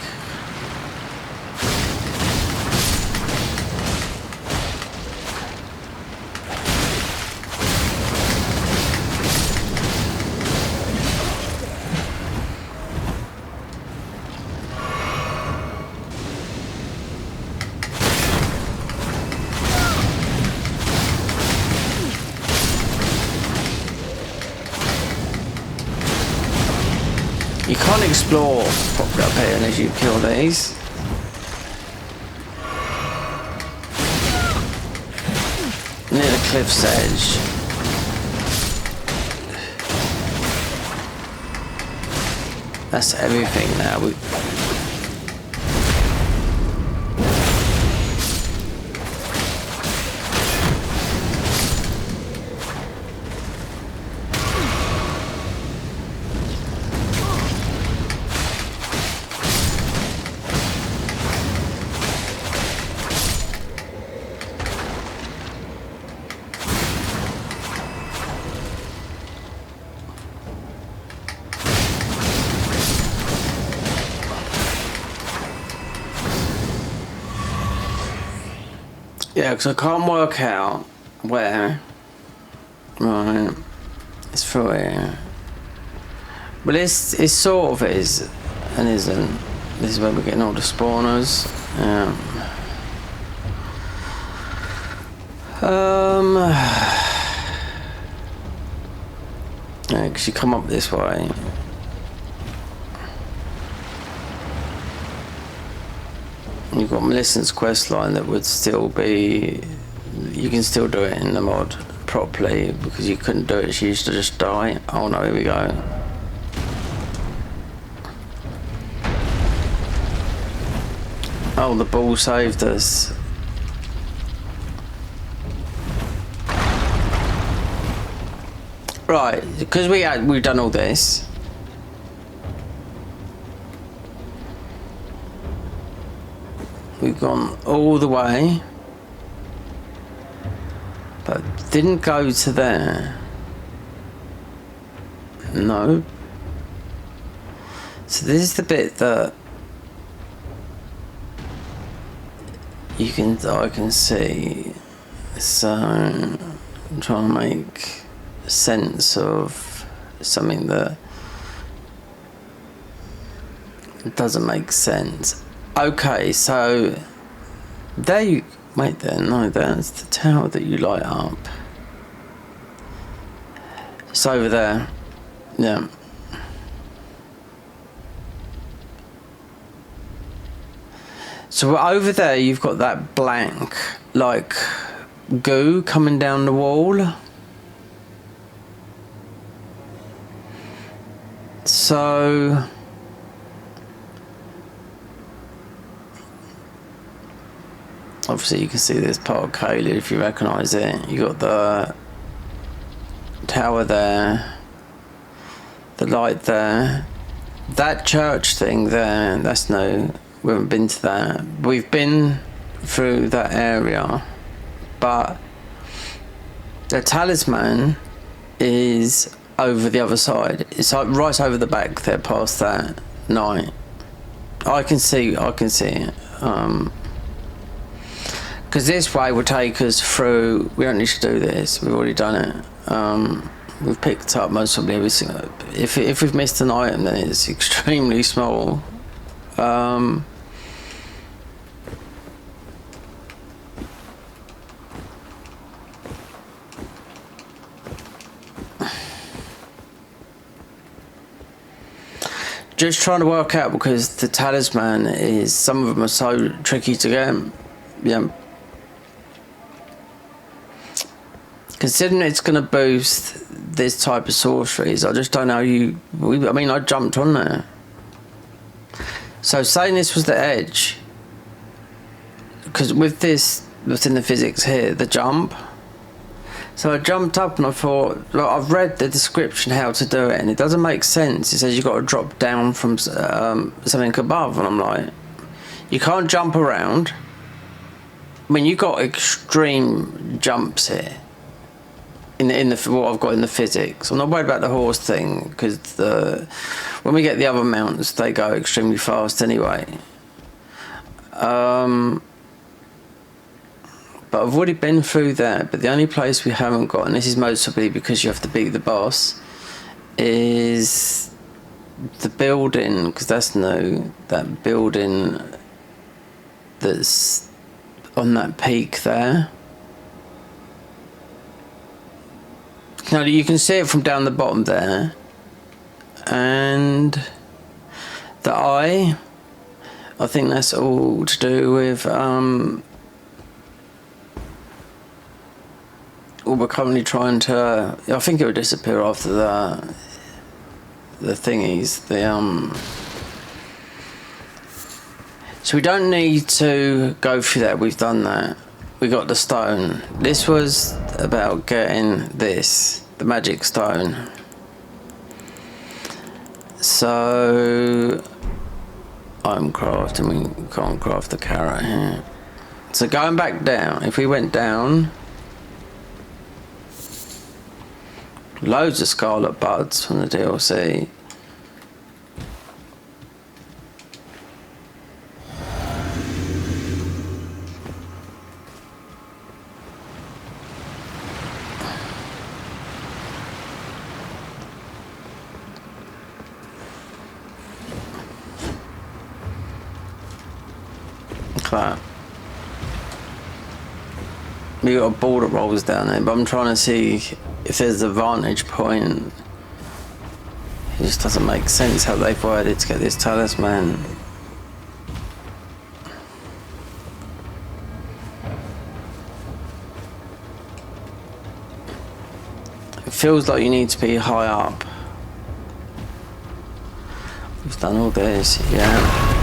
You can't explore properly up here unless you kill these. Near the cliff's edge. That's everything now. Yeah, because I can't work out where. Right, it's through here. But it sort of is and isn't. This is where we're getting all the spawners. Yeah, because you come up this way. You've got Melissa's quest line that would still be, you can still do it in the mod properly because you couldn't do it, she used to just die. Oh no, here we go. Oh, the ball saved us. Right, because we've done all this. We've gone all the way, but didn't go to there. No. So this is the bit that I can see. So I'm trying to make sense of something that doesn't make sense. Okay, so there you wait there. No, that's the tower that you light up. It's over there. Yeah. So over there, you've got that blank, like goo coming down the wall. So obviously you can see this part of Kaylee if you recognise it. You got the tower there, the light there, that church thing there. That's no, we haven't been to that. We've been through that area, but the talisman is over the other side. It's like right over the back there, past that night. I can see it. Because this way will take us through. We don't need to do this. We've already done it. We've picked up most probably everything. If we've missed an item, then it's extremely small. Just trying to work out, because the talisman is, some of them are so tricky to get. Yeah. Considering it's going to boost this type of sorceries, I just don't know I mean, I jumped on there. So saying this was the edge, because with this, within the physics here, the jump. So I jumped up and I thought, look, I've read the description how to do it, and it doesn't make sense. It says you've got to drop down from something above, and I'm like, you can't jump around. I mean, you've got extreme jumps here. In the what I've got in the physics, I'm not worried about the horse thing, because when we get the other mounts, they go extremely fast anyway. But I've already been through that. But the only place we haven't got, and this is mostly because you have to beat the boss, is the building, because that's new. That building that's on that peak there. Now you can see it from down the bottom there, and the eye, I think that's all to do with well, we're currently trying to, I think it will disappear after the thingies, so we don't need to go through that. We've done that. We got the stone. This was about getting this, the magic stone. So I'm crafting. We can't craft the carrot here. So going back down, if we went down, loads of scarlet buds from the DLC. That. We got a border rolls down there, but I'm trying to see if there's a vantage point. It just doesn't make sense how they've worded to get this talisman. It feels like you need to be high up. We've done all this, yeah.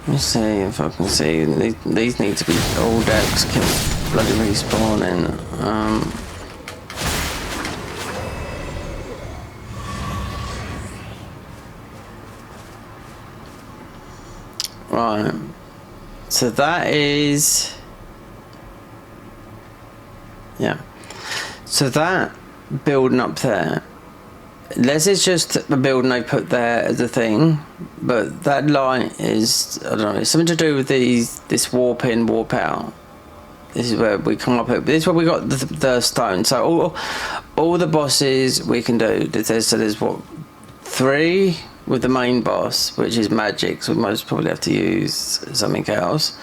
Let me see if I can see. These need to be all decks keep bloody respawning. Right. So that is, yeah. So that building up there, unless it's just the building they put there as a thing, but that light is, I don't know, it's something to do with this warp in, warp out. This is where we come up. This is where we got the stone. So all the bosses we can do. So there's what, 3 with the main boss, which is magic, so we most probably have to use something else.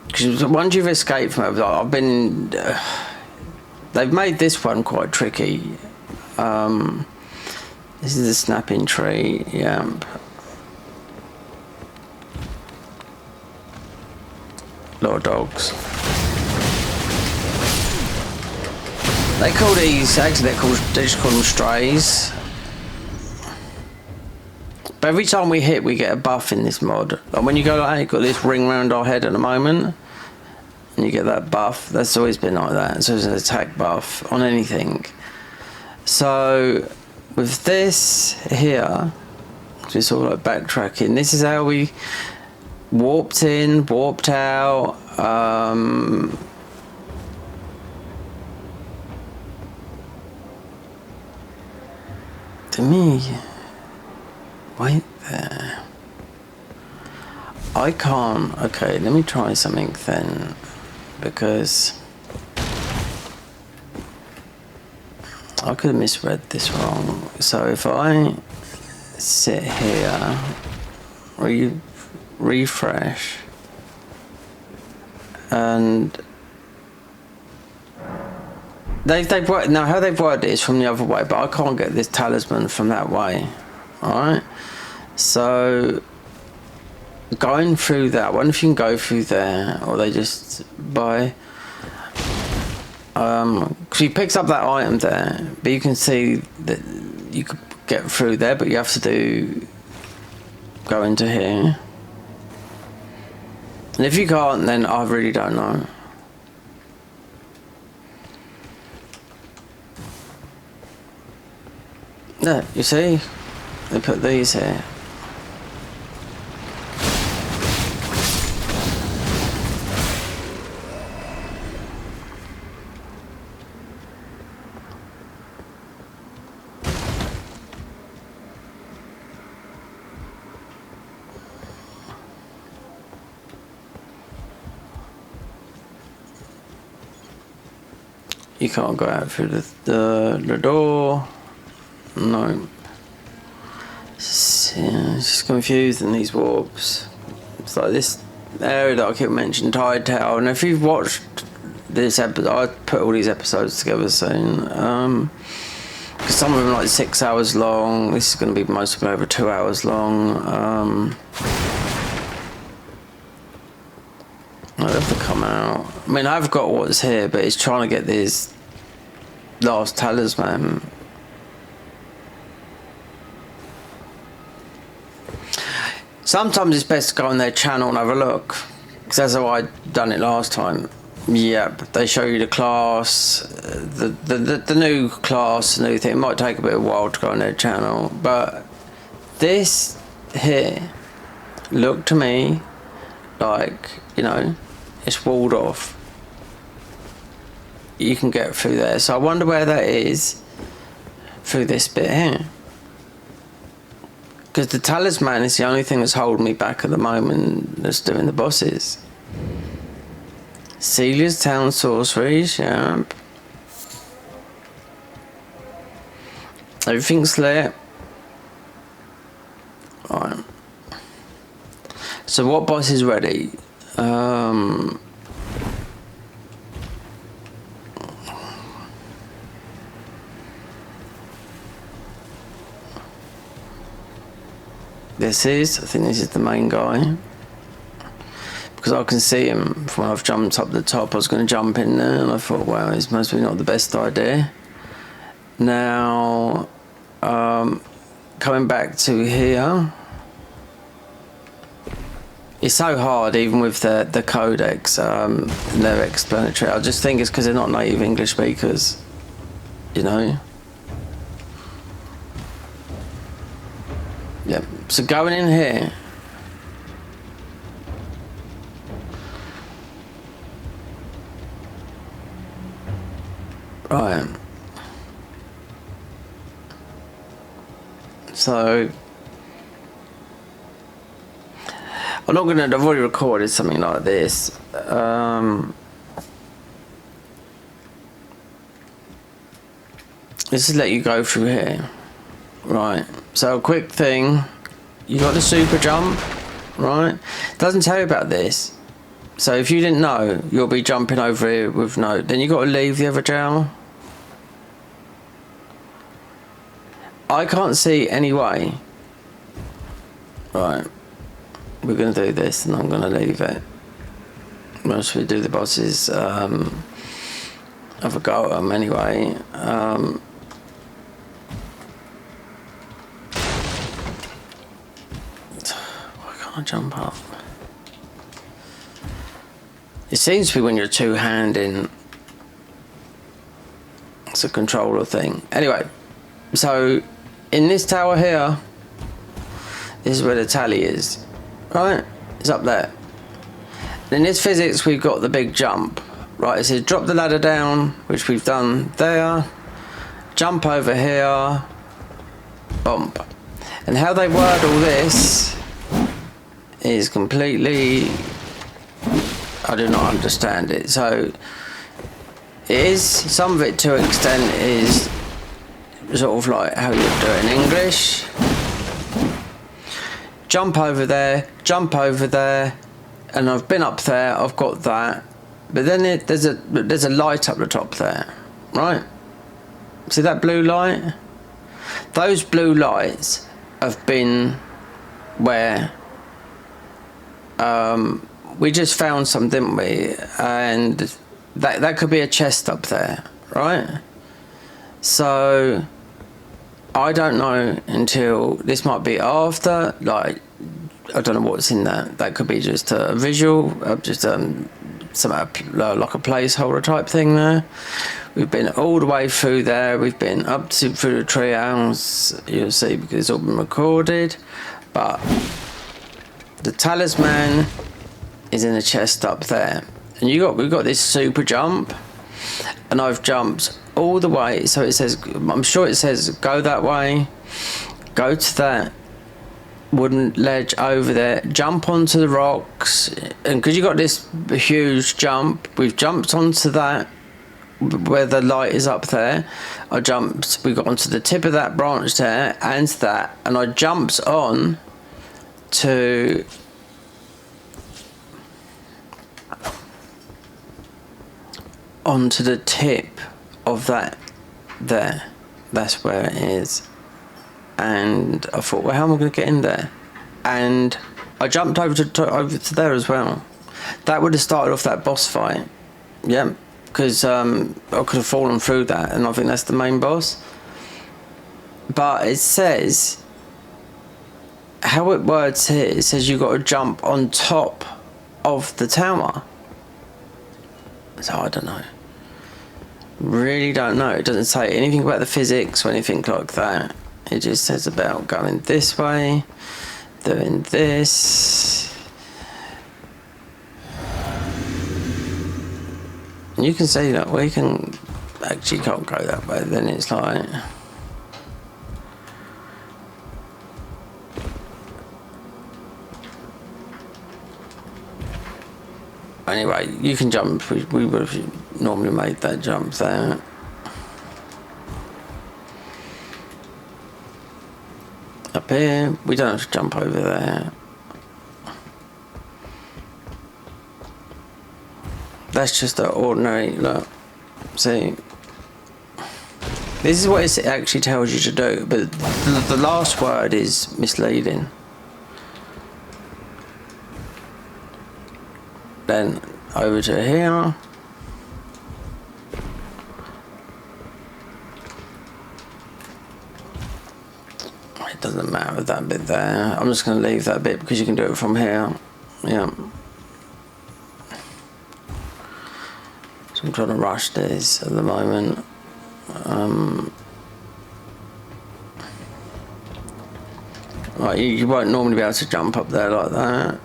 Because once you've escaped from it, I've been... they've made this one quite tricky. This is the snapping tree, yeah. A lot of dogs. They call these, actually they just call them strays. But every time we hit, we get a buff in this mod. Like when you go like, hey, got this ring around our head at the moment, and you get that buff. That's always been like that. So it's an attack buff on anything. So with this here, just sort of like backtracking. This is how we warped in, warped out. To me, wait there. I can't. Okay, let me try something then, because I could have misread this wrong. So if I sit here, refresh, and they've worked, now how they've worked it is from the other way, but I can't get this talisman from that way. Alright, so going through that, I wonder if you can go through there, or they just buy, because he picks up that item there, but you can see that you could get through there, but you have to go into here. And if you can't, then I really don't know. Yeah, you see? They put these here. You can't go out through the door. No. It's just confusing, these warps. It's like this area that I keep mentioning, Tide Tower. And if you've watched this episode, I put all these episodes together soon. Because some of them are like 6 hours long. This is going to be most of them over 2 hours long. I'll have to come out. I mean, I've got what's here, but it's trying to get this last talisman. Sometimes it's best to go on their channel and have a look, because that's how I done it last time. Yep, they show you the class, the new class, the new thing. It might take a bit of a while to go on their channel, but this here looked to me like, you know, it's walled off. You can get through there, so I wonder where that is through this bit here. Because the talisman is the only thing that's holding me back at the moment that's doing the bosses. Celia's Town Sorceries, yeah. Everything's lit. Alright. So what boss is ready? I think this is the main guy, because I can see him from when I've jumped up the top. I was going to jump in there and I thought, wow, it's mostly not the best idea. Now coming back to here, it's so hard even with the codex, they're explanatory. I just think it's because they're not native English speakers, you know. Yep. So going in here, right. So I'm not gonna. I've already recorded something like this. This is let you go through here. Right. So a quick thing. You got the super jump. Right. Doesn't tell you about this. So if you didn't know, you'll be jumping over here with no. Then you got to leave the other jail. I can't see any way. Right. We're going to do this and I'm going to leave it. Once we do the bosses, have a go at them anyway. Why can't I jump up? It seems to be when you're two-handing. It's a controller thing. Anyway, so in this tower here, this is where the tally is. Right? It's up there. In this physics, we've got the big jump. Right, it says drop the ladder down, which we've done there. Jump over here. Bump. And how they word all this is completely... I do not understand it. So it is, some of it to an extent is sort of like how you do it in English. Jump over there, and I've been up there, I've got that. But then there's a light up the top there, right? See that blue light? Those blue lights have been where we just found some, didn't we? And that could be a chest up there, right? So I don't know until this might be after, like, I don't know what's in that. That could be just a visual, just some like a placeholder type thing there. We've been all the way through there. We've been up to through the tree house. You'll see because it's all been recorded. But the talisman is in the chest up there, and we've got this super jump, and I've jumped all the way. So it says, I'm sure it says go that way, go to that wooden ledge over there, jump onto the rocks, and because you got this huge jump, we've jumped onto that where the light is up there. We got onto the tip of that branch there and that, and I jumped on to onto the tip of that there. That's where it is. And I thought, well, how am I going to get in there? And I jumped over to there as well. That would have started off that boss fight. Yeah, because I could have fallen through that, and I think that's the main boss. But it says, how it words here, it says you got to jump on top of the tower. So I don't know. Really don't know. It doesn't say anything about the physics or anything like that. It just says about going this way, doing this. And you can see that we can actually can't go that way. Then it's like, anyway, you can jump. We would have normally made that jump there. Up here, we don't have to jump over there. That's just an ordinary look. See, this is what it actually tells you to do, but the last word is misleading. Then over to here. It doesn't matter that bit there. I'm just going to leave that bit because you can do it from here. Yeah. So I'm trying to rush this at the moment. Right, you won't normally be able to jump up there like that.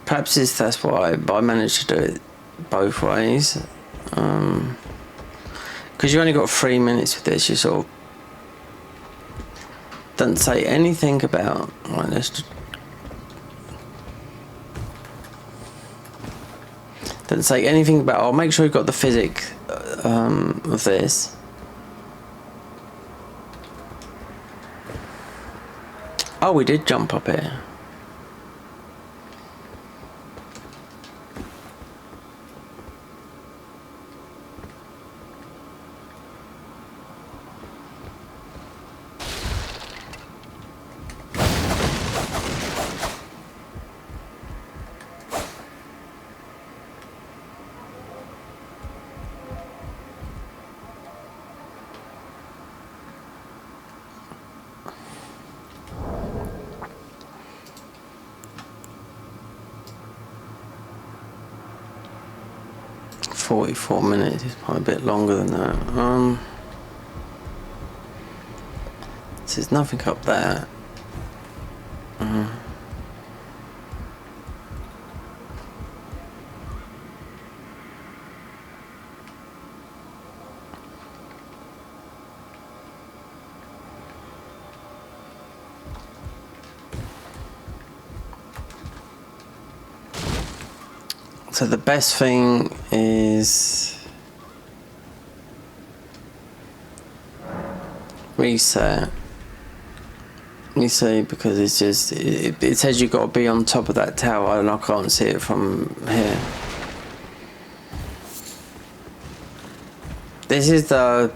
Perhaps that's why, but I managed to do it both ways. Because you only got 3 minutes with this, you sort of Doesn't say anything about. Right, let's just, doesn't say anything about. I'll make sure you've got the physics of this. Oh, we did jump up here. "44 minutes is probably a bit longer than that. So there's nothing up there. So the best thing is reset. You see, because it's just it says you've got to be on top of that tower, and I can't see it from here. This is the,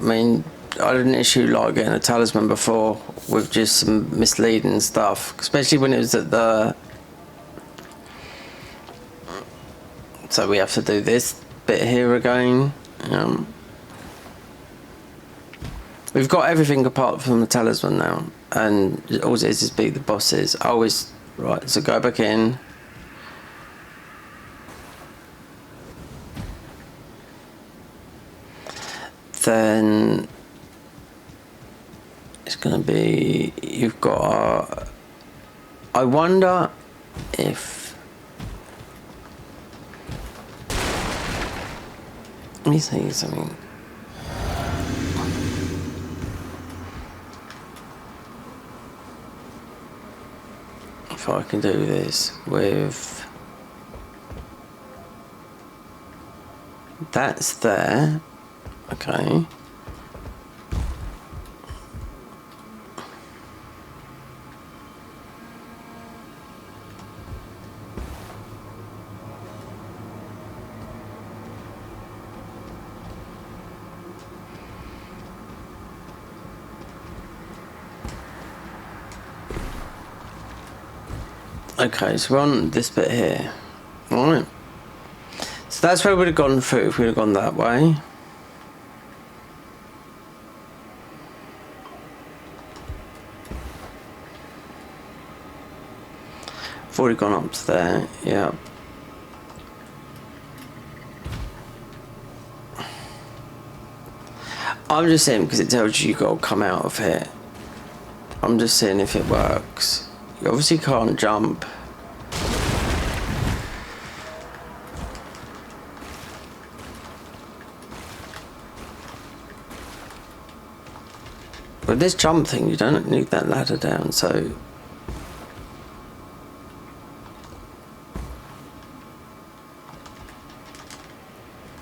I mean, I had an issue like getting a talisman before with just some misleading stuff, especially when it was at the. So we have to do this bit here again. We've got everything apart from the talisman now, and all it is beat the bosses. Always right. So go back in. Then it's going to be. You've got. I wonder if. Let me see something. If I can do this with. That's there. Okay. Okay, so we're on this bit here. Alright. So that's where we would have gone through if we would have gone that way. I've already gone up to there, yeah. I'm just saying because it tells you you've got to come out of here. I'm just seeing if it works. You obviously can't jump. With this jump thing, you don't need that ladder down, so...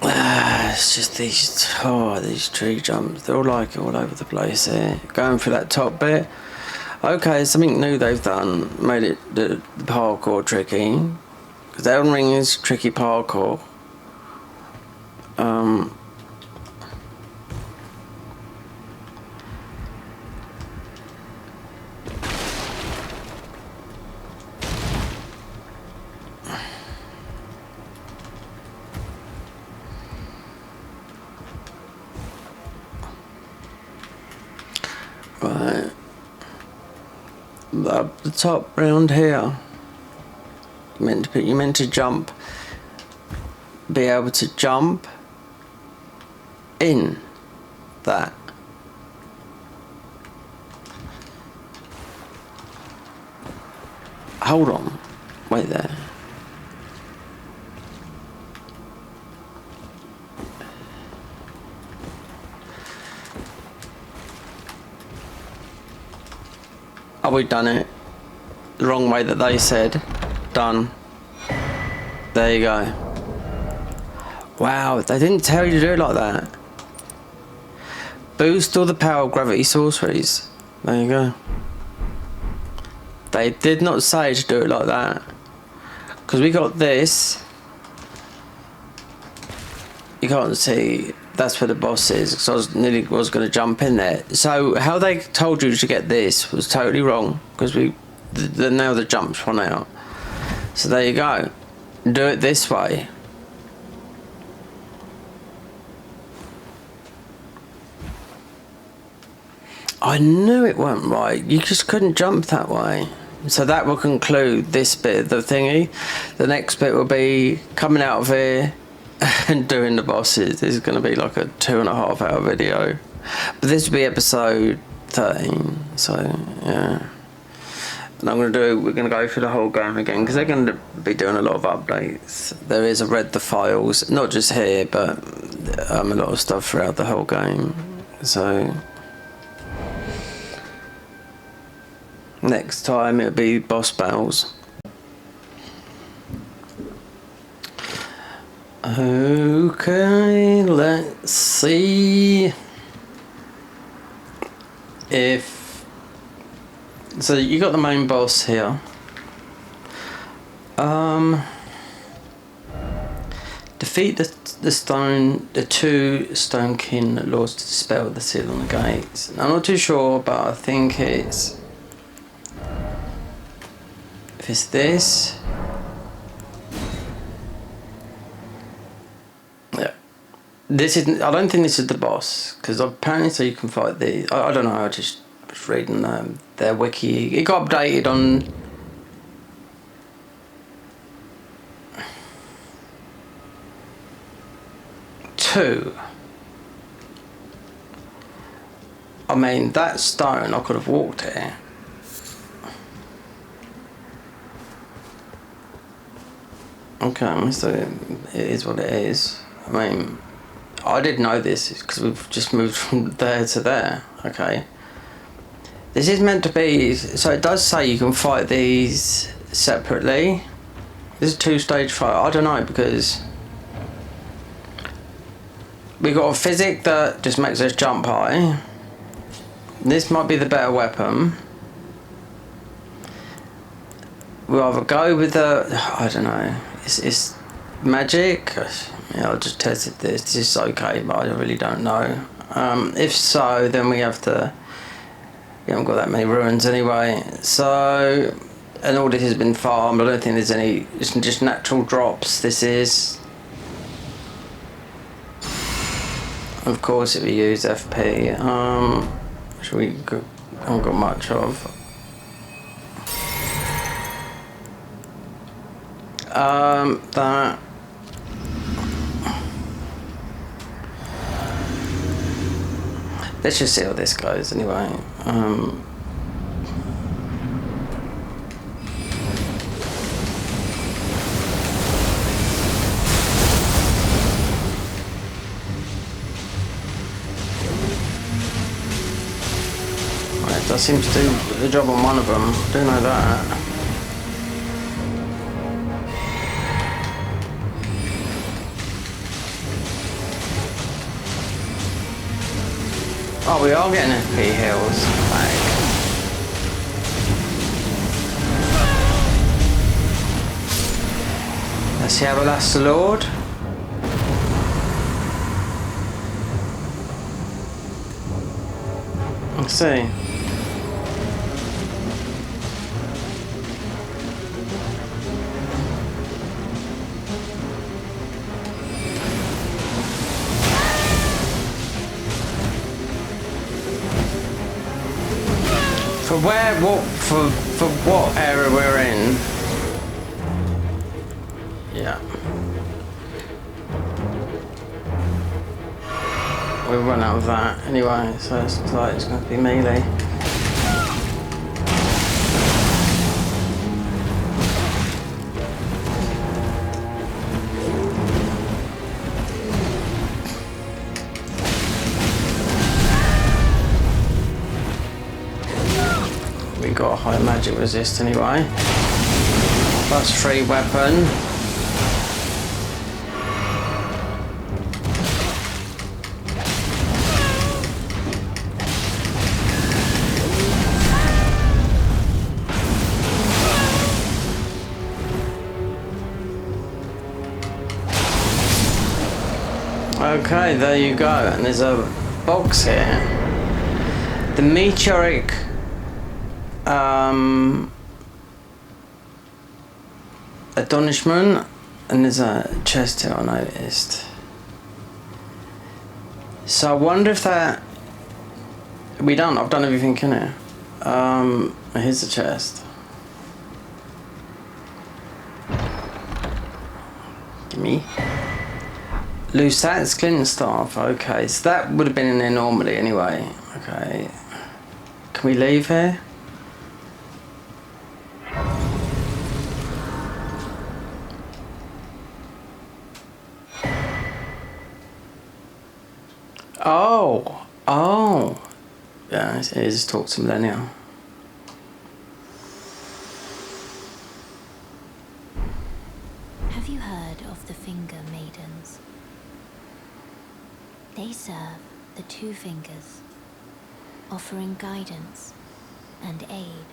It's just these tree jumps. They're all like all over the place here. Going for that top bit. Okay, something new they've done. Made it the parkour tricky. Because Elden Ring is tricky parkour. Right. Up the top round here. You meant to jump. Be able to jump in that. Hold on. Wait there. Oh, we've done it. The wrong way that they said. Done. There you go. Wow, they didn't tell you to do it like that. Boost all the power of gravity sorceries. There you go. They did not say to do it like that. Because we got this. You can't see. That's where the boss is. Because I was going to jump in there. So how they told you to get this was totally wrong. Because now the jump's run out. So there you go. Do it this way. I knew it weren't right. You just couldn't jump that way. So that will conclude this bit of the thingy. The next bit will be coming out of here and doing the bosses. This is going to be like a 2.5 hour video. But this will be episode 13. So, yeah. And we're going to go through the whole game again because they're going to be doing a lot of updates. There is a read the files, not just here, but a lot of stuff throughout the whole game. So next time it'll be boss battles. Okay, let's see if. So you got the main boss here. Defeat the two stone kin lords to dispel the seal on the gates. I'm not too sure, but I think it's if it's this. Yeah. This isn't. I don't think this is the boss because apparently so you can fight these. I don't know. I just was reading their wiki. It got updated on. I mean, that stone, I could have walked it. Okay, so it is what it is. I mean, I didn't know this because we've just moved from there to there. Okay. This is meant to be, so it does say you can fight these separately. This is a 2-stage fight. I don't know because we got a physic that just makes us jump high. This might be the better weapon. We'll either go with the, I don't know, it's magic. Yeah, I just tested this. This is okay, but I really don't know. If so, then we have to. We haven't got that many ruins anyway. So, and all this has been farmed. I don't think there's any. It's just natural drops. This is. Of course, if we use FP, which we haven't got much of. That. Let's just see how this goes anyway. That seems to do the job on one of them. I do know that. Oh, we are getting FP heals back. Let's see how that's the Lord. Let's see. For what area we're in? Yeah. We'll run out of that anyway, so it's like it's going to be melee. we got high magic resist anyway. +3 weapon. Okay, there you go. And there's a box here. The meteoric astonishment, and there's a chest here I noticed. So I wonder if that I've done everything in here. Here's the chest. Gimme. Lusat's Glint Staff, okay, so that would have been in there normally anyway. Okay. Can we leave here? Oh. Yeah, it is talk to Millennial. Have you heard of the Finger Maidens? They serve the Two Fingers, offering guidance and aid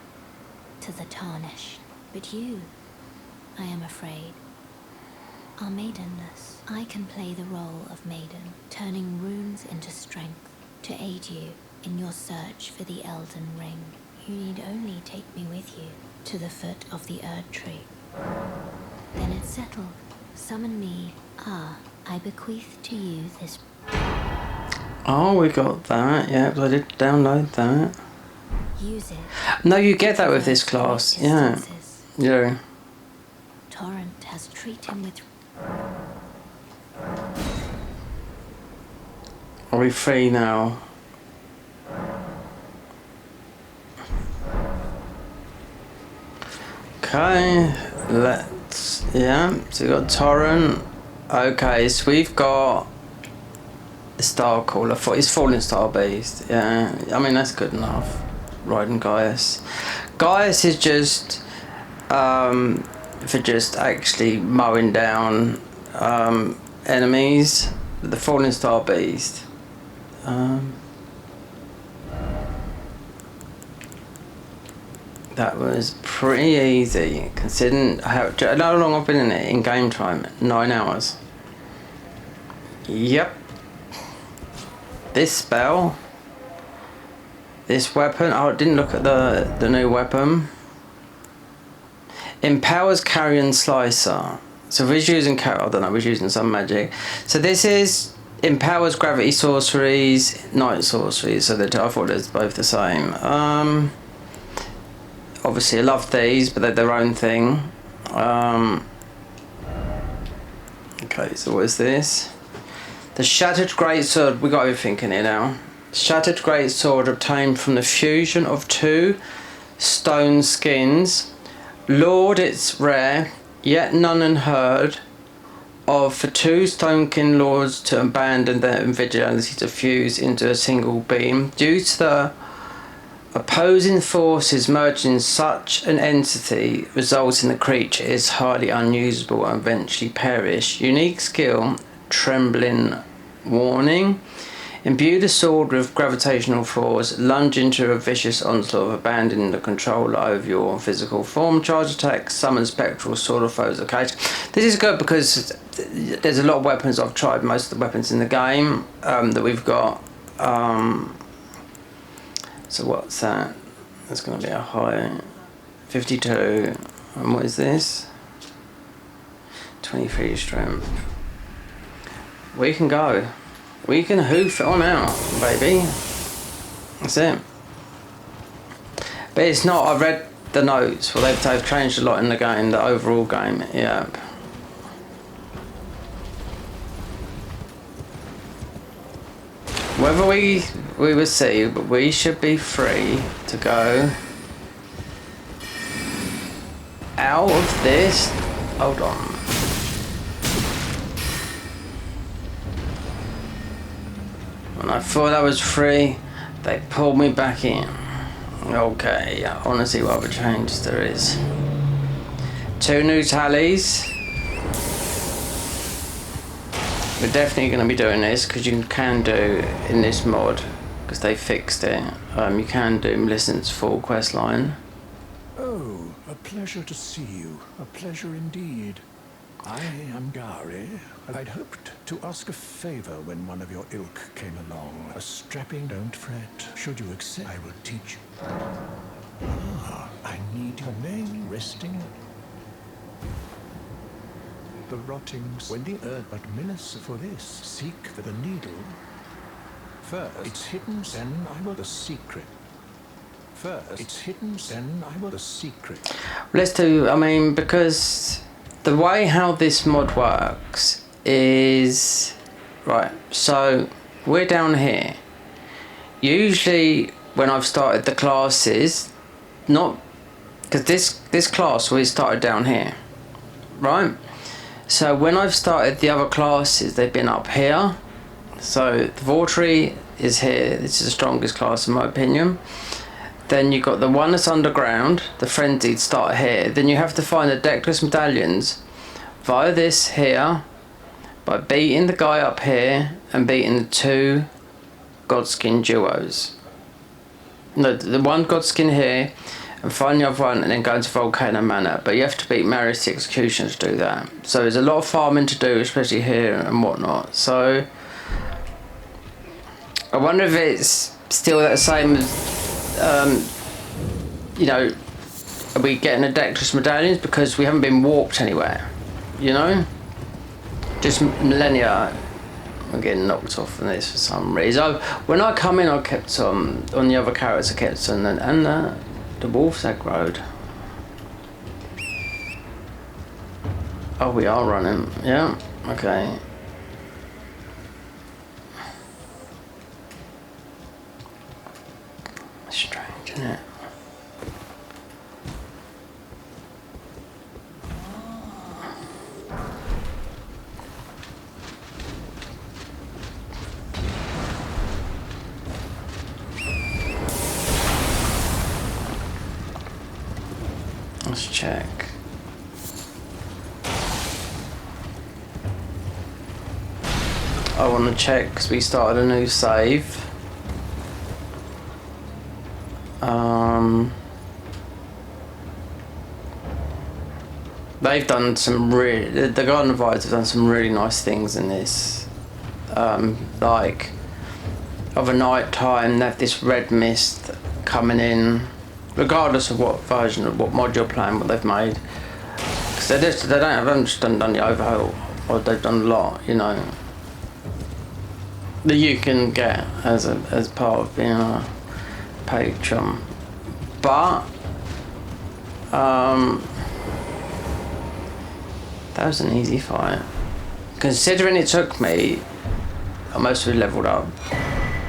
to the tarnished. But you, I am afraid, are maidenless. I can play the role of maiden, turning runes into strength to aid you in your search for the Elden Ring. You need only take me with you to the foot of the Erd Tree. Then it's settled. Summon me. I bequeath to you this. Oh, we got that. Yeah, I did download that. Use it. No, you get that with this class. Yeah. Yeah. Torrent has treated him with. Are we free now? Okay, let's, yeah, so we've got Torrent. Okay, so we've got the Star Caller. It's Falling Star Beast, yeah. I mean, that's good enough. Riding Gaius. Gaius is just, for just actually mowing down enemies. The Falling Star Beast. That was pretty easy, considering how long I've been in it in game time. 9 hours. Yep. This spell, this weapon. Oh, I didn't look at the new weapon. Empowers Carrion Slicer. So we're using I don't know. We're using some magic. So this is empowers gravity sorceries, night sorceries. So I thought it's both the same. Obviously, I love these, but they're their own thing. Okay, so what is this? The Shattered Greatsword. We got everything in here now. Shattered Greatsword obtained from the fusion of 2 stone skins. Lord, it's rare, yet none unheard of for 2 Stonekin Lords to abandon their individuality to fuse into a single beam. Due to the opposing forces merging, such an entity results in the creature is highly unusable and eventually perish. Unique skill, Trembling Warning. Imbue the sword with gravitational force. Lunge into a vicious onslaught of abandoning the control over your physical form. Charge attack. Summon spectral sword of foes. Okay, this is good because there's a lot of weapons. I've tried most of the weapons in the game that we've got. So what's that? That's going to be a high 52. And what is this? 23 strength. We can go. We can hoof it on out, baby. That's it. But it's not. I've read the notes. Well, they've changed a lot in the game, the overall game. Yeah. Whether we will see, but we should be free to go out of this. Hold on. When I thought I was free, they pulled me back in. Okay, I want to see what other changes there is. 2 new tallies. We're definitely going to be doing this because you can do in this mod, because they fixed it. You can do Millicent's full quest line. Oh, a pleasure to see you. A pleasure indeed. I am Gary. I'd hoped to ask a favor when one of your ilk came along. A strapping, don't fret. Should you accept, I will teach you. Ah, I need your name resting. The rottings when the earth but minutes for this. Seek for the needle. First, it's hidden, then I will the secret. First, it's hidden, then I will the secret. Let's do, I mean, because the way how this mod works is, right, so we're down here. Usually when I've started the classes, not, because this class we started down here, right? So when I've started the other classes, they've been up here. So the Vortry is here. This is the strongest class in my opinion. Then you've got the one that's underground, the frenzied start here. Then you have to find the deckless medallions via this here, by beating the guy up here and beating the 2 Godskin duos. No, the one Godskin here, and find the other one, and then go into Volcano Manor. But you have to beat Marius the Executioner to do that. So there's a lot of farming to do, especially here and whatnot. So I wonder if it's still the same as, you know, are we getting the Deckless medallions because we haven't been warped anywhere, you know? Just millennia. I'm getting knocked off on this for some reason. When I come in, I kept on the other characters, I kept on, and the Wolf's Egg Road. Oh, we are running, yeah, okay. Strange, isn't it? Let's check. I want to check because we started a new save. They've done some really, the Garden of Ides have done some really nice things in this. Like, of a night time, they have this red mist coming in, regardless of what version of what mod you're playing, what they've made. Because they haven't just done the overhaul, or they've done a lot, you know, that you can get as part of being a patron. But that was an easy fight. Considering it took me, I must have leveled up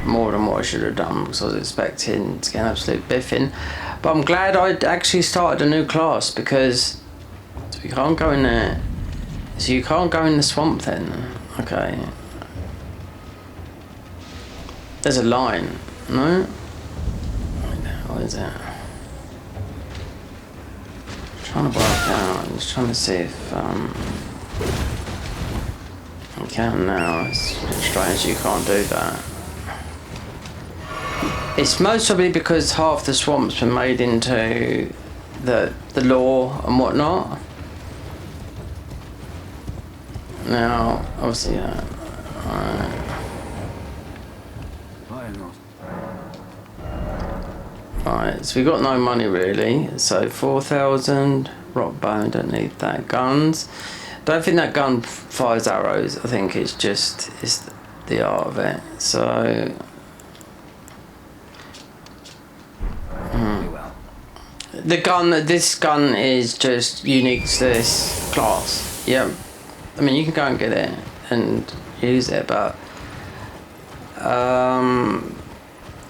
more than what I should have done because I was expecting to get an absolute biffing. But I'm glad I actually started a new class because we can't go in there. So you can't go in the swamp then. Okay. There's a line, no? What is it? I'm trying to work out, I'm just trying to see if I can now. It's a bit strange you can't do that. It's most probably because half the swamp's been made into the lore and whatnot. Now, obviously, Right, so we got no money really. So 4,000 rock bone, don't need that. Guns, don't think that gun fires arrows. I think it's just the art of it. So the gun, this gun is just unique to this class. Yeah, I mean you can go and get it and use it, but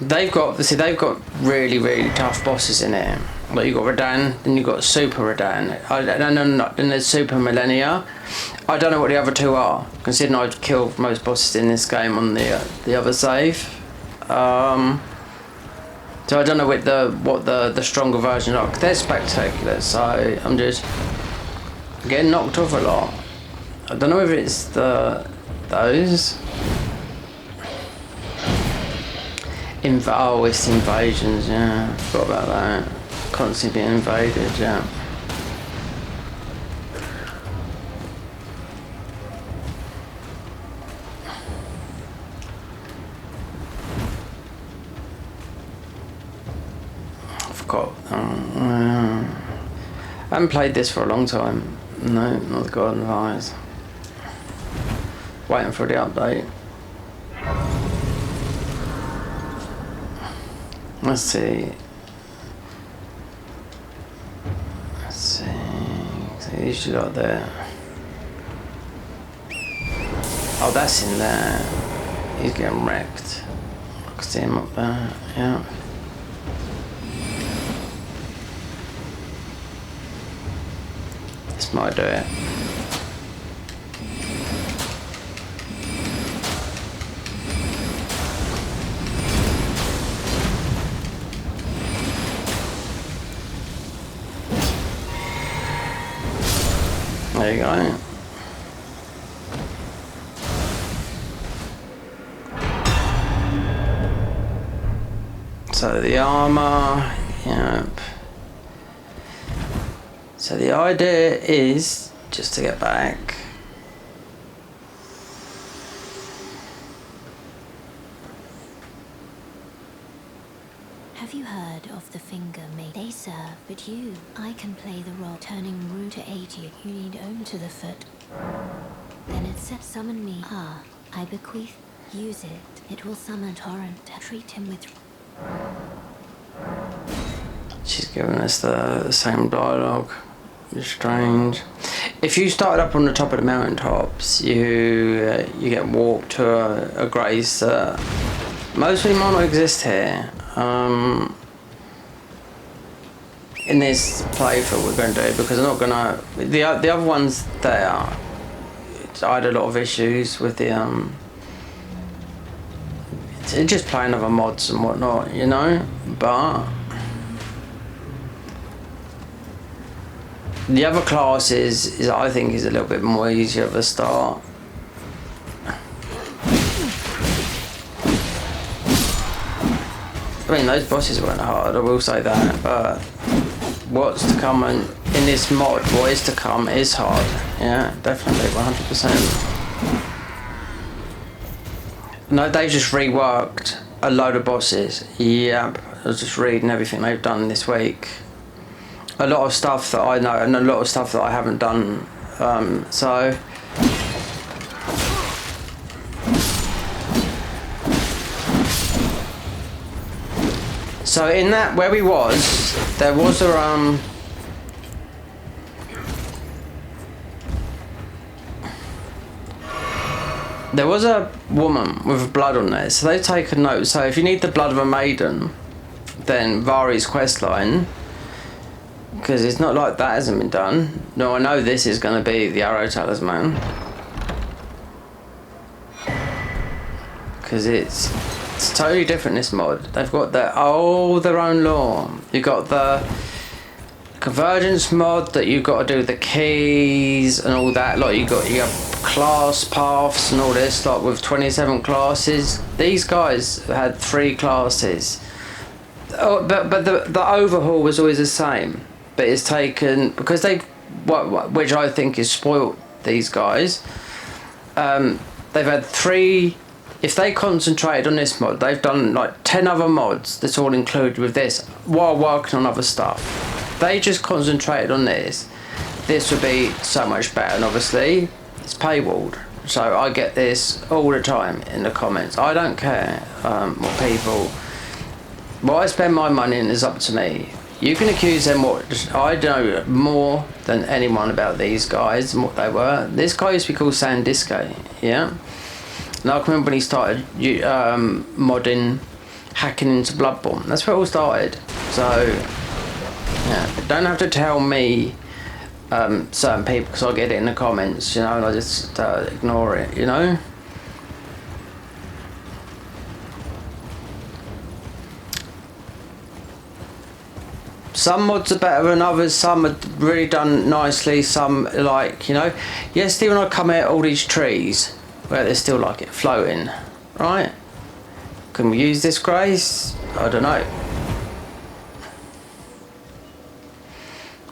they've got really tough bosses in it. Like you've got Radan, then you've got Super Radan. Then there's Super Millennia. I don't know what the other two are, considering I've killed most bosses in this game on the other save. So I don't know what the stronger versions are. 'Cause they're spectacular, so I'm just getting knocked off a lot. I don't know if it's those. Oh, it's invasions, yeah. Forgot about that. Constantly being invaded, yeah. I forgot. I haven't played this for a long time. No, not the Garden of Eyes. Waiting for the update. Let's see. Let's see. So usually got there. Oh, that's in there. He's getting wrecked. I can see him up there. Yeah. This might do it. There you go. So the armor, yep. So the idea is just to get back. Have you heard of the finger mage? They serve, but I can play the role, turning rude to aid you. You need only to the foot. Then it said, summon me. Ah, I bequeath. Use it. It will summon torrent. Treat him with. She's giving us the same dialogue. It's strange. If you started up on the top of the mountaintops, you get walked to a grace that mostly might not exist here. In this playthrough we're going to do, because I'm not going to... The other ones there, I had a lot of issues with the... just playing other mods and whatnot, you know? But... the other classes I think is a little bit more easier at the start. I mean, those bosses weren't hard, I will say that, but what's to come in this mod, what is to come is hard. Yeah, definitely, 100%. No, they've just reworked a load of bosses. Yep, I was just reading everything they've done this week. A lot of stuff that I know and a lot of stuff that I haven't done. So in that where we was, there was a there was a woman with blood on there. So they've taken note. So if you need the blood of a maiden, then Vari's questline. Because it's not like that hasn't been done. No, I know this is going to be the arrow talisman. Because it's totally different, this mod. They've got their own lore. You've got the convergence mod that you've got to do the keys and all that. Like you got your class paths and all this, like with 27 classes. These guys had 3 classes. Oh, but the overhaul was always the same. But it's taken because which I think is spoilt these guys. They've had 3. If they concentrated on this mod, they've done like 10 other mods that's all included with this while working on other stuff. They just concentrated on this. This would be so much better, and obviously it's paywalled. So I get this all the time in the comments. I don't care what I spend my money in is up to me. You can accuse them I know more than anyone about these guys and what they were. This guy used to be called Sandiske, yeah? And I can remember when he started modding, hacking into Bloodborne. That's where it all started. So, yeah, don't have to tell me certain people because I get it in the comments, you know, and I just ignore it, you know? Some mods are better than others, some are really done nicely, some like, you know, yesterday when I come out all these trees, where they're still like it floating, right? Can we use this grace? I don't know.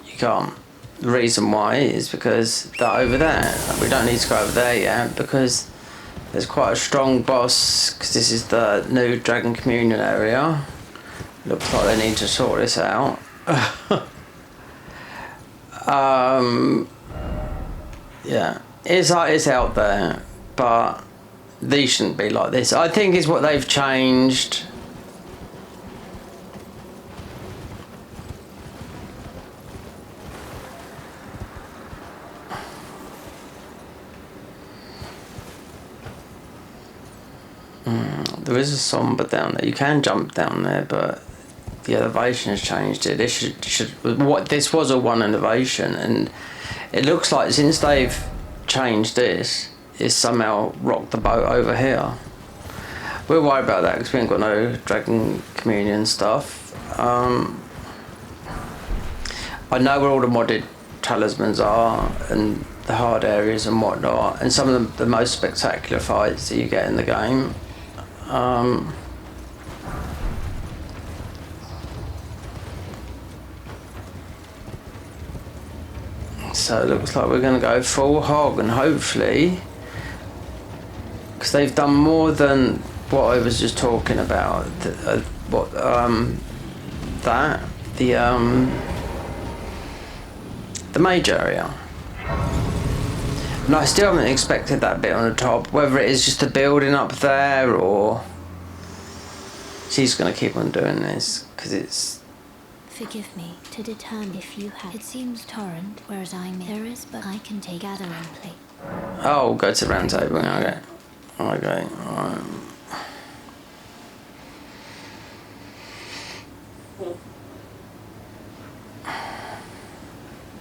You can't. The reason why is because they're over there. We don't need to go over there yet because there's quite a strong boss, because this is the new Dragon Communion area. Looks like they need to sort this out. Yeah, it's out there, but these shouldn't be like this. I think it's what they've changed. There is a somber down there. You can jump down there, but the elevation has changed it. This was a one elevation, and it looks like since they've changed this, it's somehow rocked the boat over here. We'll worry about that because we ain't got no Dragon Communion stuff. I know where all the modded talismans are and the hard areas and whatnot, and some of the most spectacular fights that you get in the game. So it looks like we're going to go full hog, and hopefully, because they've done more than what I was just talking about, the mage area. And I still haven't expected that bit on the top, whether it is just a building up there or she's going to keep on doing this because it's. Forgive me to determine if you have. It seems torrent, whereas there is, but I can take gather and play. Oh, go to the round table. Okay. Okay. Alright.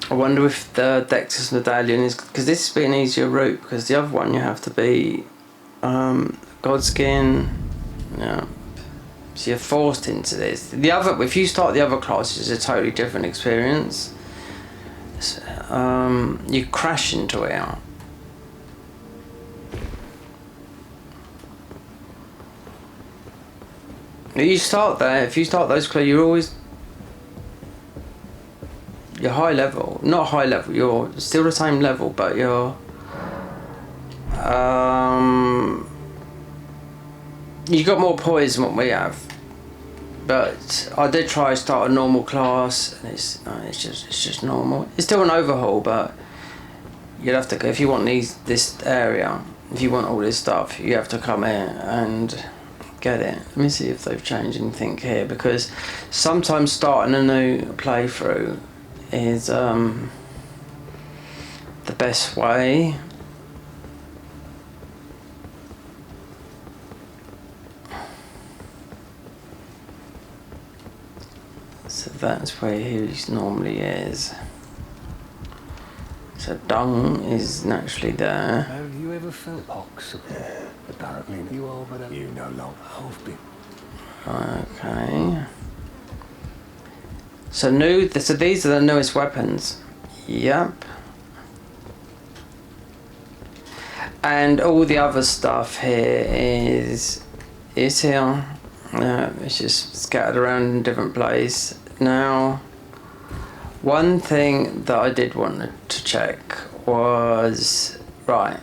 I wonder if the Dexter's medallion is, because this has been an easier route, because the other one you have to be Godskin, yeah. So you're forced into this. The other, if you start the other classes, it's a totally different experience. You crash into it. You start there. If you start those classes, you're high level. Not high level. You're still the same level, but you're. You got more poise than what we have, but I did try to start a normal class, and it's just normal. It's still an overhaul, but you'd have to go if you want this area. If you want all this stuff, you have to come here and get it. Let me see if they've changed anything here, because sometimes starting a new playthrough is the best way. So that's where he normally is. So dung is naturally there. Have you ever felt pox? Yeah, apparently You are, but you no longer. I've been. Okay. So these are the newest weapons. Yep. And all the other stuff here is here. It's just scattered around in different places. Now, one thing that I did want to check was, right,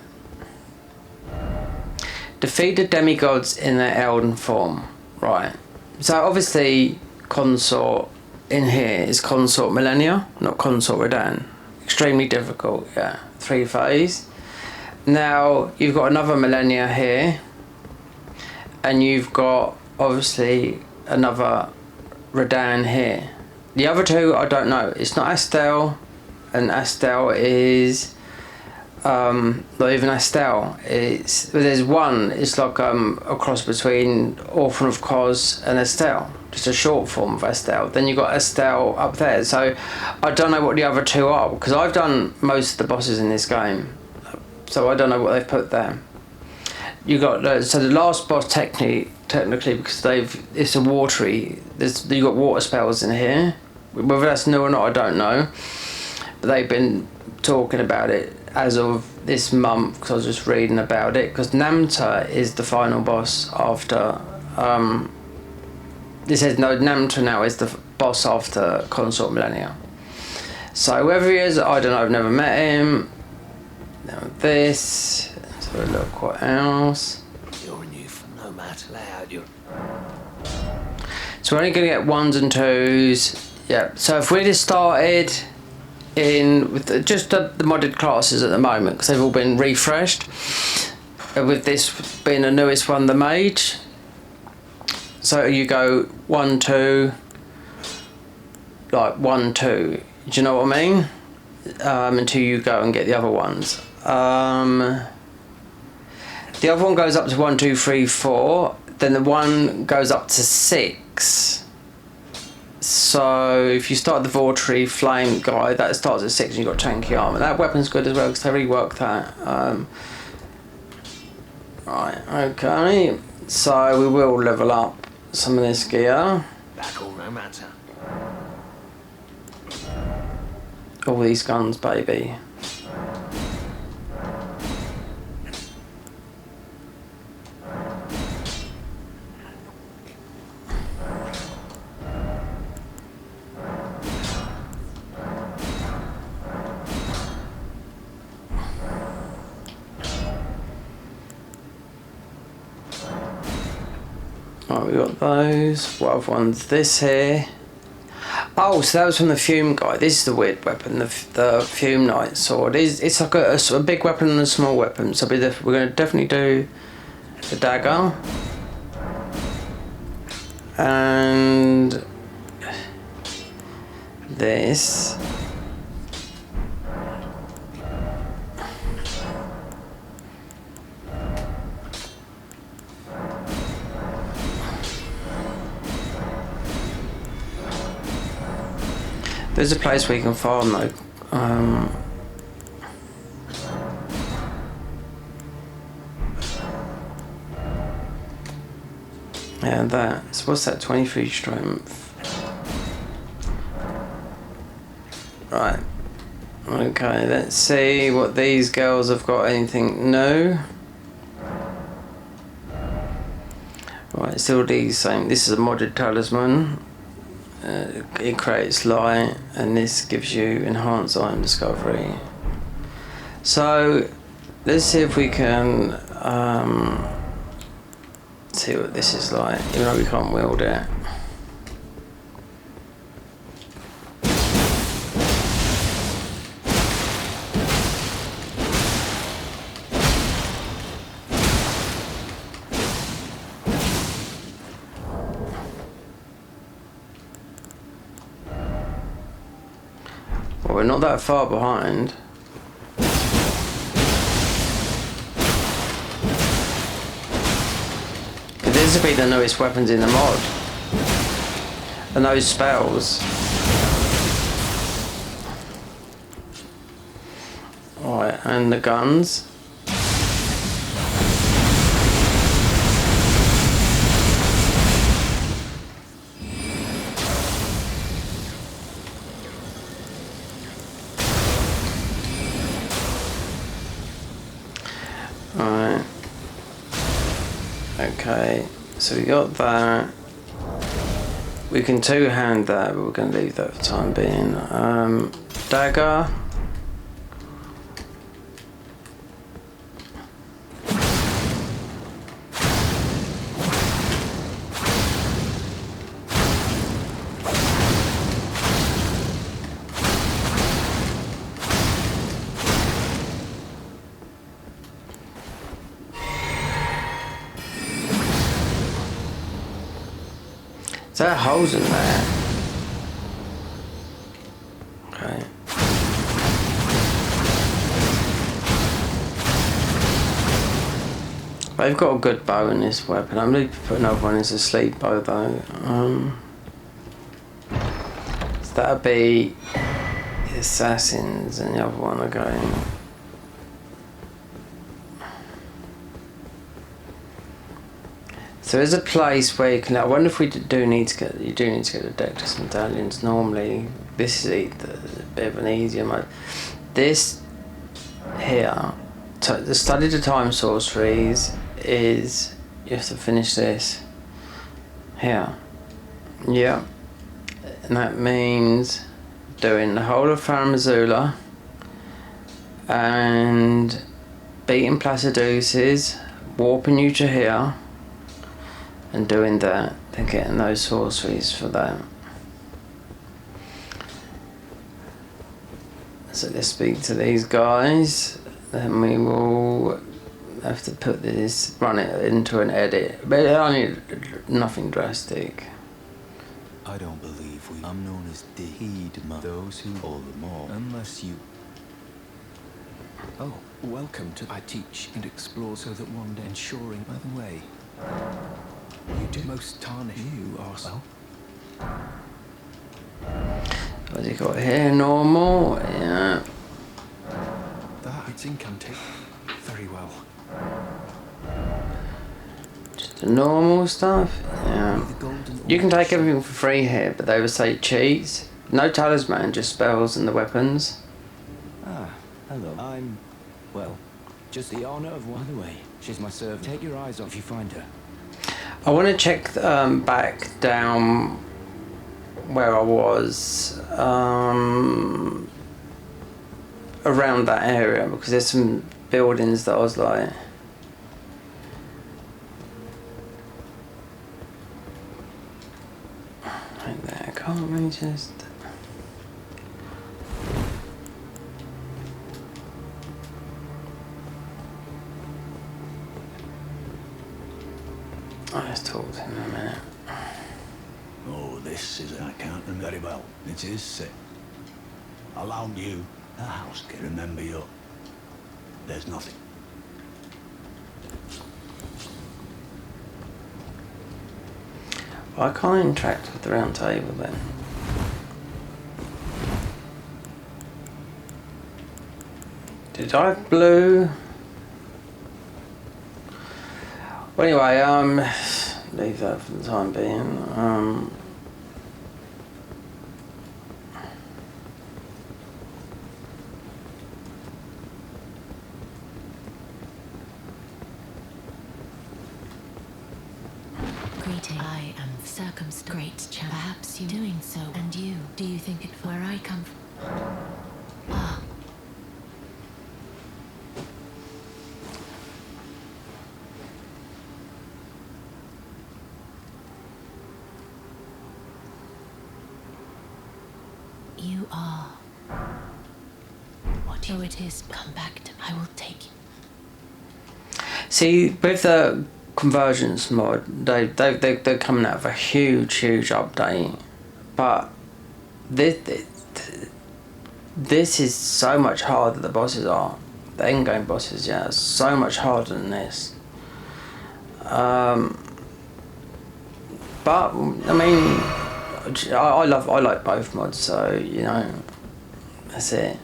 defeat the demigods in their elden form, right. So obviously consort in here is consort Millennia, not consort Redan. Extremely difficult, yeah, 3 phase. Now you've got another Millennia here, and you've got obviously another Redan here. The other two I don't know. It's not Astel, and Astel is not even Astel. There's one. It's like a cross between Orphan of Kos and Astel, just a short form of Astel. Then you've got Astel up there. So I don't know what the other two are, because I've done most of the bosses in this game, so I don't know what they've put there. You got so the last boss technically because it's a watery. You got water spells in here, Whether that's new or not, I don't know. But they've been talking about it as of this month, because I was just reading about it. Because Namta is the final boss after. This says no, Namta now is the boss after Consort Millennia. So whoever he is, I don't know. I've never met him. Now this. Let's have a look. What else? You're a new no matter loud. You're So we're only going to get 1s and 2s. Yeah. So if we just started in with just the modded classes at the moment, because they've all been refreshed, with this being the newest one, the mage. So you go 1 2, like 1 2, do you know what I mean, until you go and get the other ones. The other one goes up to 1 2 3 4, then the one goes up to 6. So if you start the Vortery Flame guy, that starts at 6 and you've got tanky armor. That weapon's good as well because they reworked that. Right, okay. So we will level up some of this gear. back all no matter. All these guns, baby. Right, we got those. What other ones? This here. Oh, so that was from the Fume guy. This is the weird weapon, the Fume Knight sword. It's like a big weapon and a small weapon. So we're going to definitely do the dagger. And this. There's a place where you can farm though. Yeah, that. So what's that? 23 strength. Right. Okay, let's see what these girls have got. Anything new? Right, still these same. This is a modded talisman. It creates light, and this gives you enhanced item discovery. So let's see if we can see what this is like, even though we can't wield it. Well, we're not that far behind. Because these would be the newest weapons in the mod. And those spells. Alright, and the guns. Alright. Okay, so we got that. We can two-hand that, but we're going to leave that for the time being. Dagger. Is there holes in there? Okay. They've got a good bow in this weapon. I'm going to put another one as a sleep bow though. So that'll be the assassins, and the other one again. So there's a place where you can. I wonder if we do need to get. You do need to get the Dectus medallions. Normally, this is a bit of an easier mode. This here, the study to time sorceries is you have to finish this here. Yeah, and that means doing the whole of Farum Azula and beating Placiduce's, warping you to here. And doing that, then getting those sorceries for that. So let's speak to these guys. Then we will have to put this, run it into an edit, but only nothing drastic. I don't believe I'm known as the Heedman. Those who hold them all, unless you. Oh, welcome to I teach and explore so that one day ensuring. By the way, you do most tarnish. You are well. What's he got here? Normal, yeah. That it's incantation. Very well. Just the normal stuff, yeah. You can take everything for free here, but they would say cheats. No talisman, just spells and the weapons. Ah, hello. I'm, well, just the honor of one. By the way, she's my servant. Take your eyes off if you find her. I want to check back down where I was around that area, because there's some buildings that I was like, there. Can't we just? Let's talk to him in a minute. Oh, this is, I can't remember very well. It is sick. Allow you, a house can remember you. There's nothing. I can't interact with the round table then. Did I have blue? Well, anyway, leave that for the time being. Greeting. I am great chap. Perhaps you doing so. And you, do you think it where I come from? Ah. You are what you it is. Come back to. I will take you. See, with the convergence mod, they're coming out of a huge update, but this is so much harder. The bosses are, the end game bosses, yeah, so much harder than this. But I mean, I like both mods, so you know, that's it.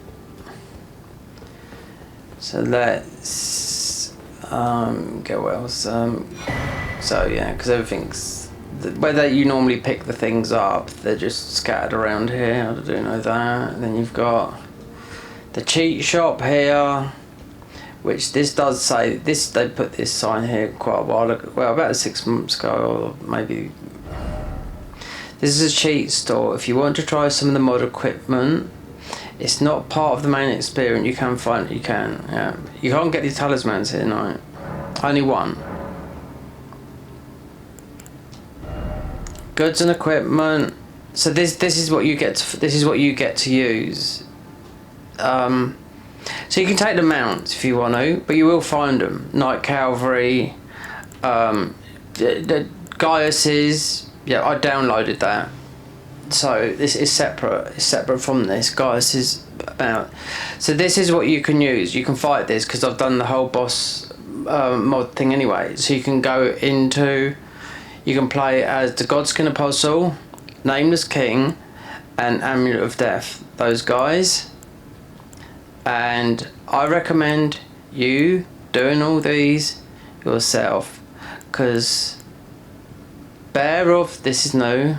So let's get what else. So yeah, because everything's whether you normally pick the things up, they're just scattered around here. I do know that. And then you've got the cheat shop here, which this does say this. They put this sign here quite a while ago. Well, about 6 months ago, or maybe. This is a cheat store. If you want to try some of the mod equipment, it's not part of the main experience. You can find it. You can. Yeah. You can't get these talismans here, no. Only one. Goods and equipment. So this is what you get. This is what you get to use. So you can take the mounts if you want to, but you will find them. Knight Cavalry, the Gaius's. Yeah, I downloaded that. So this is separate. It's separate from this. Gaius is about. So this is what you can use. You can fight this because I've done the whole boss mod thing anyway. So you can go into. You can play as the Godskin Apostle, Nameless King, and Amulet of Death. Those guys. And I recommend you doing all these yourself, because Bear of this is new.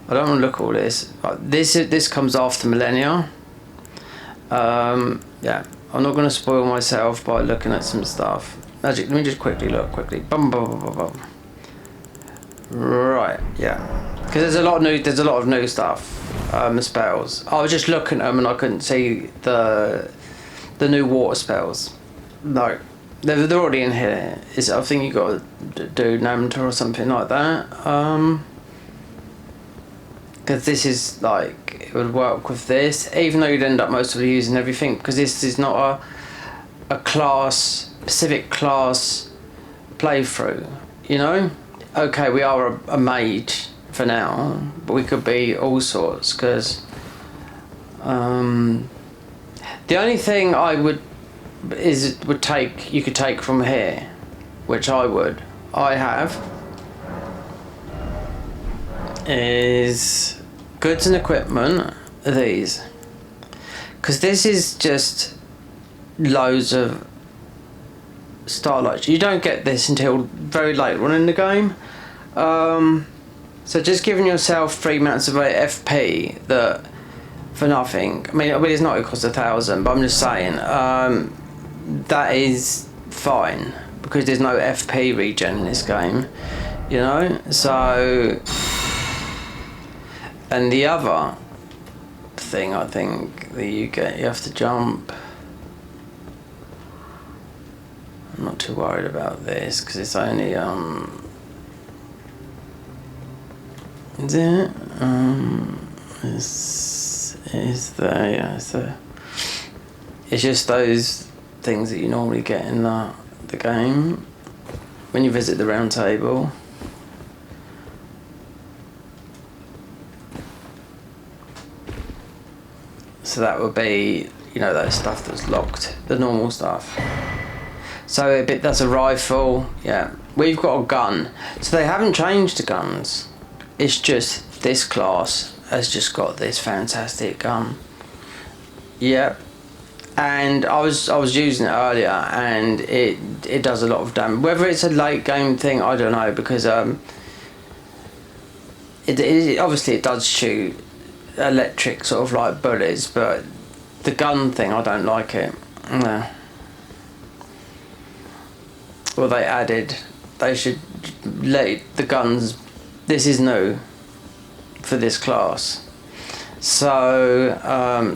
I don't want to look at all this. This comes after millennia. Yeah, I'm not going to spoil myself by looking at some stuff. Magic. Let me just quickly look. Bum, bum, bum, bum. Right. Yeah. Because there's a lot of new stuff. Spells. I was just looking at them and I couldn't see the new water spells. No, they're already in here. I think you got to do Namta or something like that. Because this is like, it would work with this, even though you'd end up mostly using everything, because this is not a specific class playthrough, you know? Okay, we are a mage for now, but we could be all sorts, because the only thing you could take from here, which I have, is goods and equipment, these, because this is just loads of starlights. You don't get this until very late on in the game, so just giving yourself 3 amounts of FP that for nothing. I mean it's not, it costs 1,000, but I'm just saying that is fine because there's no FP regen in this game, you know. So, and the other thing I think that you have to jump. I'm not too worried about this because it's only is it is there, yeah, so it's just those things that you normally get in the game when you visit the round table. So that would be, you know, that stuff that's locked, the normal stuff. So that's a rifle, yeah. We've got a gun. So they haven't changed the guns. It's just this class has just got this fantastic gun. Yep. And I was using it earlier and it does a lot of damage. Whether it's a late game thing, I don't know, because it obviously it does shoot electric sort of like bullets, but the gun thing, I don't like it. No. Well, they should let the guns, this is new for this class. So,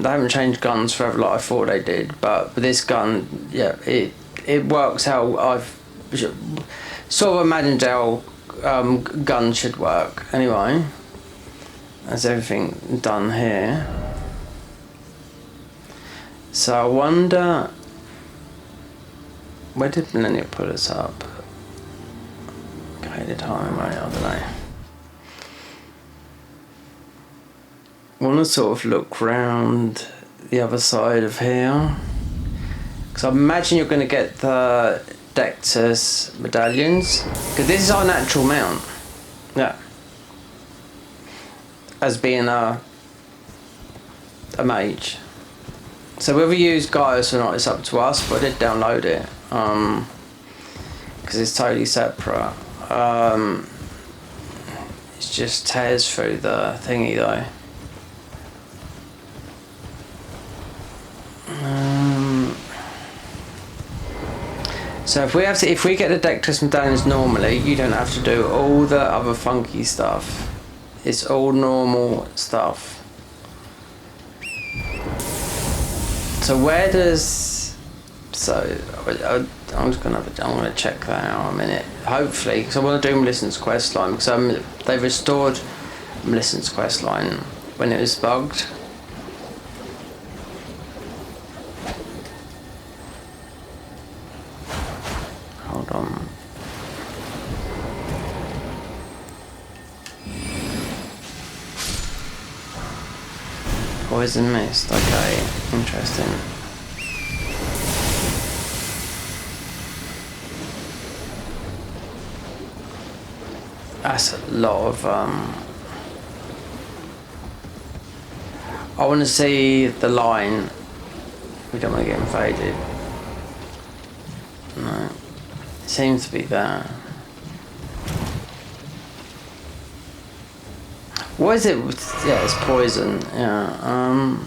they haven't changed guns forever like I thought they did, but with this gun, yeah, it works how I've sort of imagined how guns should work. Anyway, that's everything done here. So I wonder, where did Millennia put us up? Okay, the time, right? I don't know. I want to sort of look round the other side of here, because I imagine you're going to get the Dectus medallions, because this is our natural mount, yeah, as being a mage. So whether we use Gaius or not, it's up to us, but I did download it because it's totally separate. It just tears through the thingy though. So if we get the Dectus medallions normally, you don't have to do all the other funky stuff. It's all normal stuff. So where does, I'm gonna check that out in a minute. Hopefully, because I want to do Millicent's quest line, because they restored Millicent's quest line when it was bugged. Hold on. Poison mist, okay, interesting. That's a lot of I want to see the line. We don't want to get invaded. No, it seems to be there. What is it? Yeah, it's poison. Yeah.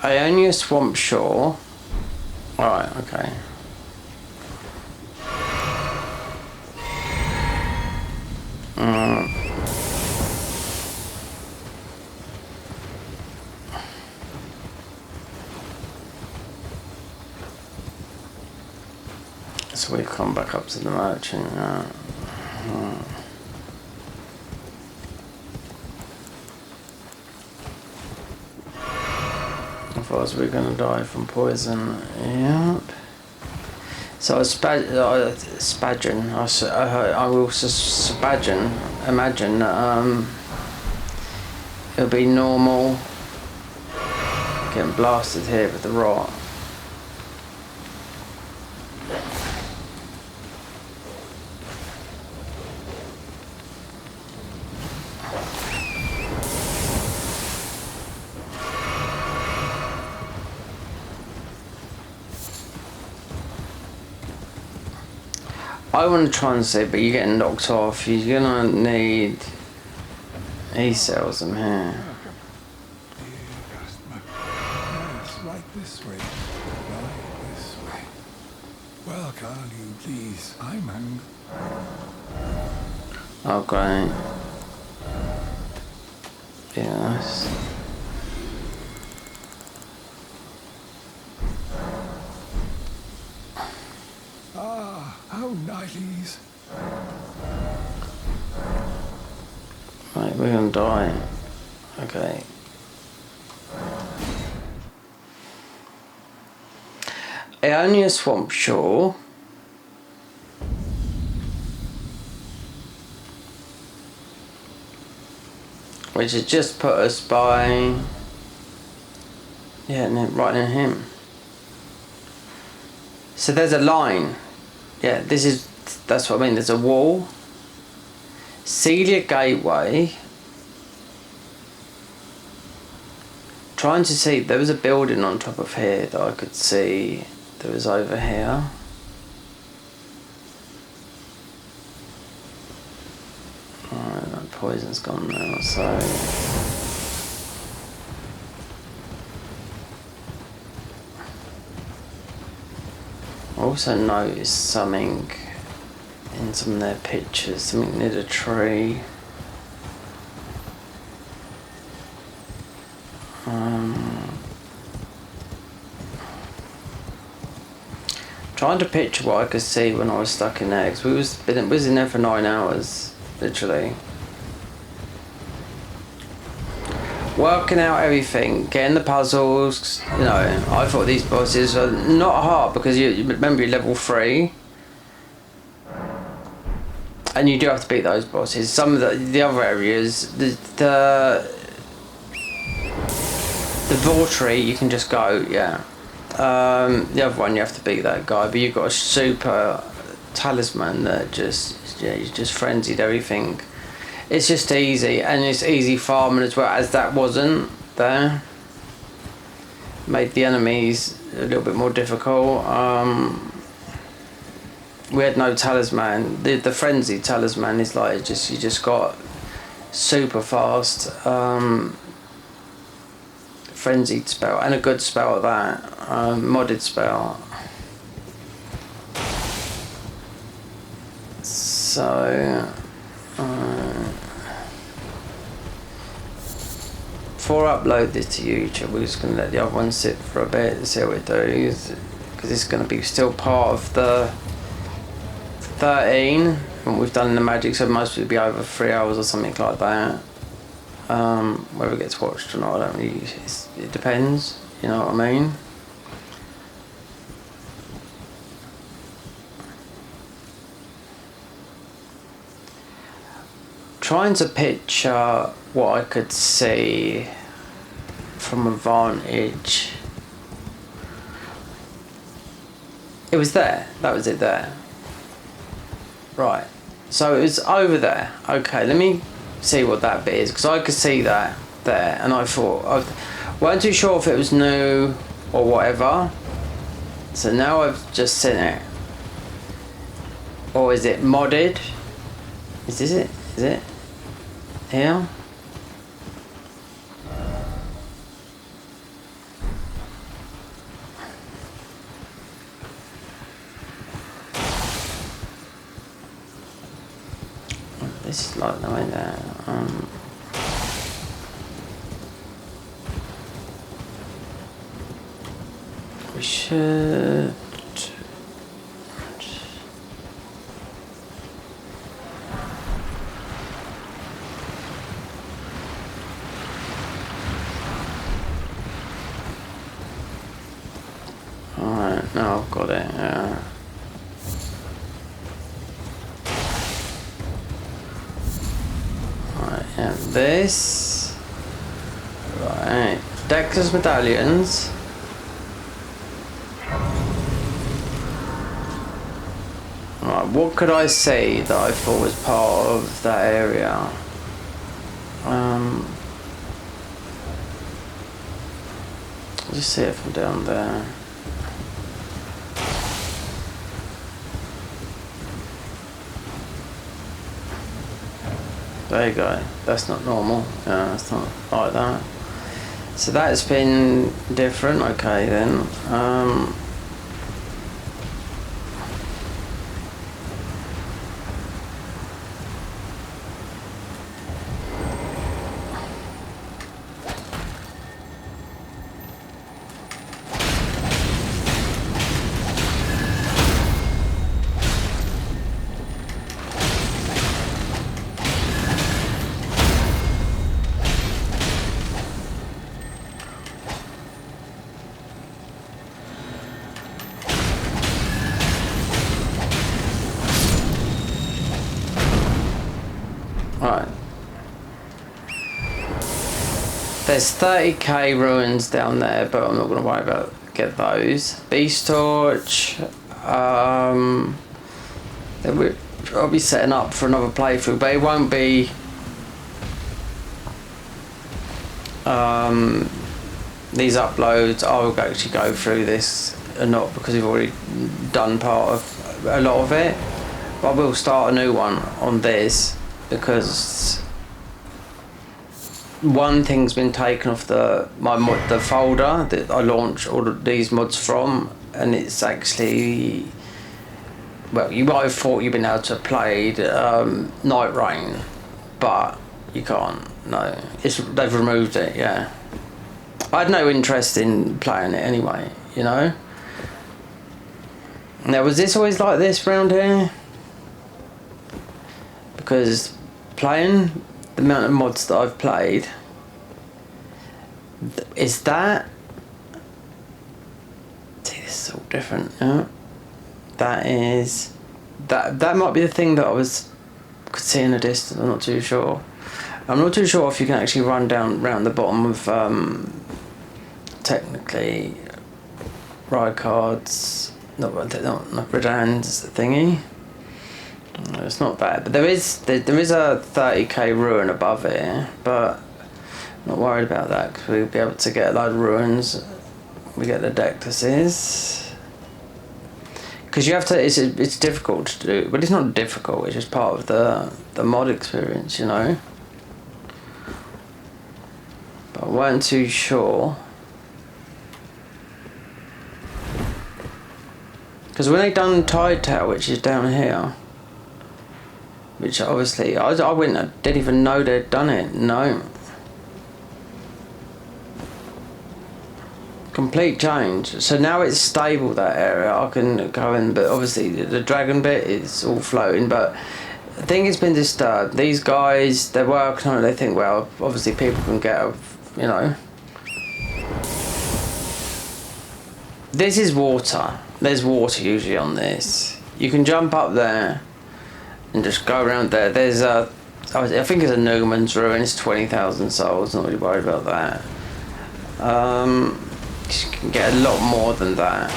Ionia Swamp Shore. Alright, okay. So we've come back up to the merchant. Otherwise we're going to die from poison. Yep. So Spadgen, I will Spadgen, imagine that it'll be normal getting blasted here with the rot. I want to try and see, but you're getting knocked off. You're gonna need E-cells in here. Yes, right this way. Right this way. Well, can you please? I'm hungry. Oh, great. Yes. How nice. Right, we're gonna die. Okay. Ionia Swamp Shore. Which has just put us by... Yeah, right near him. So there's a line. Yeah, that's what I mean, there's a wall. Celia Gateway. Trying to see, there was a building on top of here that I could see that was over here. Alright, that poison's gone now, so... I also noticed something in some of their pictures, something near the tree. Trying to picture what I could see when I was stuck in there, because we was in there for 9 hours, literally. Working out everything, getting the puzzles, you know, I thought these bosses are not hard because you remember you're level 3. And you do have to beat those bosses. Some of the other areas, the Vortree, you can just go, yeah. The other one you have to beat that guy, but you've got a super talisman that just, yeah, you just frenzied everything. It's just easy, and it's easy farming as well, as that wasn't there. Made the enemies a little bit more difficult. We had no talisman. The frenzy talisman is like you just got super fast frenzied spell, and a good spell at that, modded spell. So before I upload this to YouTube, we're just going to let the other one sit for a bit and see what it does, because it's going to be still part of the 13 what we've done in the magic, so most will be over 3 hours or something like that. Whether it gets watched or not, I don't really, it depends, you know what I mean. Trying to picture what I could see from a vantage. It was there, that was it there. Right. So it's over there. Okay, let me see what that bit is, because I could see that there, and I thought I weren't too sure if it was new or whatever. So now I've just seen it. Or is it modded? Is this it? Is it here? This is like the way there. We should. Alright, now I've got it. Yeah. And this, right, Dexter's medallions. Right, what could I see that I thought was part of that area? Just see it from down there. There you go. That's not normal. Yeah, that's not like that. So that's been different. Okay then. Right. There's 30k ruins down there, but I'm not going to worry about get those. Beast Torch. I'll be setting up for another playthrough, but it won't be these uploads. I'll actually go through this and not because we've already done part of a lot of it, but I will start a new one on this because one thing's been taken off the folder that I launched all of these mods from, and it's actually, well, you might have thought you've been able to play Night Rain, but you can't. No, they've removed it. Yeah, I had no interest in playing it anyway. You know. Now, was this always like this round here? Because playing the amount of mods that I've played, is that, see, this is all different. Yeah, that is that might be the thing that could see in the distance. I'm not too sure. I'm not too sure if you can actually run down round the bottom of technically ride cards, not Redan's thingy. No, it's not bad, but there is a 30k ruin above it, but I'm not worried about that because we'll be able to get a load of ruins. We get the Dectuses because you have to. It's difficult to do, but it's not difficult. It's just part of the mod experience, you know. But I weren't too sure because when they done Tide Tower, which is down here. Which obviously, I didn't even know they'd done it, no. Complete change. So now it's stable, that area, I can go in, but obviously the dragon bit is all floating, but I think it's been disturbed. These guys, they're working on it, they think, well, obviously people can get, you know. This is water. There's water usually on this. You can jump up there and just go around there. There's I think it's a Newman's ruin. It's 20,000 souls. Not really worried about that. You can get a lot more than that.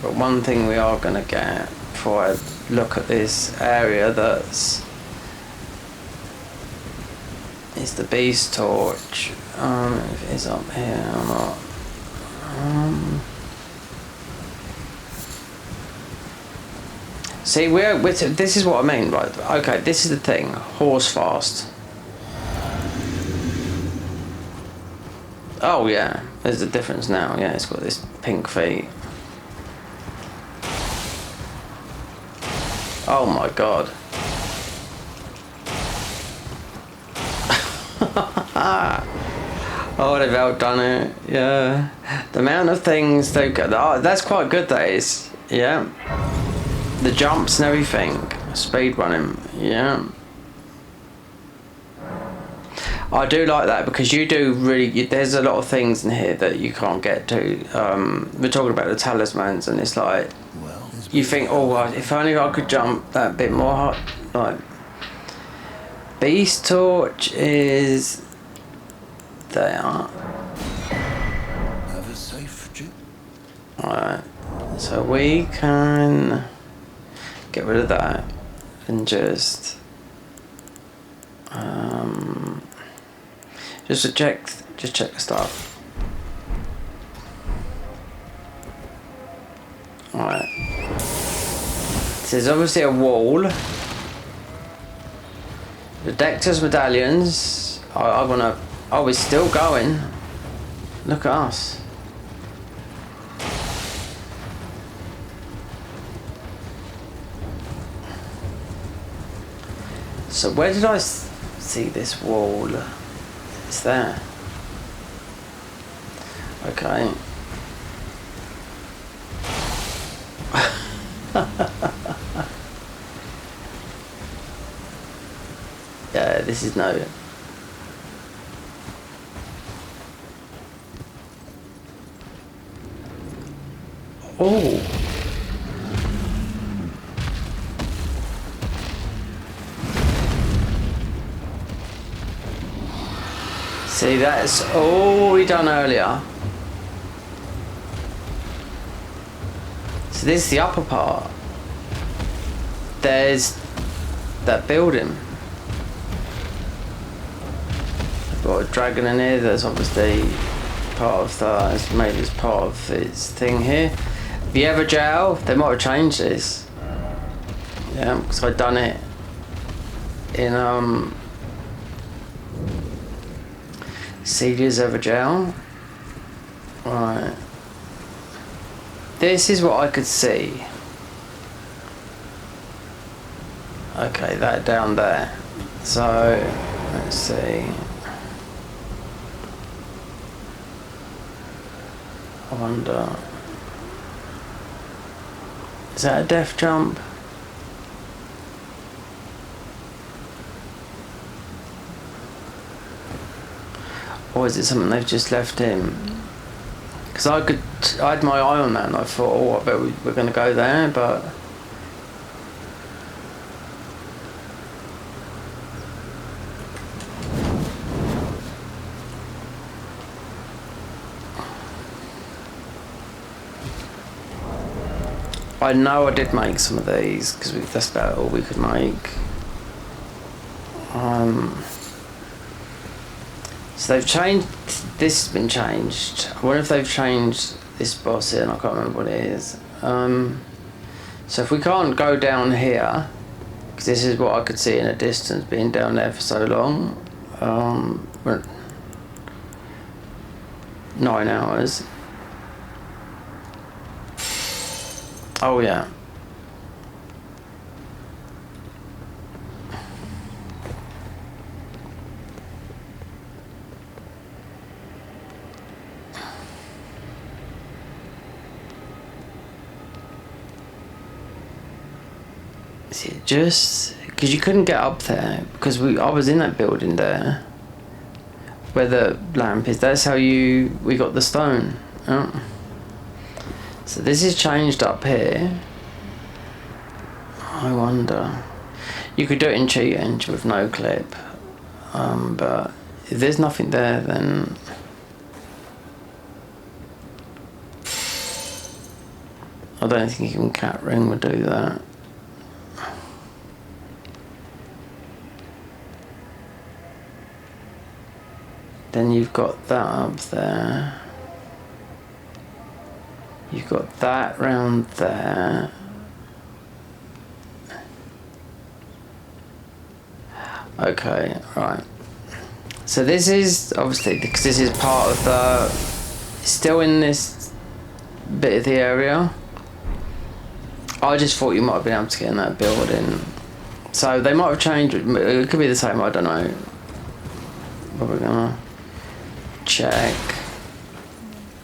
But one thing we are gonna get before I look at this area that's is the beast torch. If it is up here or not. See, this is what I mean, right? Okay, this is the thing. Horse fast. Oh yeah, there's a difference now. Yeah, it's got this pink feet. Oh my god. Oh, they've outdone it. Yeah. The amount of things they've got. Oh, that's quite good, that is. Yeah. The jumps and everything. Speed running. Yeah. I do like that because you do really. There's a lot of things in here that you can't get to. We're talking about the talismans, and it's like. Well, You think, oh, if only I could jump that bit more. Like. Beast torch is. There. have a safe trip. Alright, so we can get rid of that and just check the stuff. Alright. So there's obviously a wall. The Dector's medallions. I wanna. Oh, we're still going. Look at us. So where did I see this wall? It's there. Okay. Yeah, this is no. Oh. See, that's all we done earlier. So this is the upper part. There's that building. I've got a dragon in here that's obviously part of the, it's made as part of its thing here. The ever jail, they might have changed this. Yeah, because I'd done it in Celia's ever jail. Right. This is what I could see. Okay, that down there. So let's see. I wonder. Is that a death jump? Or is it something they've just left in? Because I had my eye on that and I thought, oh, I bet we're going to go there, but... I know I did make some of these because that's about all we could make. So they've changed. This has been changed. I wonder if they've changed this boss here, and I can't remember what it is. So if we can't go down here, because this is what I could see in a distance, being down there for so long. 9 hours. Oh yeah. See, just because you couldn't get up there because I was in that building there where the lamp is. That's how we got the stone. Oh. So this is changed up here. I wonder. You could do it in Cheat Engine with no clip, but if there's nothing there, then I don't think even Cat Ring would do that. Then you've got that up there. You've got that round there. Okay, right. So this is obviously because this is part of the. Still in this bit of the area. I just thought you might have been able to get in that building. So they might have changed. It could be the same. I don't know. But we're gonna check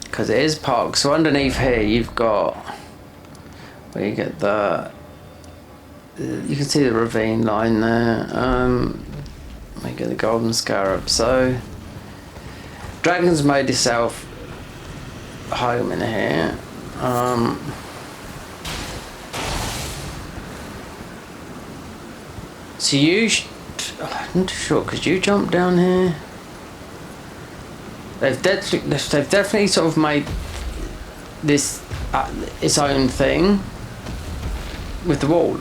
because it is park. So underneath here you've got where you get the. You can see the ravine line there. We get the golden scarab. So Dragon's made itself home in here. So you, I'm not sure, because you jump down here. They've definitely sort of made this its own thing with the wall.